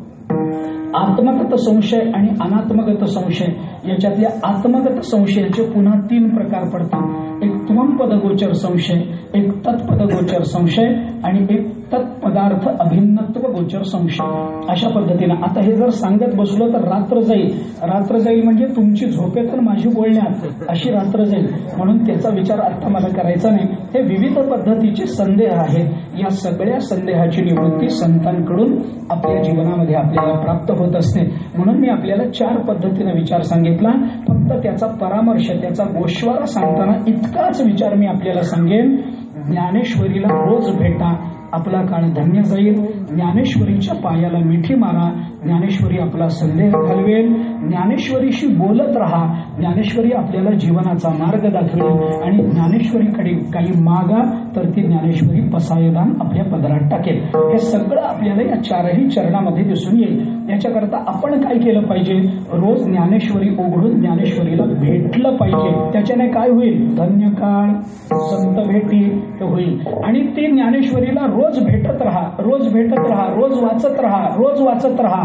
आत्मगत संशय आणि अनात्मगत संशय, याच्यातल्या आत्मगत संशयाचे पुन्हा 3 प्रकार पडतात. एक त्वंपदगोचर संशय, एक तत्पदगोचर संशय आणि एक तत्पदार्थ अभिन्नत्व गोचर संशय. अशा पद्धतीनं आता हे जर सांगत बसलो तर रात्र जाईल. रात्र जाईल म्हणजे तुमची झोपेत आणि माझी बोलण्यात अशी रात्र जाईल. म्हणून त्याचा विचार आता मला करायचा नाही. हे विविध पद्धतीचे संदेह आहेत. या सगळ्या संदेहाची निवृत्ती संतांकडून आपल्या जीवनामध्ये आपल्याला प्राप्त होत असते. म्हणून मी आपल्याला 4 पद्धतीने विचार सांगितला. फक्त त्याचा परामर्श, त्याचा गोश्वारा सांगताना इतकाच विचार मी आपल्याला सांगेन. ज्ञानेश्वरीला रोज भेटा, आपला काळ धन्य जाईल. ज्ञानेश्वरीच्या पायाला मिठी मारा, ज्ञानेश्वरी आपला संदेह घालवेल. ज्ञानेश्वरीशी बोलत राहा, ज्ञानेश्वरी आपल्याला जीवनाचा मार्ग दाखवेल. आणि ज्ञानेश्वरीकडे काही मागा तर ती ज्ञानेश्वरी पसायदान आपल्या पदरात टाकेल. हे सगळं आपल्याला या 4ही चरणामध्ये दिसून येईल. याच्याकरता आपण काय केलं पाहिजे? रोज ज्ञानेश्वरी उघडून ज्ञानेश्वरीला भेटलं पाहिजे. त्याच्याने काय होईल? धन्य काळ, संत भेटी होईल. आणि ती ज्ञानेश्वरीला रोज भेटत राहा, रोज भेटत राहा, रोज वाचत राहा, रोज वाचत राहा.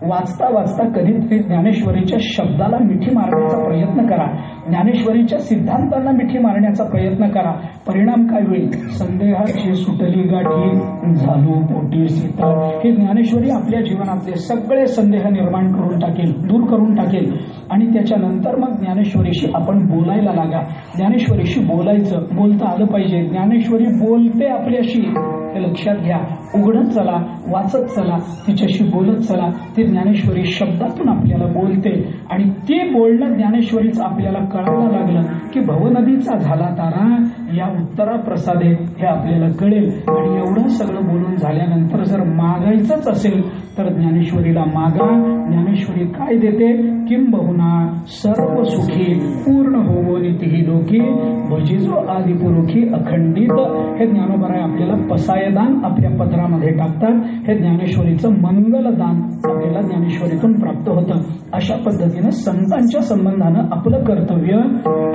वाचता वाचता कधीतरी ज्ञानेश्वरीच्या शब्दाला मिठी मारण्याचा प्रयत्न करा, ज्ञानेश्वरीच्या सिद्धांतांना मिठी मारण्याचा प्रयत्न करा. परिणाम काय होईल? संदेहाची सुटली गाठी, झालो पोटी सीता. हे ज्ञानेश्वरी आपल्या जीवनातले सगळे संदेह निर्माण करून टाकेल, दूर करून टाकेल. आणि त्याच्यानंतर मग ज्ञानेश्वरीशी आपण बोलायला लागा. ज्ञानेश्वरीशी बोलायचं, बोलता आलं पाहिजे. ज्ञानेश्वरी बोलते आपल्याशी, हे लक्षात घ्या. उघडत चला, वाचत चला, तिच्याशी बोलत चला. ती ज्ञानेश्वरी शब्दातून आपल्याला बोलते आणि ते बोलणं ज्ञानेश्वरीचं आपल्याला कळायला लागलं की भवनदीचा झाला तारा या उत्तरा प्रसादे, हे आपल्याला कळेल. आणि एवढं सगळं बोलून झाल्यानंतर जर मागायचंच असेल तर ज्ञानेश्वरीला मागा. ज्ञानेश्वरी काय देते? किंबहुना सर्व सुखी पूर्ण होवो नितीही लोकी भजिजो आदिपुरुखी अखंडित. हे ज्ञानोबराय आपल्याला पसायदान आपल्या पदरामध्ये टाकतात. हे ज्ञानेश्वरीचं मंगलदान आपल्याला ज्ञानेश्वरीतून प्राप्त होतं. अशा पद्धतीनं संतांच्या संबंधानं आपलं कर्तव्य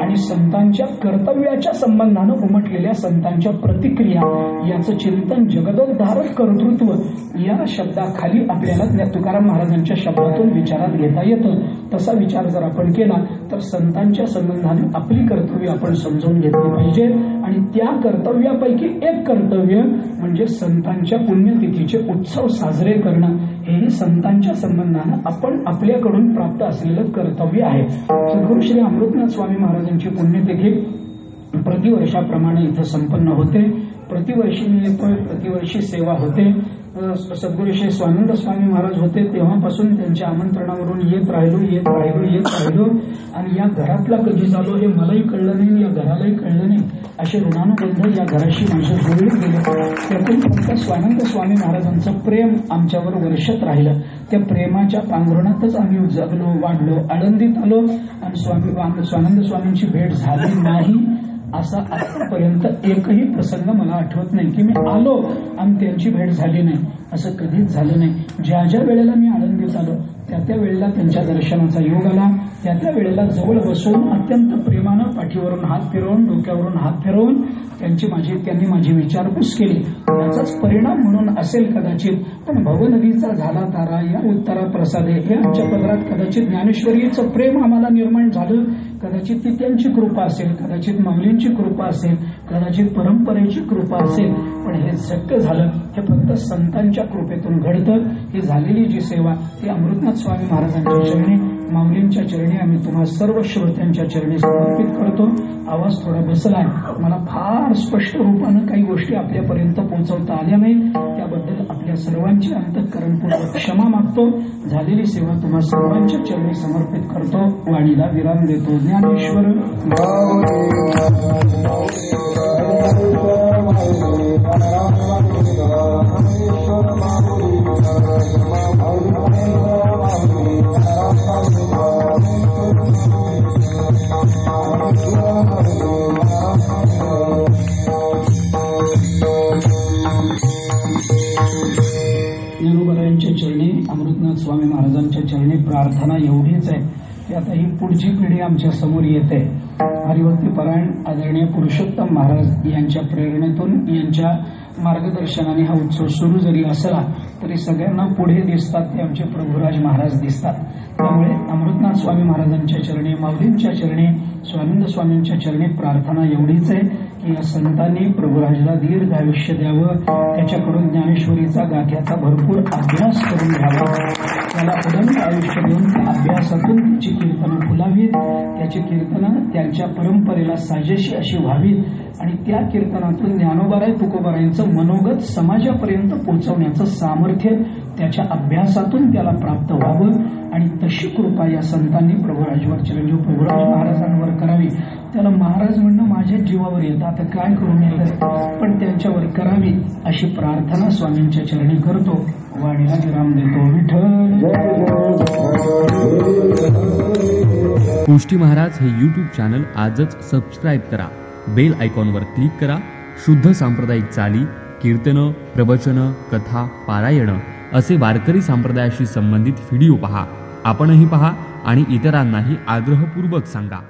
आणि संतांच्या कर्तव्याच्या संबंधानं उमटलेल्या संतांच्या प्रतिक्रिया याचं चिंतन, जगदोद्धारक कर्तृत्व या शब्दाखाली आपल्याला तुकाराम महाराजांच्या शब्दातून विचारात घेता येतं. तसा विचार जर आपण केला तर संतांच्या संबंधाने आपली कर्तव्य आपण समजून घेतली पाहिजे. आणि त्या कर्तव्यापैकी एक कर्तव्य म्हणजे संतांच्या पुण्यतिथीचे उत्सव साजरे करणं. हेही संतांच्या संबंधानं आपण आपल्याकडून प्राप्त असलेलं कर्तव्य आहे. सद्गुरू श्री अमृतनाथ स्वामी महाराजांची पुण्यतिथी प्रतिवर्षाप्रमाणे इथं संपन्न होते. प्रतिवर्षी मी येतोय, प्रतिवर्षी सेवा होते. सद्गुरू श्री स्वानंद स्वामी महाराज होते तेव्हापासून त्यांच्या आमंत्रणावरून येत राहिलो आणि या घरातला कधी झालो हे मलाही कळलं नाही, या घरालाही कळलं नाही. असे ऋणानुबंध या घराशी माझे जोडले गेले. त्यातून फक्त स्वानंद स्वामी महाराजांचं प्रेम आमच्यावर वर्षत राहिलं. त्या प्रेमाच्या पांघरुणातच आम्ही जगलो, वाढलो, आनंदीत आलो आणि स्वानंद स्वामींची भेट झाली नाही असा आतापर्यंत एकही प्रसंग मला आठवत नाही की मी आलो आणि त्यांची भेट झाली नाही. असं कधीच झालं नाही. ज्या ज्या वेळेला मी आनंदीत आलो त्या वेळेला त्यांच्या दर्शनाचा योग आला. त्या वेळेला जवळ बसून अत्यंत प्रेमानं पाठीवरून हात फिरवून, डोक्यावरून हात फिरवून त्यांनी माझी विचारपूस केली. याचाच परिणाम म्हणून असेल कदाचित. पण भवनदीचा झाला तारा या उत्तरा प्रसादे हे आमच्या पदरात कदाचित ज्ञानेश्वरीचं प्रेम आम्हाला निर्माण झालं. कदाचित ती त्यांची कृपा असेल, कदाचित माऊलींची कृपा असेल, कदाचित परंपरेची कृपा असेल. पण हे शक्य झालं हे फक्त संतांच्या कृपेतून घडतं. ही झालेली जी सेवा ती अमृतनाथ स्वामी महाराजांच्या चरणी, माऊलींच्या चरणी आम्ही तुम्हा सर्व श्रोत्यांच्या चरणी समर्पित करतो. आवाज थोडा बसलाय, मला फार स्पष्ट रूपानं काही गोष्टी आपल्यापर्यंत पोहोचवता आल्या नाही. त्याबद्दल आपल्या सर्वांची अंतःकरणपूर्वक क्षमा मागतो. झालेली सेवा तुम्हा सर्वांच्या चरणी समर्पित करतो. वाणीला विराम देतो. ज्ञानेश्वर ज्ञानोबरायांच्या चरणी, अमृतनाथ स्वामी महाराजांच्या चरणी प्रार्थना एवढीच आहे की आता ही पुढची पिढी आमच्या समोर येते. हरिभक्ती परायण आदरणीय पुरुषोत्तम महाराज यांच्या प्रेरणेतून, यांच्या मार्गदर्शनाने हा उत्सव सुरू जरी असला तरी सगळ्यांना पुढे दिसतात ते आमचे प्रभुराज महाराज दिसतात. त्यामुळे अमृतनाथ स्वामी महाराजांच्या चरणी, माऊलींच्या चरणी, स्वानंद स्वामींच्या चरणी प्रार्थना एवढीच आहे की या संतांनी प्रभुराजला दीर्घ आयुष्य द्यावं, त्याच्याकडून ज्ञानेश्वरीचा गाथ्याचा भरपूर अभ्यास करून घ्यावा, त्याला अनंत आयुष्य देऊन त्या अभ्यासातून त्याची कीर्तनं फुलावीत, त्याची कीर्तनं त्यांच्या परंपरेला साजेशी अशी व्हावीत आणि त्या कीर्तनातून ज्ञानोबाराय तुकोबारायांचं मनोगत समाजापर्यंत पोहोचवण्याचं सामर्थ्य त्याच्या अभ्यासातून त्याला प्राप्त व्हावं. आणि तशी कृपा या संतांनी प्रभुराजवर, चिरंजीव प्रभुराज महाराजांवर करावी. त्याला महाराज म्हणणं माझ्या जीवावर येतं, आता काय करू नये, पण त्यांच्यावर करावी अशी प्रार्थना स्वामींच्या चरणी करतो. वाणीला विराम देतो. विठ्ठल. पुष्टी महाराज हे यूट्यूब चॅनल आजच सबस्क्राईब करा. बेल आयकॉनवर क्लिक करा. शुद्ध सांप्रदायिक चाली, कीर्तनं, प्रवचनं, कथा, पारायणं असे वारकरी संप्रदायाशी संबंधित व्हिडिओ पहा. आपणही पहा आणि इतरांनाही आग्रहपूर्वक सांगा.